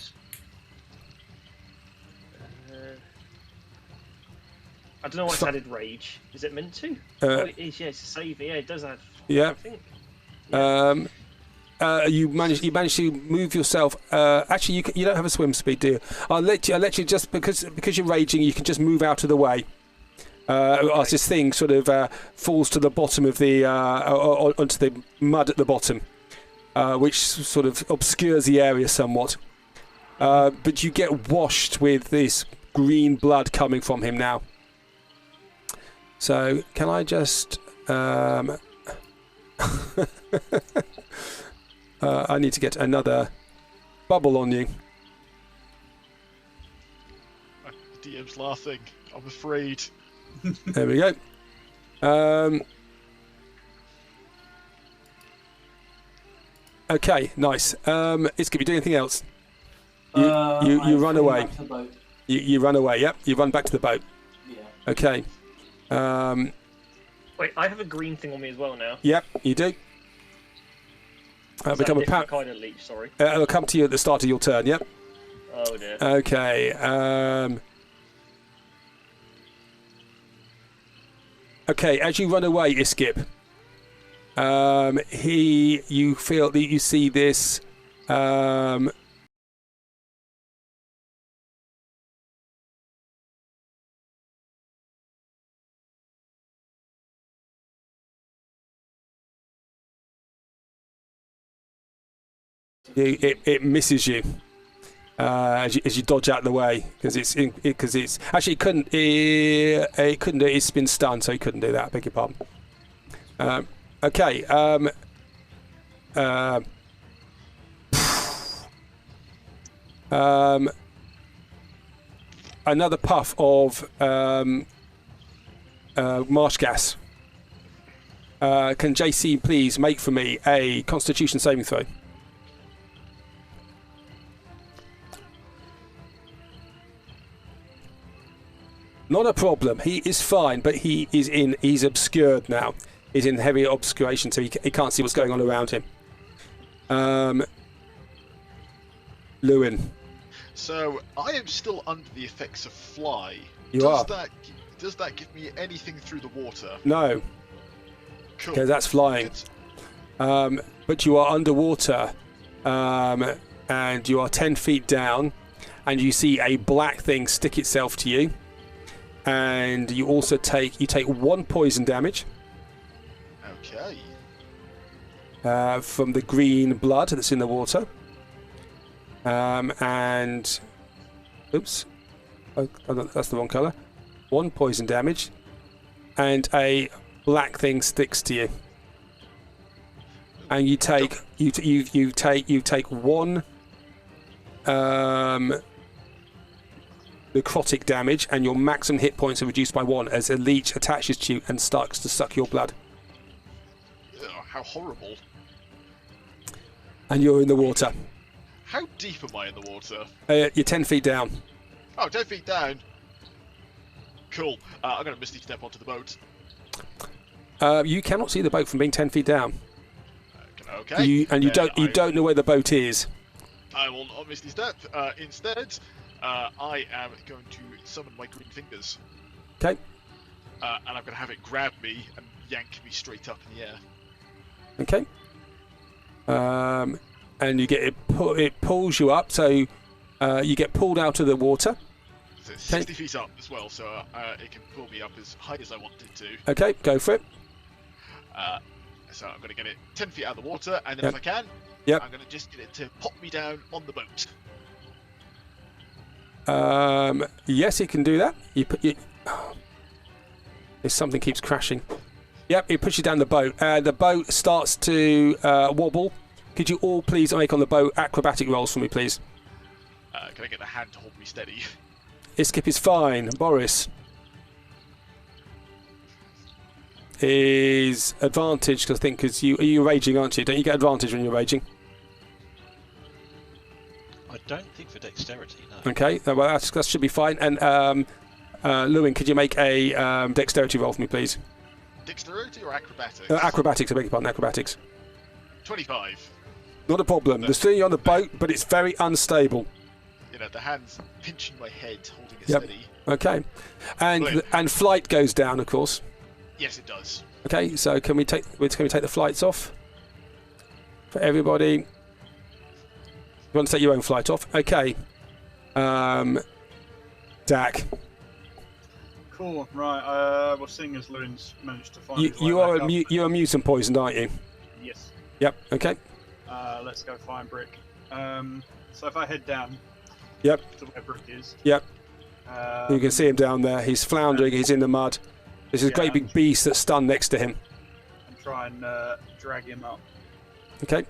I don't know what's added rage. Is it meant to? It is, yeah, it's a save. Yeah, it does add 4, yeah. I think. Yeah. You managed to move yourself. Actually, you don't have a swim speed, do you? I'll let you just because you're raging. You can just move out of the way. As this thing sort of falls to the bottom of the onto the mud at the bottom, which sort of obscures the area somewhat. But you get washed with this green blood coming from him now. So can I just? I need to get another bubble on you. The DM's laughing. I'm afraid. There we go. Okay, nice. Iskip, you do anything else? You run away. Back to the boat. You run away. Yep. You run back to the boat. Yeah. Okay. Wait, I have a green thing on me as well now. Yep, you do. Become a different kind of leech, sorry. It'll come to you at the start of your turn. Yep. Oh dear. Okay. Okay. As you run away, Iskip, you feel that you see this. It misses you as you dodge out of the way because it's actually it couldn't do it. It's been stunned, so he couldn't do that. I beg your pardon. Okay. Another puff of marsh gas. Can JC please make for me a Constitution saving throw? Not a problem. He is fine, but he's obscured now. He's in heavy obscuration, so he can't see what's going on around him. Lewin. So I am still under the effects of fly. You are. Does that give me anything through the water? No. Cool. Because that's flying. But you are underwater, and you are 10 feet down, and you see a black thing stick itself to you, and you also take 1 poison damage. Okay. From the green blood that's in the water. And oops, that's the wrong colour. 1 poison damage, and a black thing sticks to you, and you take 1 necrotic damage, and your maximum hit points are reduced by 1 as a leech attaches to you and starts to suck your blood. Ugh, how horrible! And you're in the water. How deep am I in the water? You're 10 feet down. Oh, 10 feet down. Cool. I'm going to Misty Step onto the boat. You cannot see the boat from being 10 feet down. Okay. You don't know where the boat is. I will not Misty Step. Instead, I am going to summon my green fingers. Okay. And I'm going to have it grab me and yank me straight up in the air. Okay. And you get it pulls you up, so you get pulled out of the water. So it's 60 feet up as well, so it can pull me up as high as I want it to. Okay, go for it. So I'm going to get it 10 feet out of the water, and then if I can, I'm going to just get it to pop me down on the boat. Yes, it can do that. If something keeps crashing. Yep, it pushes you down the boat. The boat starts to wobble. Could you all please make on the boat acrobatic rolls for me, please? Can I get the hand to hold me steady? Iskip is fine. Boris is advantage because you're raging, aren't you? Don't you get advantage when you're raging? I don't think for dexterity, no. Okay, well that should be fine. And Lewin, could you make a dexterity roll for me, please? Dexterity or acrobatics? Acrobatics, I beg your pardon, acrobatics. 25. Not a problem. There's 3 on the boat, but it's very unstable. You know, the hand's pinching my head, holding it steady. Okay. And flight goes down, of course. Yes, it does. Okay, so can we take the flights off? For everybody. You want to take your own flight off? Okay. Dak. Cool, right. Well, seeing as Lewin's managed to find you're mutant poisoned, aren't you? Yes. Yep, okay. Let's go find Brick. So if I head down to where Brick is. Yep. You can see him down there. He's floundering, he's in the mud. There's a great big beast that's stunned next to him. And try and drag him up. Okay.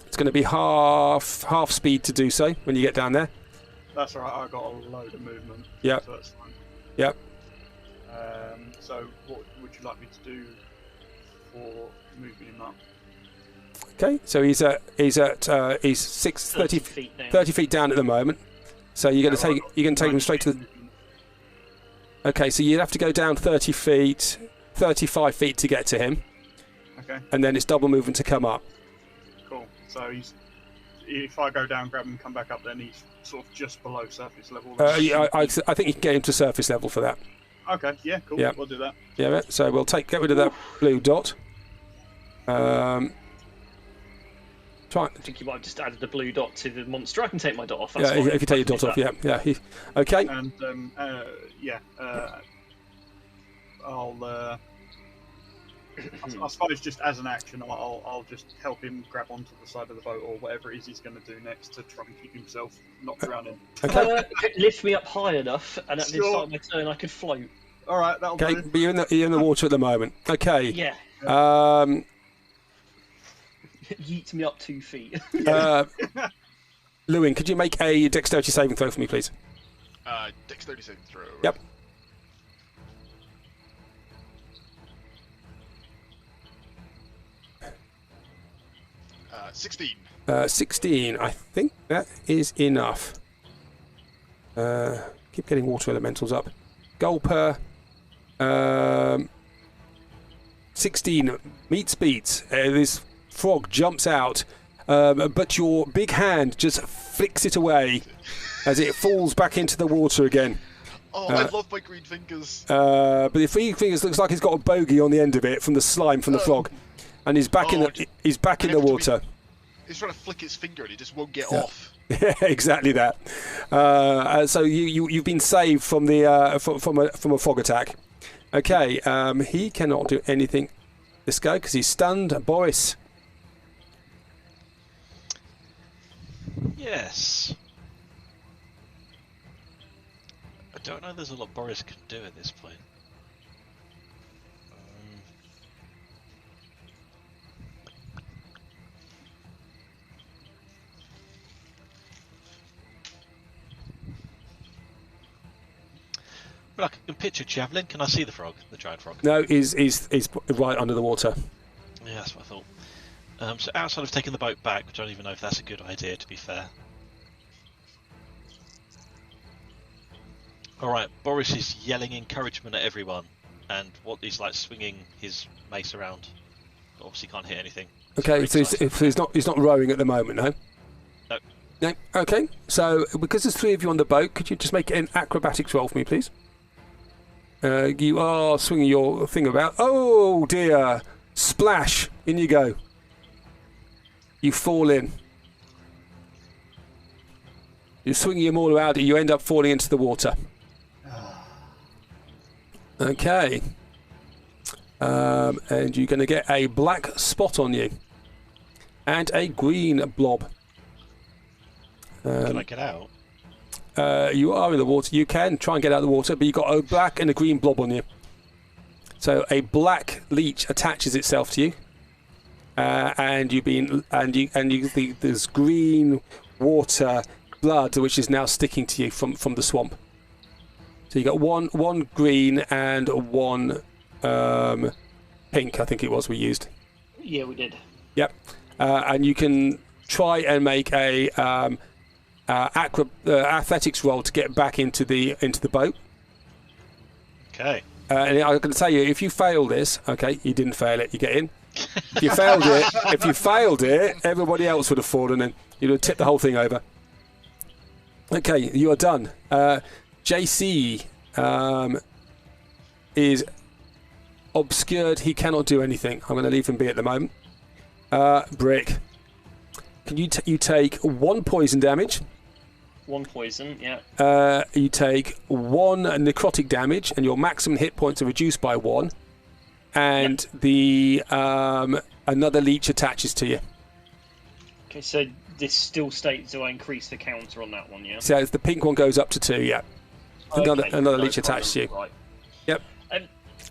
It's going to be half speed to do so when you get down there. That's all right, I got a load of movement. Yep. So that's fine. Yep. So what would you like me to do for moving him up? Okay, so he's 30 feet down at the moment. So you're going to take him straight to the. Okay, so you'd have to go down 30 feet, 35 feet to get to him. Okay. And then it's double movement to come up. Cool. So if I go down, grab him, come back up, then he's sort of just below surface level. I think you can get him to surface level for that. Okay. Yeah. Cool. Yeah. We'll do that. Yeah. So we'll get rid of that blue dot. I think you might have just added the blue dot to the monster. I can take my dot off. That's if you take your dot off, yeah. Okay. And I'll I suppose just as an action, I'll just help him grab onto the side of the boat or whatever it is he's going to do next to try and keep himself not drowning. Okay. Lift me up high enough, and at the Sure. start of my turn, I could float. All right, that'll Okay, do. but you're in the water at the moment. Okay. Yeah. Yeet me up 2 feet. Lewin, could you make a dexterity saving throw for me, please? Dexterity saving throw. Yep. 16. 16. I think that is enough. Keep getting water elementals up. Gulper. 16 meets beats. This frog jumps out, but your big hand just flicks it away as it falls back into the water again. Oh, I love my green fingers. But the green fingers looks like he's got a bogey on the end of it from the slime from the frog, and he's back in the water. He's trying to flick his finger and he just won't get off. Yeah, exactly that. So you've been saved from the from a frog attack. Okay, he cannot do anything this go because he's stunned. Boris. Yes. I don't know there's a lot Boris can do at this point. Well, I can picture javelin. Can I see the frog, the giant frog? No, he's right under the water. Yeah, that's what I thought. So outside of taking the boat back, which I don't even know if that's a good idea, to be fair. Alright, Boris is yelling encouragement at everyone, and he's like swinging his mace around. But obviously can't hit anything. Okay, so he's not rowing at the moment, no? No. No? Okay, so because there's 3 of you on the boat, could you just make an acrobatics roll for me, please? You are swinging your thing about. Oh dear! Splash! In you go. You fall in. You're swinging your maul around, you end up falling into the water. Okay. And you're going to get a black spot on you. And a green blob. Can I get out? You are in the water. You can try and get out of the water, but you've got a black and a green blob on you. So a black leech attaches itself to you, and there's green water blood which is now sticking to you from the swamp. So you got one green and one pink. I think it was we used. Yeah, we did. Yep, and you can try and make a athletics roll to get back into the boat. Okay. And I'm going to tell you, if you fail this, okay, you didn't fail it, you get in. If you failed it, everybody else would have fallen and you'd have tipped the whole thing over. Okay, you are done. JC is obscured. He cannot do anything. I'm going to leave him be at the moment. Brick, can you take 1 poison damage? 1 poison, yeah. You take 1 necrotic damage, and your maximum hit points are reduced by 1. And the another leech attaches to you. Okay, so this still states do I increase the counter on that one, yeah? So the pink one goes up to 2, yeah. Another No leech attached to you. Right. Yep.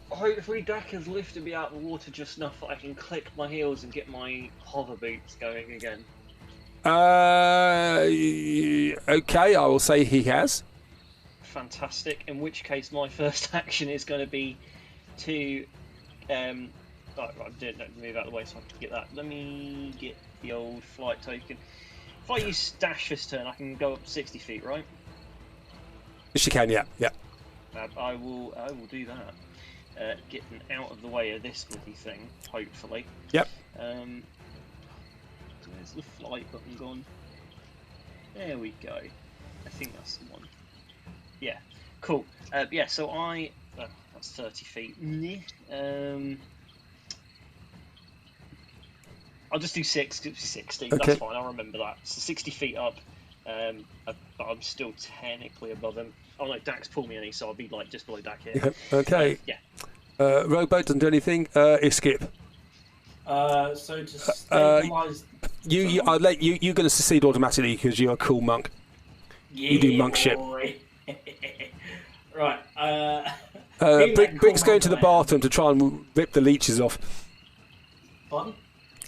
Hopefully Dak has lifted me out of the water just enough that I can click my heels and get my hover boots going again. Okay, I will say he has. Fantastic. In which case, my first action is going to be to right, move out of the way so I can get that. Let me get the old flight token. If I use dash this turn, I can go up 60 feet, right? Yes, you can. Yeah. I will do that. Getting out of the way of this bloody thing, hopefully. Yep. Where's the flight button gone? There we go. I think that's the one. Yeah, cool. Yeah, so that's 30 feet. I'll just do 60. Okay. That's fine. I'll remember that. So 60 feet up. But I'm still technically above him. Oh no, Dax pulled me in, so I'll be like just below Dak here. Okay. Yeah. Rowboat doesn't do anything. Skip. So to stabilize. I'll let you. You're going to succeed automatically because you're a cool monk. Yeah, You do monkship. boy. Right. Brick's going to the bathroom to try and rip the leeches off. Pardon?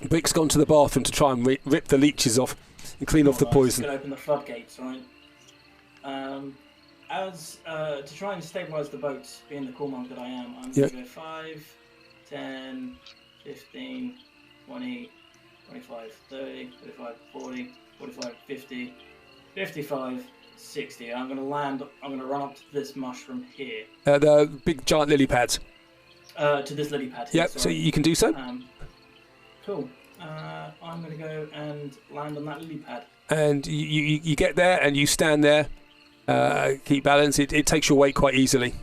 Brick's gone to the bathroom to try and rip the leeches off and clean off the poison. Going to open the floodgates, right? To try and stabilise the boats, being the cool monk that I am, I'm going to go 5, 10, 15, 20, 25, 30, 35, 40, 45, 50, 55, 60. I'm going to run up to this mushroom here. The big giant lily pads. To this lily pad here. Yep, so you can do so. Cool. I'm going to go and land on that lily pad. And you get there and you stand there. Keep balance. It takes your weight quite easily.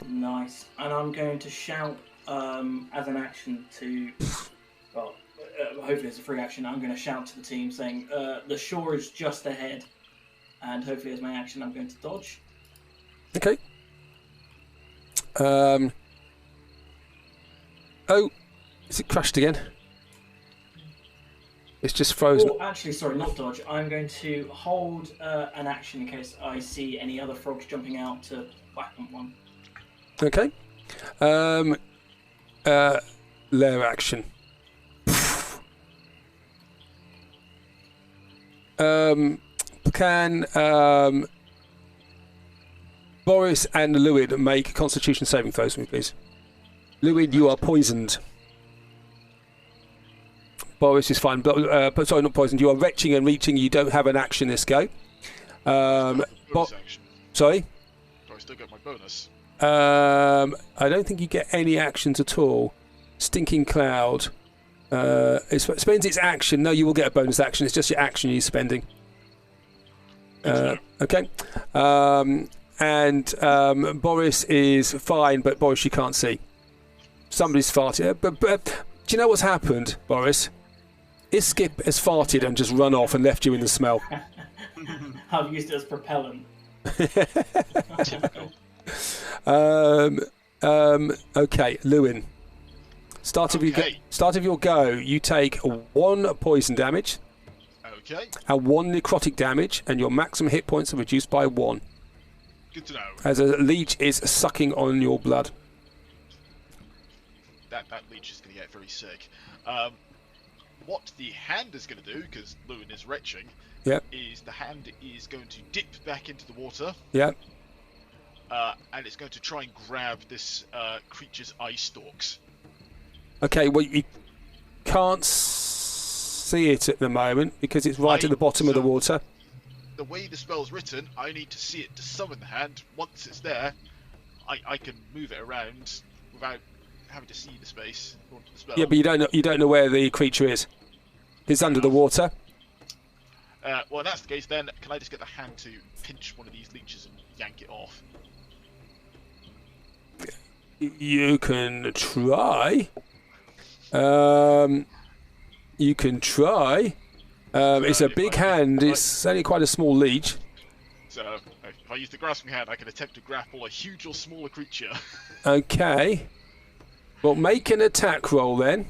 Nice. And I'm going to shout as an action to... Well, hopefully it's a free action. I'm going to shout to the team saying, the shore is just ahead. And hopefully as my action, I'm going to dodge. Okay. Oh, is it crashed again? It's just frozen. Oh, actually, sorry, not dodge. I'm going to hold an action in case I see any other frogs jumping out to whack on one. Okay. Lair action. Can Boris and Lewin make Constitution saving throws for me, please? Lewin, you are poisoned. Boris is fine, but sorry, not poisoned. You are retching and reaching. You don't have an action this go. Action. Sorry? Do I still get my bonus? I don't think you get any actions at all. Stinking Cloud. It spends its action. No, you will get a bonus action. It's just your action you're spending. Okay. And Boris is fine, but Boris you can't see. Somebody's farted. But do you know what's happened, Boris? Skip has farted and just run off and left you in the smell. I've used it as propellant. Typical. Okay, Lewin. Start of your go. You take 1 poison damage. Okay. And 1 necrotic damage, and your maximum hit points are reduced by 1. Good to know. As a leech is sucking on your blood. That leech is going to get very sick. What the hand is going to do, because Lewin is retching, is the hand is going to dip back into the water. Yep. And it's going to try and grab this creature's eye stalks. Okay, well, you can't see it at the moment because it's right at the bottom of the water. The way the spell's written, I need to see it to summon the hand. Once it's there, I can move it around without having to see the space or the spell. Yeah, but you don't know where the creature is. It's under the water. Well, if that's the case, then can I just get the hand to pinch one of these leeches and yank it off? You can try. You can try. It's a big hand. It's only quite a small leech. So, if I use the grasping hand, I can attempt to grapple a huge or smaller creature. Okay. Well, make an attack roll then.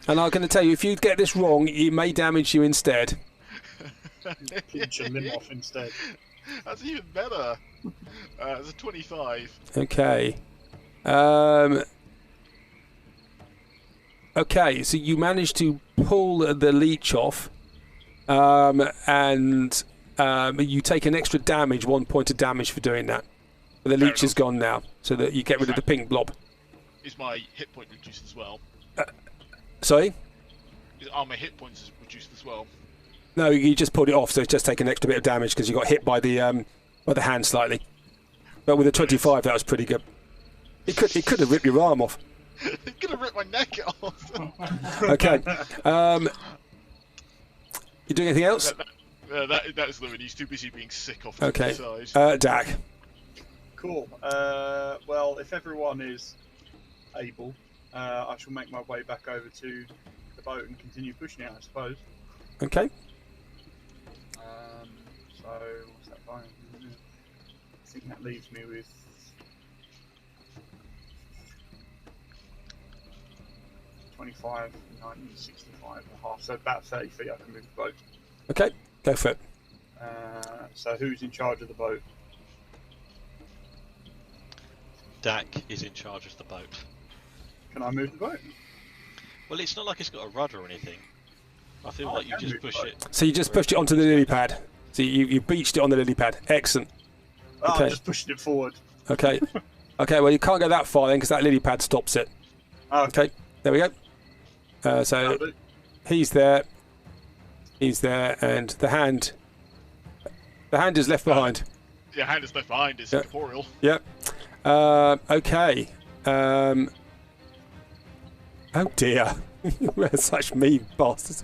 And I'm going to tell you, if you get this wrong, it may damage you instead. Pinch a limb off instead. That's even better. It's a 25. Okay. Okay, so you managed to pull the leech off, and you take an extra damage, 1 point of damage for doing that. But the leech is gone now, so that you get rid of the pink blob. Is my hit point reduced as well? Sorry? Are my hit points reduced as well? No, you just pulled it off, so it's just taken an extra bit of damage because you got hit by the hand slightly. But with a 25, that was pretty good. It could have ripped your arm off. It could have ripped my neck off. Okay. You doing anything else? That is Lewin. He's too busy being sick off Okay. the side. Dak. Cool. Well, if everyone is able, I shall make my way back over to the boat and continue pushing it, I suppose. Okay. So, what's that time? I think that leaves me with 25, 90, 65 and a half. So about 30 feet I can move the boat. Okay, go for it. So who's in charge of the boat? Dak is in charge of the boat. Can I move the boat? Well, it's not like it's got a rudder or anything. I feel like you just push it. So you just pushed it onto the lily pad. So you beached it on the lily pad. Excellent. Oh, Okay. I'm just pushing it forward. Okay. Okay, well, you can't go that far then because that lily pad stops it. Oh, Okay, there we go. So he's there, and the hand is left behind. Your hand is left behind. It's incorporeal. Yep. Okay. Oh dear. We're such mean bastards.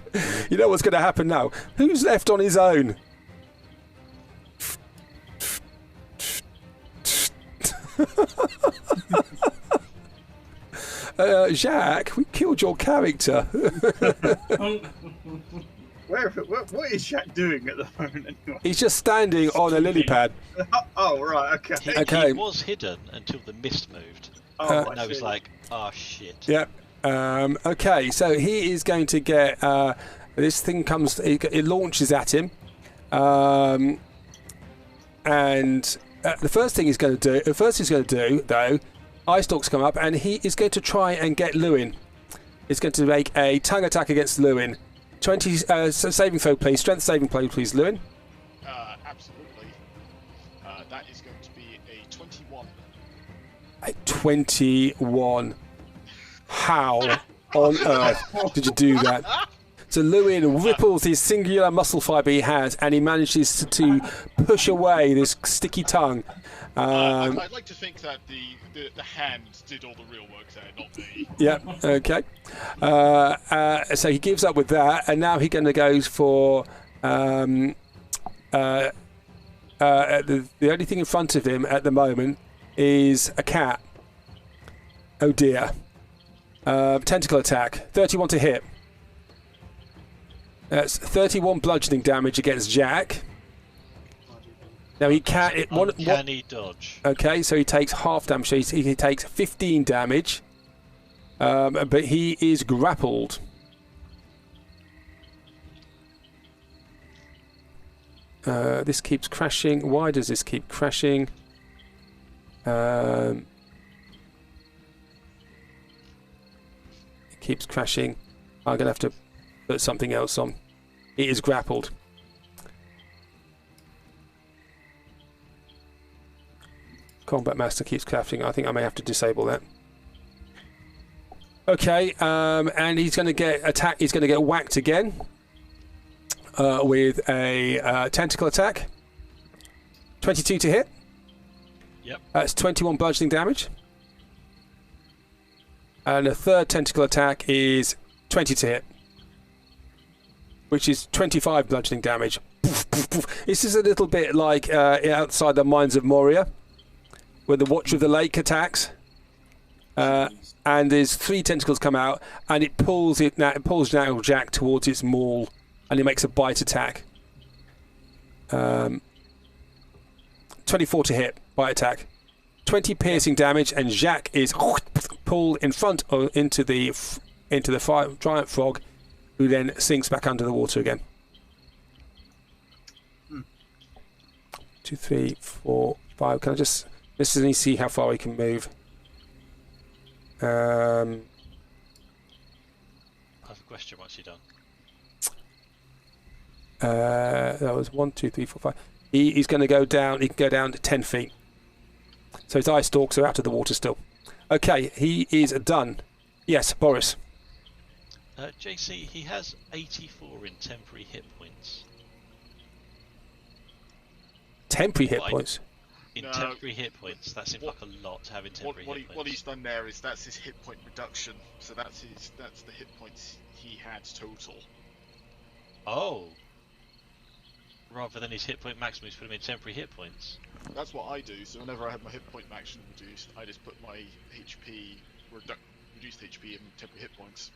You know what's going to happen now? Who's left on his own? Jacques, we killed your character. What is Jack doing at the moment anyway? He's just standing on a lily pad. Oh, right, okay. Okay. He was hidden until the mist moved. Oh, And I was like, oh shit. Yep. Okay, so he is going to get this thing comes. It launches at him, and the first thing he's going to do, though, Ice Stalks come up, and he is going to try and get Lewin. He's going to make a tongue attack against Lewin. 20 saving throw, please. Strength saving throw, please, Lewin. Absolutely. That is going to be a 21. A 21. How on earth did you do that? So Lewin ripples his singular muscle fibre he has, and he manages to push away this sticky tongue. I'd like to think that the hand did all the real work there, not me. Yep, okay. So he gives up with that, and now he's going to go for... the only thing in front of him at the moment is a cat. Oh dear. Tentacle attack. 31 to hit. That's 31 bludgeoning damage against Jack. Now he can... Can he dodge? Okay, so he takes half damage. So he takes 15 damage. But he is grappled. This keeps crashing. Why does this keep crashing? It keeps crashing. I'm going to have to put something else on. It is grappled. Combat Master keeps crashing. I think I may have to disable that. Okay, and he's going to get attacked. He's going to get whacked again with a tentacle attack. 22 to hit. Yep. That's 21 bludgeoning damage. And a third tentacle attack is 20 to hit, which is 25 bludgeoning damage. Poof, poof, poof. This is a little bit like outside the Mines of Moria, where the Watcher of the Lake attacks. And there's 3 tentacles come out, and it pulls now Jack towards its maul, and it makes a bite attack. 24 to hit, bite attack. 20 piercing damage, and Jack is pulled in front into the giant frog, who then sinks back under the water again. 2, 3, 4, 5. Can I just see how far we can move? I have a question once you're done. That was 1, 2, 3, 4, 5. He's going to go down. He can go down to 10 feet. So his eye stalks are out of the water still. Okay, he is done. Yes, Boris. JC, he has 84 in temporary hit points. Temporary hit points? Temporary hit points. That seems like a lot to have in temporary hit points. What he's done there is that's his hit point reduction. So that's the hit points he had total. Oh. Rather than his hit point maximum, he's put him in temporary hit points. That's what I do. So whenever I have my hit point maximum reduced, I just put my HP reduced HP in temporary hit points.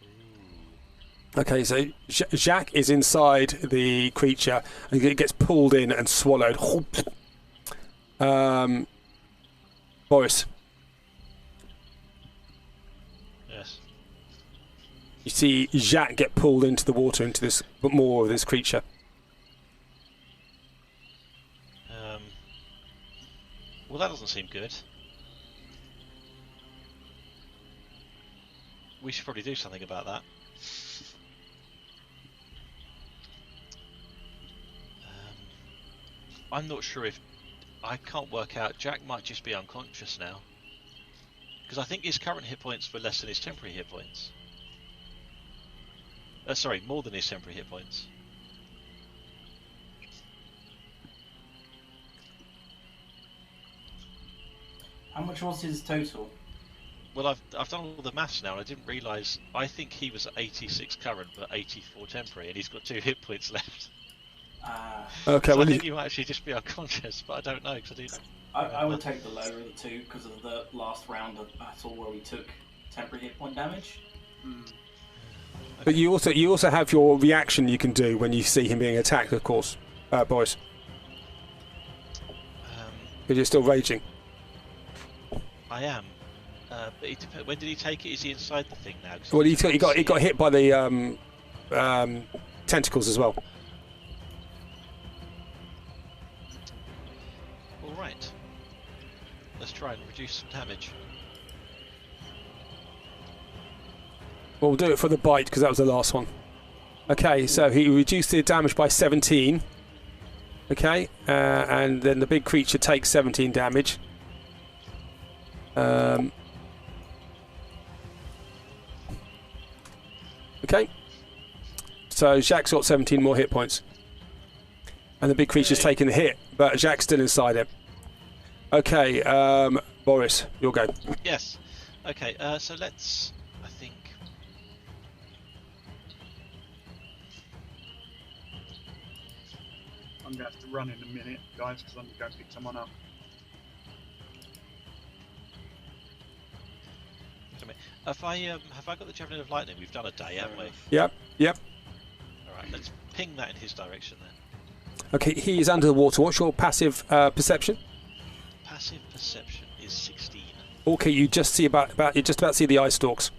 Ooh. Okay, so Jacques is inside the creature, and it gets pulled in and swallowed. Yes. You see Jacques get pulled into the water, into this, but more of this creature. Well, that doesn't seem good. We should probably do something about that. I'm not sure if... I can't work out. Jack might just be unconscious now. Because I think his current hit points were less than his temporary hit points. Sorry, more than his temporary hit points. How much was his total? Well, I've done all the maths now, and I didn't realise. I think he was at 86 current, but 84 temporary, and he's got 2 hit points left. Okay, So well, I think you might actually just be unconscious, but I don't know because I didn't. I would take the lower of the two because of the last round of battle where we took temporary hit point damage. but you also have your reaction you can do when you see him being attacked, of course, Boris. Because you're still raging. I am. But when did he take it? Is he inside the thing now? Well, he got hit by the tentacles as well. All right. Let's try and reduce some damage. Well, we'll do it for the bite because that was the last one. Okay, so he reduced the damage by 17. Okay, and then the big creature takes 17 damage. Okay, so Jacques got 17 more hit points. And the big creature's taking the hit, but Jacques still inside it. Okay, Boris, you'll go. Yes. Okay, so let's... I think... I'm going to have to run in a minute, guys, because I'm going to pick someone up. Have I got the Javelin of Lightning? We've done a day, haven't we? Yep. Alright, let's ping that in his direction then. Okay, he is under the water. What's your passive perception? Passive perception is 16. Okay, you just see you just about see the eye stalks.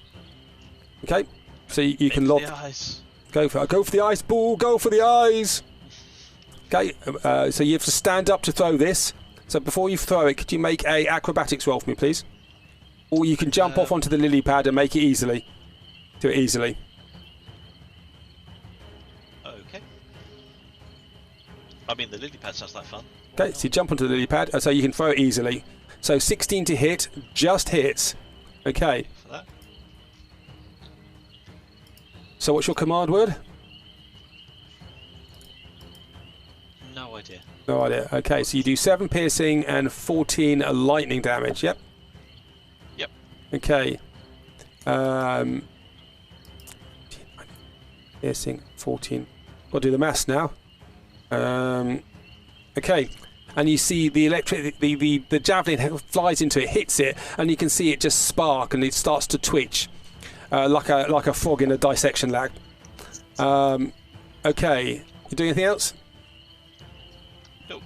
Okay, so you can lob. The eyes. Go for the ice ball. Go for the eyes. Okay, so you have to stand up to throw this. So before you throw it, could you make a acrobatics roll for me, please? Or you can jump off onto the lily pad and make it easily. Do it easily. Okay. I mean, the lily pad sounds like fun. Okay, so you jump onto the lily pad, so you can throw it easily. So 16 to hit, just hits. Okay. For that. So what's your command word? No idea. No idea. Okay, so you do 7 piercing and 14 lightning damage. Yep. Yep. Okay. Piercing 14. Got to do the maths now. Okay. And you see the electric, the javelin flies into it, hits it, and you can see it just spark, and it starts to twitch, like a frog in a dissection lag. Okay. You doing anything else? Nope.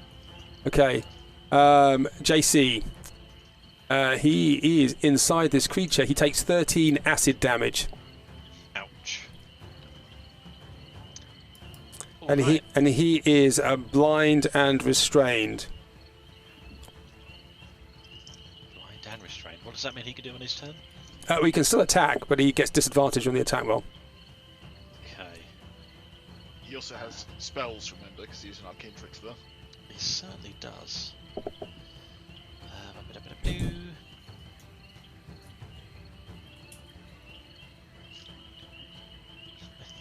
Okay. JC. He is inside this creature. He takes 13 acid damage. Ouch. And he is blind and restrained. Blind and restrained. What does that mean he can do on his turn? We can still attack, but he gets disadvantage on the attack roll. Okay. He also has spells, remember, because he's an arcane trickster. He certainly does. I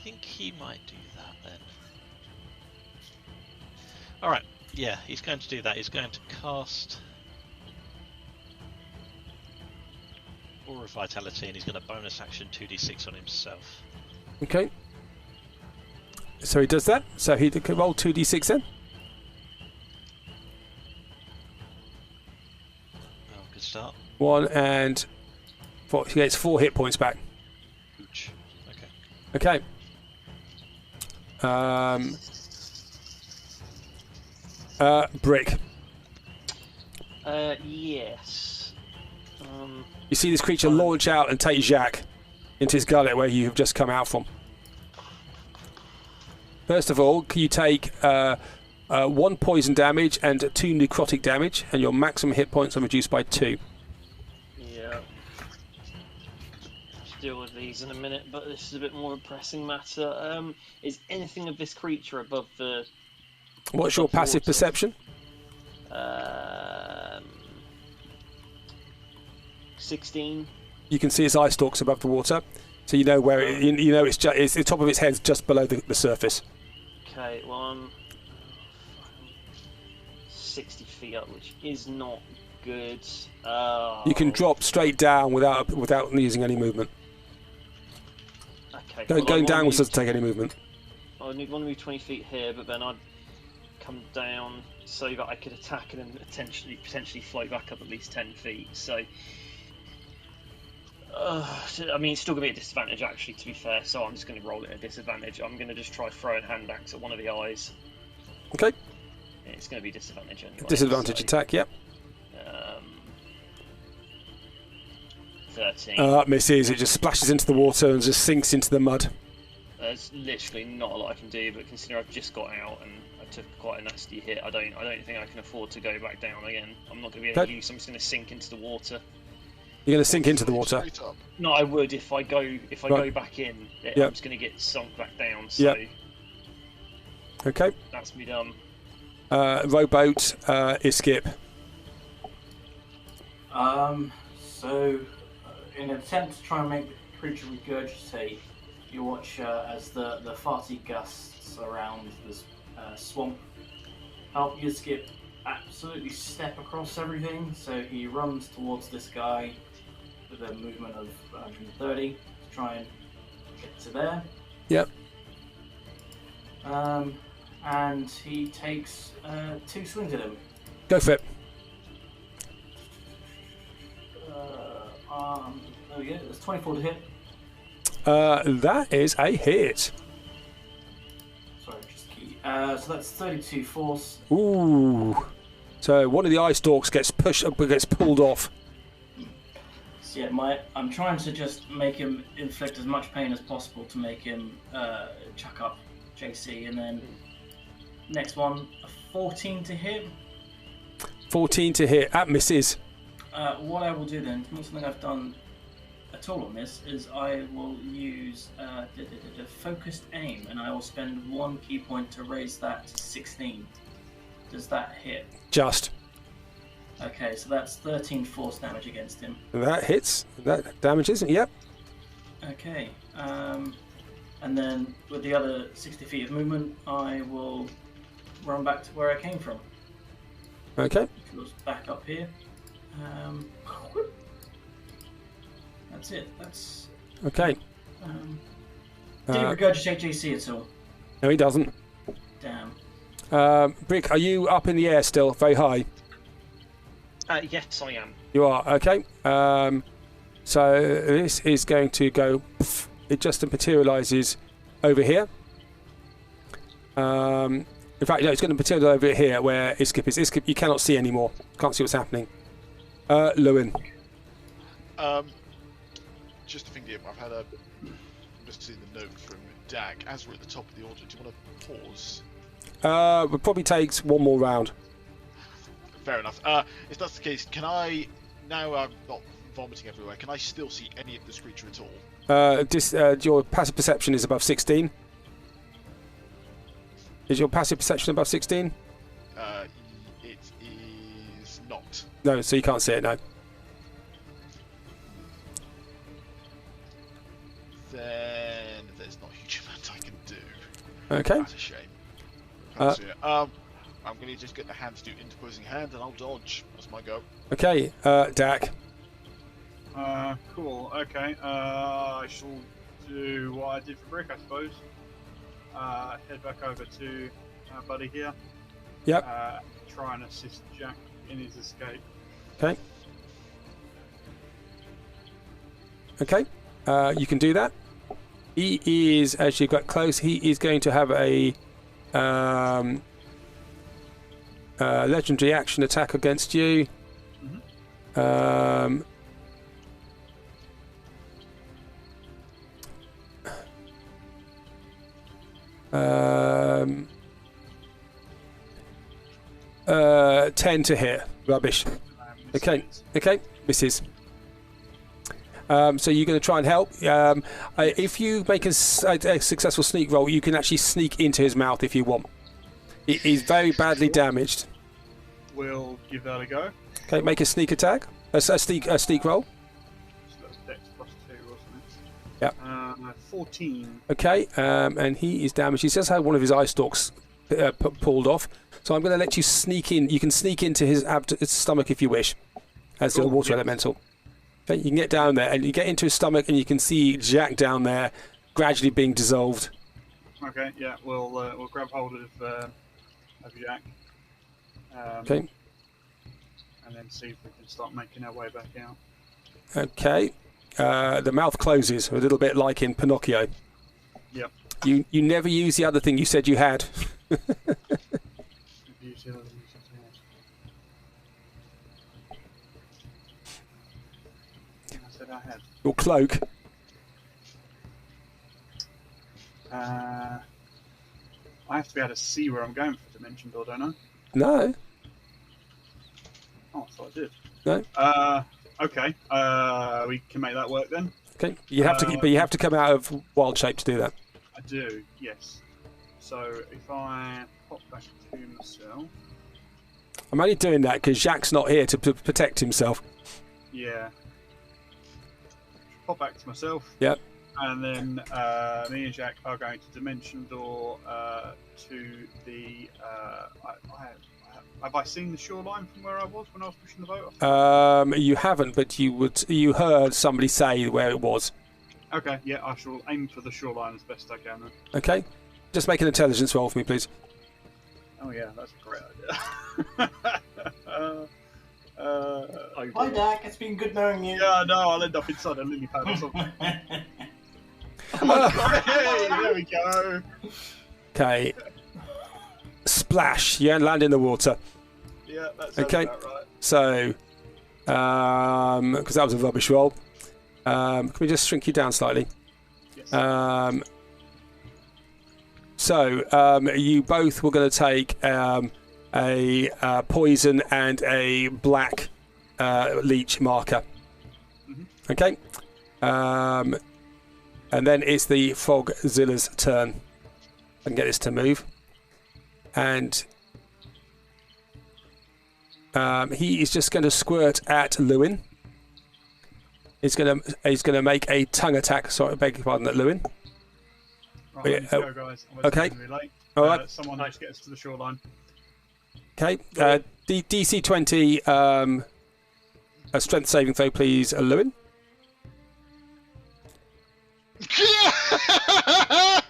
think he might do that then. Alright, yeah, he's going to do that. He's going to cast Aura of Vitality, and he's going to bonus action 2d6 on himself. Okay. So he does that. So he can roll 2d6 then. Oh, good start. 1 and 4. He gets 4 hit points back. Ouch. Okay. Okay. Brick. Yes. You see this creature launch out and take Jacques. into his gullet where you have just come out from. First of all, you take 1 poison damage and 2 necrotic damage, and your maximum hit points are reduced by 2. Yeah. Deal with these in a minute, but this is a bit more of a pressing matter. Is anything of this creature above the... What's your passive water? perception? 16. You can see his eye stalks above the water, so you know where you know it's the top of its head's just below the surface. Okay, well, I'm 60 feet up, which is not good. You can drop straight down without using any movement. Okay. Going downwards doesn't take any movement. I want to move 20 feet here, but then I'd come down so that I could attack and then potentially float back up at least 10 feet. So, I mean, it's still going to be a disadvantage, actually, to be fair, so I'm just going to roll it at a disadvantage. I'm going to just try throwing hand axe at one of the eyes. Okay. It's going to be disadvantage anyway. Disadvantage attack, yep. 13. Misses. It just splashes into the water and just sinks into the mud. There's literally not a lot I can do, but considering I've just got out and I took quite a nasty hit, I don't think I can afford to go back down again. I'm not going to be able to use, so I'm just going to sink into the water. You're going to sink into the water? No, I would if I go back in. I'm just going to get sunk back down. So okay. That's me done. Rowboat, Iskip. So, in an attempt to try and make the creature regurgitate, you watch as the farty gusts around this swamp help Iskip absolutely step across everything. So he runs towards this guy with a movement of 130 to try and get to there. Yep. And he takes 2 swings at him. Go for it. There we go. There's 24 to hit. That is a hit. Sorry, just key. So that's 32 force. Ooh. So one of the eye stalks gets pulled off. So yeah, I'm trying to just make him inflict as much pain as possible to make him chuck up JC, and then next one, a 14 to hit. 14 to hit. That misses. What I will do then, not something I've done at all on this, is I will use focused aim, and I will spend 1 key point to raise that to 16. Does that hit? Just. Okay, so that's 13 force damage against him. That hits. That damages. Yep. Okay. And then with the other 60 feet of movement, I will run back to where I came from. Okay. Which was back up here. That's it. That's okay. Did he regurgitate JC at all? No, he doesn't. Damn. Brick, are you up in the air still, very high? Yes, I am. You are, okay. So this is going to go... Pff, it just materialises over here. In fact, no, it's going to materialise over here where Iskip is. Iskip, you cannot see anymore. Can't see what's happening. Lewin. Just thinking, I'm just seeing the note from Dag. As we're at the top of the order, do you want to pause? It probably takes one more round. Fair enough. If that's the case, can I, now I'm not vomiting everywhere, can I still see any of this creature at all? Your passive perception is above 16. Is your passive perception above 16? It is not. No, so you can't see it, no. Then there's not a huge amount I can do. Okay. That's a shame. Can't see it. I'm going to just get the hand to do interposing hand and I'll dodge. That's my go. Okay, Dak. Cool. Okay. I shall do what I did for Brick, I suppose. Head back over to our buddy here. Yep. Try and assist Jack in his escape. Okay. Okay. You can do that. He is, as you got close, he is going to have a legendary action attack against you. 10 to hit. Rubbish. Okay, misses. So you're going to try and help. If you make a successful sneak roll, you can actually sneak into his mouth if you want. He's very badly damaged. We'll give that a go. Okay, make a sneak attack. A sneak roll. So that's Dex plus 2, wasn't it? Yep. 14. Okay, and he is damaged. He just had one of his eye stalks pulled off. So I'm going to let you sneak in. You can sneak into his stomach if you wish, as a water elemental. Okay, you can get down there, and you get into his stomach, and you can see Jack down there, gradually being dissolved. Okay, yeah, we'll grab hold of Jack. Okay. And then see if we can start making our way back out. Okay. The mouth closes, a little bit like in Pinocchio. Yep. You never use the other thing you said you had. I had. Your cloak. I have to be able to see where I'm going for Dimension Door, don't I? No. Oh, I thought I did. No. Okay. We can make that work then. Okay. You have to, but you have to come out of wild shape to do that. I do. Yes. So if I pop back to myself. I'm only doing that because Jack's not here to protect himself. Yeah. Pop back to myself. Yep. And then me and Jack are going to Dimension Door to the. Have I seen the shoreline from where I was when I was pushing the boat off? You haven't, but you heard somebody say where it was. Okay. Yeah, I shall aim for the shoreline as best I can then. Okay. Just make an intelligence roll for me, please. Oh yeah, that's a great idea. Hi, Dak. It's been good knowing you. Yeah, no, I'll end up inside a lily pad or something. Oh my God, hey, there we go. Okay. Splash. You land in the water. Yeah, that's okay. About right. So, because that was a rubbish roll. Can we just shrink you down slightly? Yes. So, you both were going to take a poison and a black leech marker. Mm-hmm. Okay. And then it's the Frogzilla's turn. I can get this to move. And he is just going to squirt at Lewin. He's going to make a tongue attack. Sorry, I beg your pardon, at Lewin. Right, let's go, guys. Okay. Late. All right. Someone just get us to the shoreline. Okay. DC 20. A strength saving throw, please, Lewin. Yes!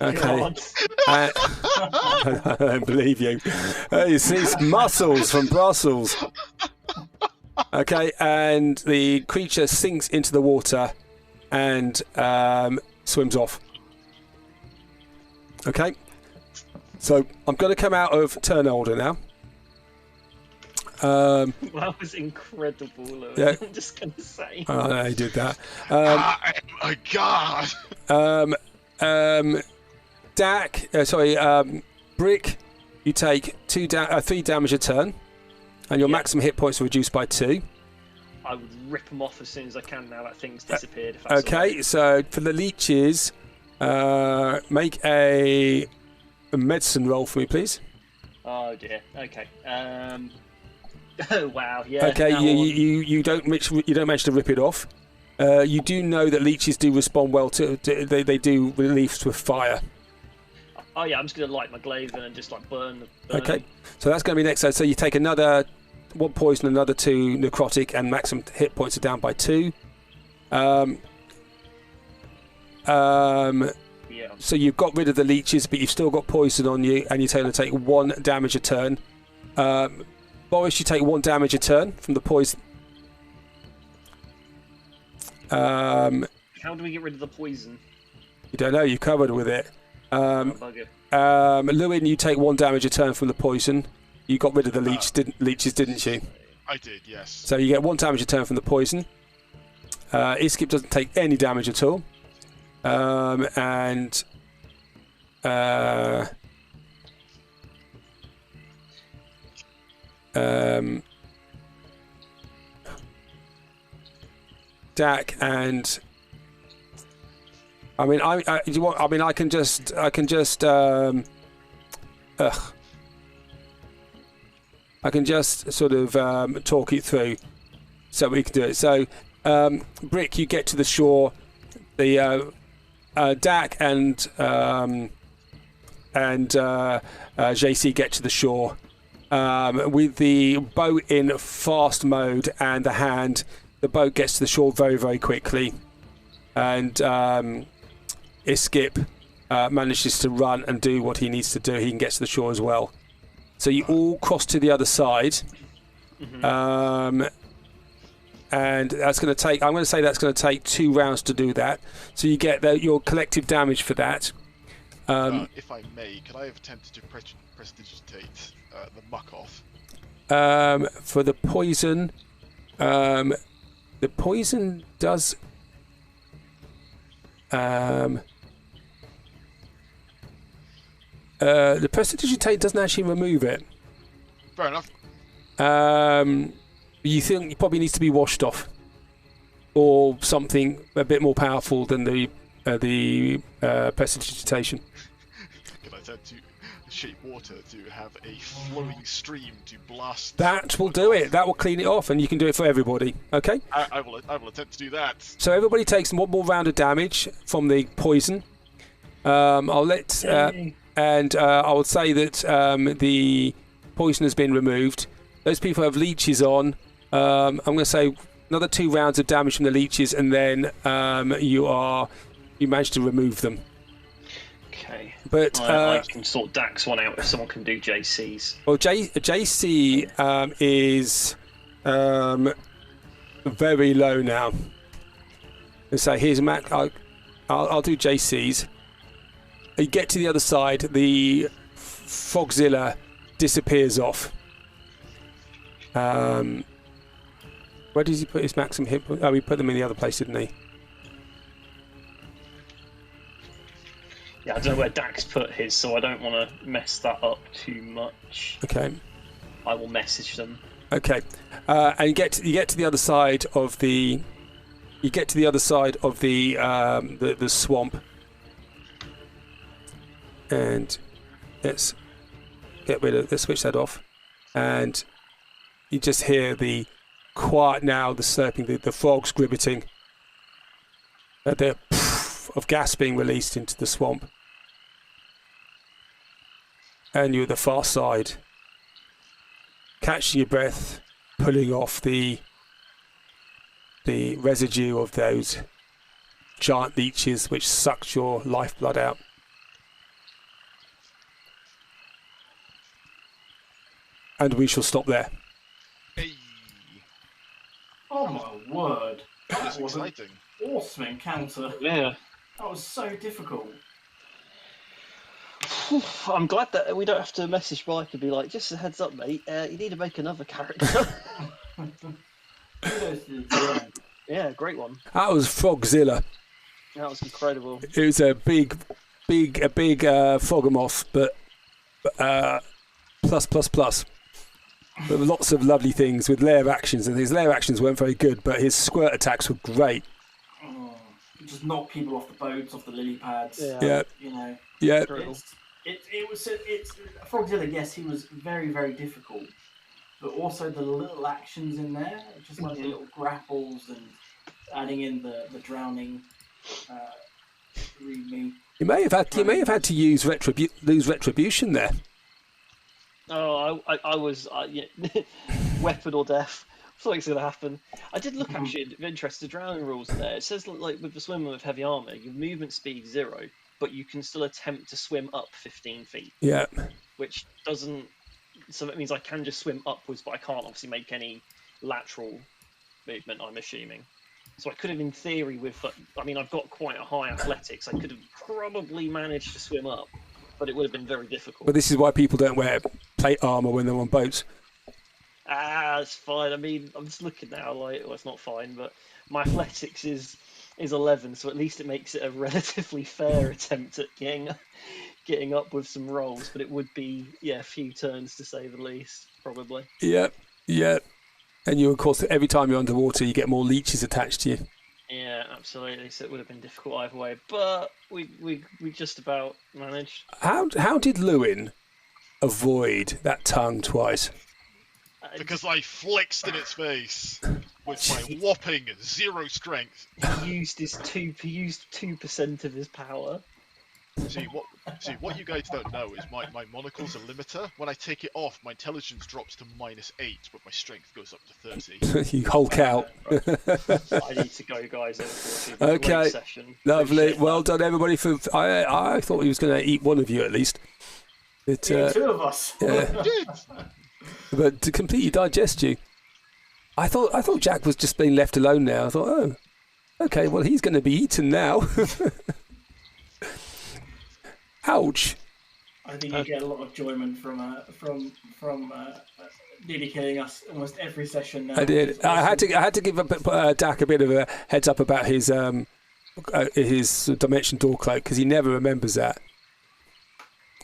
Okay. I don't believe you. It's muscles from Brussels. Okay, and the creature sinks into the water and swims off. Okay. So I'm going to come out of turn order now. That was incredible, Lewis. Yeah. I'm just going to say. Oh, no, he did that. I am a god. Dak, Brick, you take 3 damage a turn, and your maximum hit points are reduced by 2. I would rip them off as soon as I can now that thing's disappeared. If that's okay, so for the leeches, make a medicine roll for me, please. Oh dear. Okay. Oh wow. Yeah. Okay, you don't manage to rip it off. You do know that leeches do respond well to they do reliefs with fire. Oh yeah, I'm just gonna light my glaive and just like burn. Okay, so that's going to be next. So you take another 1 poison, another 2 necrotic, and maximum hit points are down by 2. Yeah. So you've got rid of the leeches, but you've still got poison on you, and you're going to take 1 damage a turn. Boris, you take 1 damage a turn from the poison. How do we get rid of the poison? You don't know. You're covered with it. Bugger. Lewin, you take 1 damage a turn from the poison. You got rid of the leeches, didn't you? I did, yes. So you get 1 damage a turn from the poison. Iskip doesn't take any damage at all. And Dak and I mean I can just I can just sort of talk it through so we can do it. So Brick, you get to the shore. The Dak and JC get to the shore with the boat in fast mode and the hand. The boat gets to the shore very, very quickly, and Iskip manages to run and do what he needs to do. He can get to the shore as well. So you all cross to the other side, and that's going to take. I'm going to say that's going to take 2 rounds to do that. So you get your collective damage for that. If I may, could I have attempted to prestidigitate the muck off? For the poison. The poison does. The prestidigitate doesn't actually remove it. Fair enough. You think it probably needs to be washed off, or something a bit more powerful than the prestidigitation. Can I attempt to shape water to have a flowing stream to blast? That will do it. That will clean it off, and you can do it for everybody. Okay. I will attempt to do that. So everybody takes one more round of damage from the poison. I'll let I would say that the poison has been removed. Those people have leeches on. I'm going to say another 2 rounds of damage from the leeches, and then you manage to remove them. Okay. But I can sort Dak's one out if someone can do JC's. Well, JC is very low now. So here's Mac. I'll do JC's. You get to the other side, the Frogzilla disappears off. Where does he put his maximum hit point? Oh, he put them in the other place, didn't he? Yeah, I don't know where Dax put his, so I don't want to mess that up too much. Okay. I will message them. Okay, and you get to the other side of the. You get to the other side of the swamp, and let's switch that off, and you just hear the quiet now, the slurping, the frogs gribbeting, the of gas being released into the swamp, and you're at the far side, catching your breath, pulling off the residue of those giant leeches which sucked your lifeblood out. And we shall stop there. Hey, Oh my word. that was was an exciting. awesome encounter. Yeah. That was so difficult. I'm glad that we don't have to message Mike and be like, just a heads up, mate, you need to make another character. Kudos to the GM. Yeah, great one. That was Frogzilla. That was incredible. It was a big Froggermoth, but plus. But lots of lovely things with layer actions, and his layer actions weren't very good, but his squirt attacks were great. Oh, just knock people off the boats, off the lily pads. Yeah. You know. Yeah. It's Frogzilla. Yes, he was very, very difficult, but also the little actions in there, just like the little grapples and adding in the drowning. Read me. You may have had to use lose retribution there. Oh, I was weapon or death. Something's going to happen. I did look actually of interest to drowning rules there. It says like with the swimmer with heavy armor, your movement speed 0, but you can still attempt to swim up 15 feet. Yeah. Which doesn't. So that means I can just swim upwards, but I can't obviously make any lateral movement. I'm assuming. So I could have, in theory, I've got quite a high athletics. I could have probably managed to swim up, but it would have been very difficult. But this is why people don't wear plate armor when they're on boats. It's fine. I mean, I'm just looking now. Like, well, it's not fine, but my athletics is 11, so at least it makes it a relatively fair attempt at getting getting up with some rolls, but it would be a few turns to say the least, probably. Yep. And you, of course, every time you're underwater, you get more leeches attached to you. Yeah, absolutely. So it would have been difficult either way, but we just about managed. How did Lewin avoid that tongue twice? Because I flexed in its face with my whopping 0 strength. He used 2% of his power. See what you guys don't know is my monocle's a limiter. When I take it off, my intelligence drops to -8, but my strength goes up to 30. You hulk out. I need to go, guys. Okay, session. lovely. Well done, everybody. For I thought he was going to eat one of you at least. But, 2 of us. Yeah. But to completely digest you, I thought Jack was just being left alone now. I thought, oh, okay, well he's going to be eaten now. Ouch! I think you get a lot of enjoyment from nearly killing us almost every session now. I did. I had to give Dak a bit of a heads up about his dimension door cloak because he never remembers that.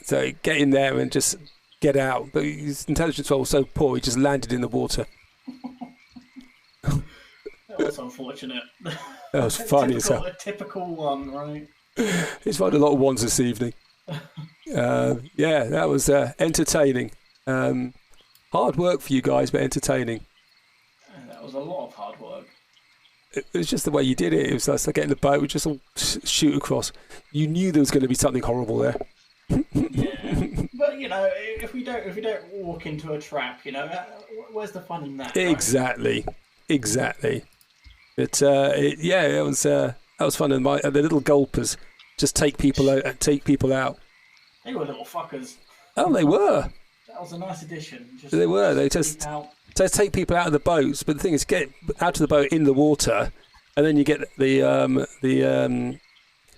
So get in there and just get out. But his intelligence roll was so poor, he just landed in the water. That was unfortunate. That was funny as hell. A typical one, right? He's found a lot of ones this evening. Yeah, that was entertaining. Hard work for you guys, but entertaining. That was a lot of hard work. It was just the way you did it. It was like getting the boat, we just all shoot across. You knew there was going to be something horrible there. Yeah, but if we don't walk into a trap, where's the fun in that? Exactly. But that was fun. And the little gulpers just take people out. They were little fuckers. Oh, they were. That was a nice addition. They were. They just take people out of the boats. But the thing is, get out of the boat in the water, and then you get the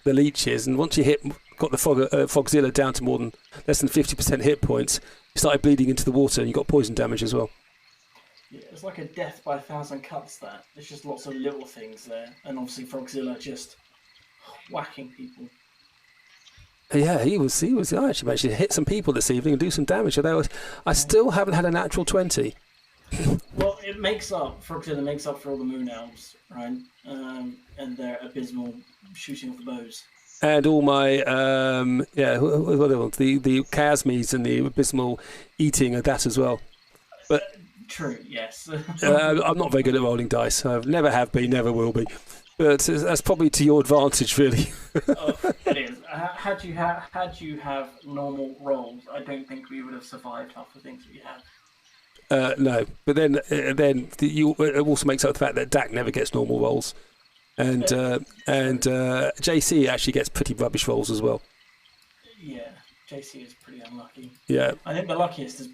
leeches. And once you got the Fogzilla down to less than 50% hit points, you started bleeding into the water, and you got poison damage as well. Yeah, it's like a death by 1,000 cuts. That there's just lots of little things there, and obviously Frogzilla just whacking people. Yeah, he was. I actually managed to hit some people this evening and do some damage. I still haven't had a natural 20. Well, Frogzilla makes up for all the moon elves, right? And their abysmal shooting of the bows. And all my the chasmes and the abysmal eating of that as well. But true, yes. I'm not very good at rolling dice. I never have been, never will be. But that's probably to your advantage, really. It is. Had you have normal rolls, I don't think we would have survived half the things we have. No, but then it also makes up the fact that Dak never gets normal rolls, and JC actually gets pretty rubbish rolls as well. Yeah, JC is pretty unlucky. Yeah, I think the luckiest is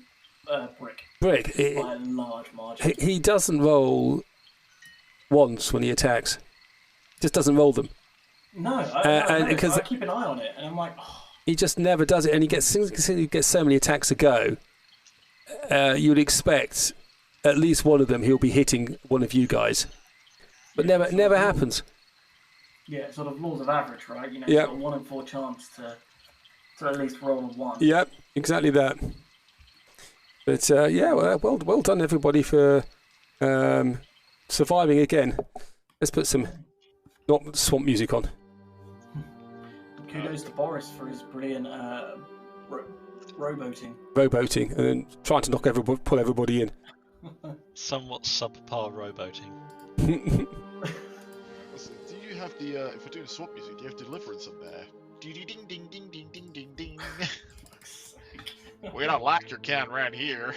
Brick. Brick by a large margin. He doesn't roll once when he attacks. Just doesn't roll them. No, because I keep an eye on it, and I'm like, oh. He just never does it, and he gets so many attacks a go. You would expect at least one of them he'll be hitting one of you guys, but never happens. Yeah, sort of laws of average, right? You've Yep. got a 1 in 4 chance to at least roll a 1. Yep, exactly that. But well done everybody for surviving again. Let's put some not swamp music on. Kudos to Boris for his brilliant rowboating. Rowboating, and then trying to pull everybody in. Somewhat subpar rowboating. Listen, do you have the if we're doing swamp music, do you have Deliverance in there? Ding ding ding ding ding ding ding ding. We don't like your can right here.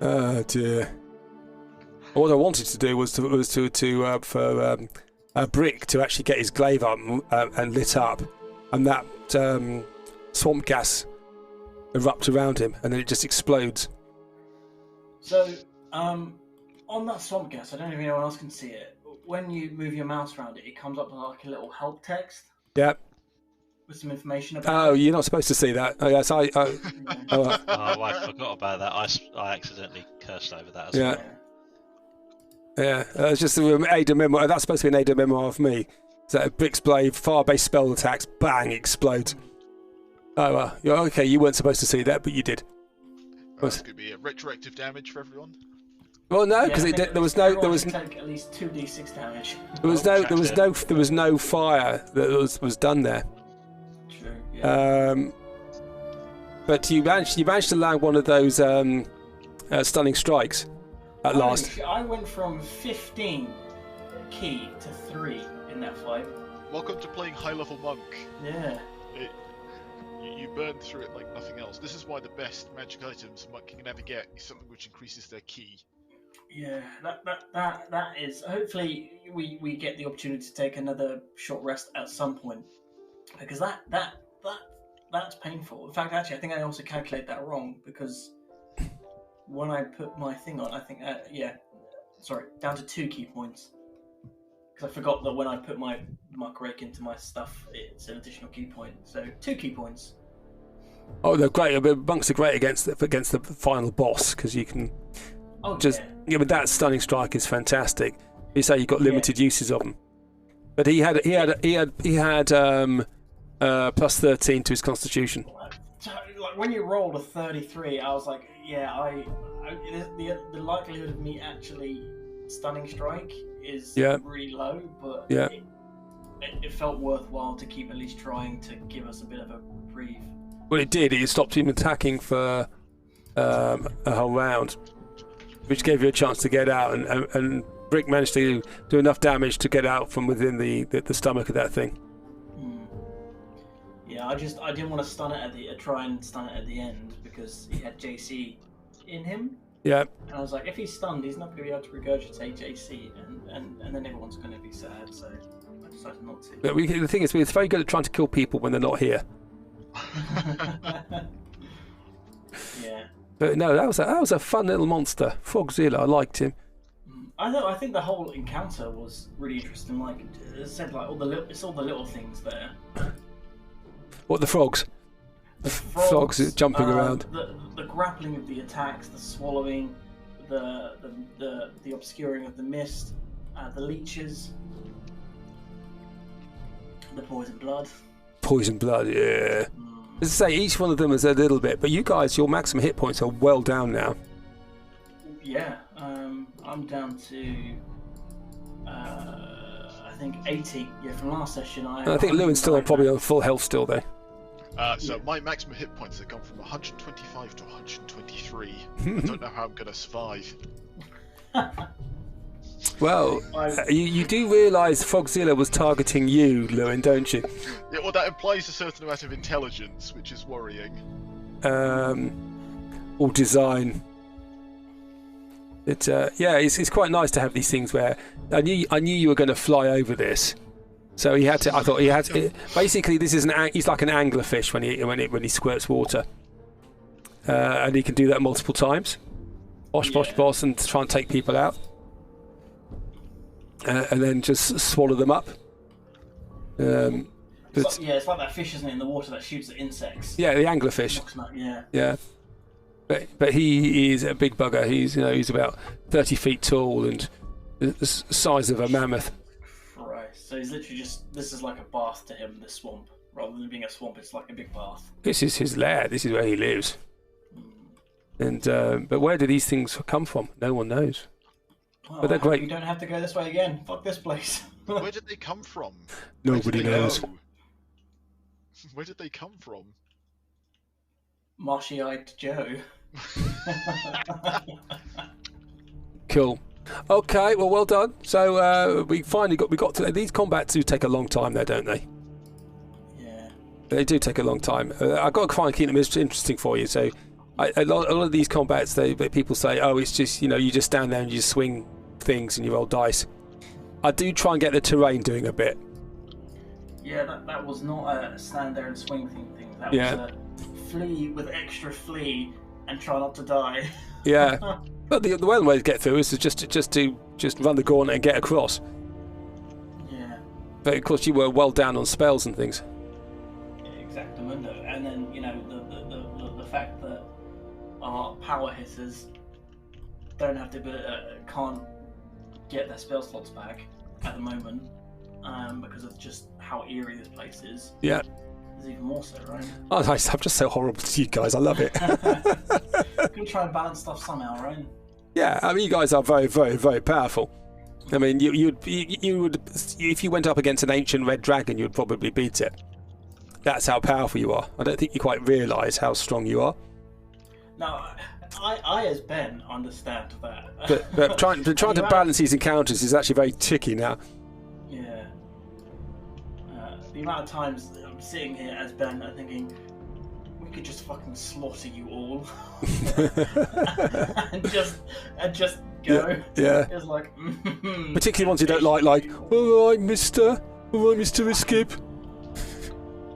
Oh dear. What I wanted to do was for Brick to actually get his glaive up and lit up, and that swamp gas erupt around him, and then it just explodes. So, on that swamp gas, I don't know if anyone else can see it. When you move your mouse around it, it comes up with like a little help text. Yeah. With some information about. Oh, you're not supposed to see that. Oh, yes, I forgot about that. I accidentally cursed over that as well. Yeah, it's just an aid memoir. That's supposed to be an aid memoir of me. So Brick's Blade, fire-based spell attacks, bang, explodes. Oh, well, okay, you weren't supposed to see that, but you did. That's going to be a retroactive damage for everyone. Well, no, because there was no take at least 2d6 damage. there was no fire that was done there. True. Yeah. But you managed to land one of those stunning strikes at last. I went from 15 key to 3 in that fight. Welcome to playing high-level monk. Yeah. You burn through it like nothing else. This is why the best magic items a monk can ever get is something which increases their key. Yeah, that is. Hopefully, we get the opportunity to take another short rest at some point, because that's painful. In fact, actually, I think I also calculated that wrong, because when I put my thing on, I think down to 2 key points, because I forgot that when I put my muck rake into my stuff, it's an additional key point. So 2 key points. Oh, they're great. Monks are great against the final boss, because you can but that stunning strike is fantastic. You say you've got limited uses of them, but he had plus 13 to his constitution. Like when you rolled a 33, I was like, the likelihood of me actually stunning strike is really low, but it felt worthwhile to keep at least trying to give us a bit of a reprieve. Well, it did. It stopped him attacking for a whole round, which gave you a chance to get out, and Brick managed to do enough damage to get out from within the stomach of that thing. Yeah, I didn't want to try and stun it at the end, because he had JC in him. Yeah. And I was like, if he's stunned, he's not going to be able to regurgitate JC, and then everyone's going to be sad. So I decided not to. But the thing is, we're very good at trying to kill people when they're not here. Yeah. But no, that was a fun little monster, Frogzilla. I liked him. I think the whole encounter was really interesting. Like it said, like it's all the little things there. What, the frogs? The frogs jumping around. The grappling of the attacks, the swallowing, the obscuring of the mist, the leeches, the poison blood. Poison blood, yeah. As I say, each one of them is a little bit, but you guys, your maximum hit points are well down now. Yeah, I'm down to I think 80. Yeah, from last session. I think Lewin's still probably on full health still, though. So my maximum hit points have gone from 125 to 123. I don't know how I'm going to survive. Well, you do realise Frogzilla was targeting you, Lewin, don't you? Yeah, well, that implies a certain amount of intelligence, which is worrying. Or design. It's quite nice to have these things where I knew you were going to fly over this, so he had to. I thought he had to. Basically, this is he's like an anglerfish when he squirts water, and he can do that multiple times. Bosh, and try and take people out. And then just swallow them up. It's like that fish, isn't it, in the water that shoots at insects? Yeah, the anglerfish. Yeah. But he is a big bugger. He's about 30 feet tall and the size of a mammoth. Christ. So he's literally this is like a bath to him, this swamp. Rather than being a swamp, it's like a big bath. This is his lair. This is where he lives. And but where do these things come from? No one knows. Well, but they're great. You don't have to go this way again. Fuck this place. Where did they come from? Nobody knows. Where did they come from? Marshy-eyed Joe. Cool. Okay, well done. So we finally got to these combats. Do take a long time, though, don't they? Yeah. They do take a long time. I've got to try and keep them interesting for you. So a lot of these combats, people say, oh, it's just you just stand there and you just swing things and you roll dice. I do try and get the terrain doing a bit. Yeah, that was not a stand there and swing thing. That was a flee with extra flee and try not to die. Yeah, but the one way to get through is to just run the gauntlet and get across. Yeah. But of course, you were well down on spells and things. Exactamundo, and then the fact that our power hitters can't get their spell slots back at the moment. because of just how eerie this place is. Yeah. There's even more so, right? Oh, nice. I'm just so horrible to you guys. I love it. Gonna try and balance stuff somehow, right? Yeah, I mean, you guys are very, very, very powerful. I mean, you would, if you went up against an ancient red dragon, you'd probably beat it. That's how powerful you are. I don't think you quite realise how strong you are. No, I as Ben understand that. But trying to balance these encounters is actually very tricky now. Yeah. The amount of times I'm sitting here as Ben and thinking, we could just fucking slaughter you all. and just go. Yeah. It's like, Particularly ones you don't like, all right, mister. All right, Mr. Skip.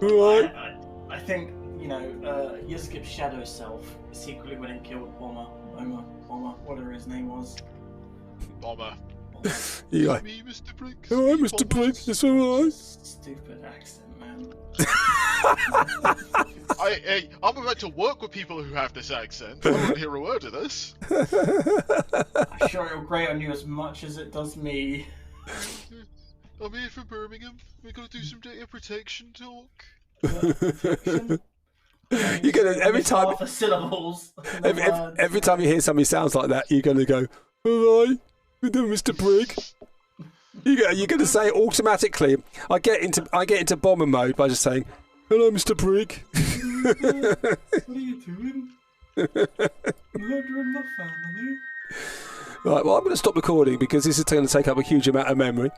All right. I think, Yiskip's shadow self secretly went and killed Bomber, whatever his name was. Bomber. You're like, Me, Mr. Briggs. all right, Mr. Briggs, it's all right. Stupid accent, man. I'm about to work with people who have this accent. I won't hear a word of this. I'm sure it'll grate on you as much as it does me. I'm here from Birmingham. We're gonna do some data protection talk. You're gonna every time Half the syllables. every time you hear somebody sounds like that, you're gonna go, all right, Mr. Brigg. You're gonna say it automatically. I get into bomber mode by just saying, hello, Mr. Brigg. What are you doing? Murdering my family. Right, well, I'm going to stop recording because this is going to take up a huge amount of memory.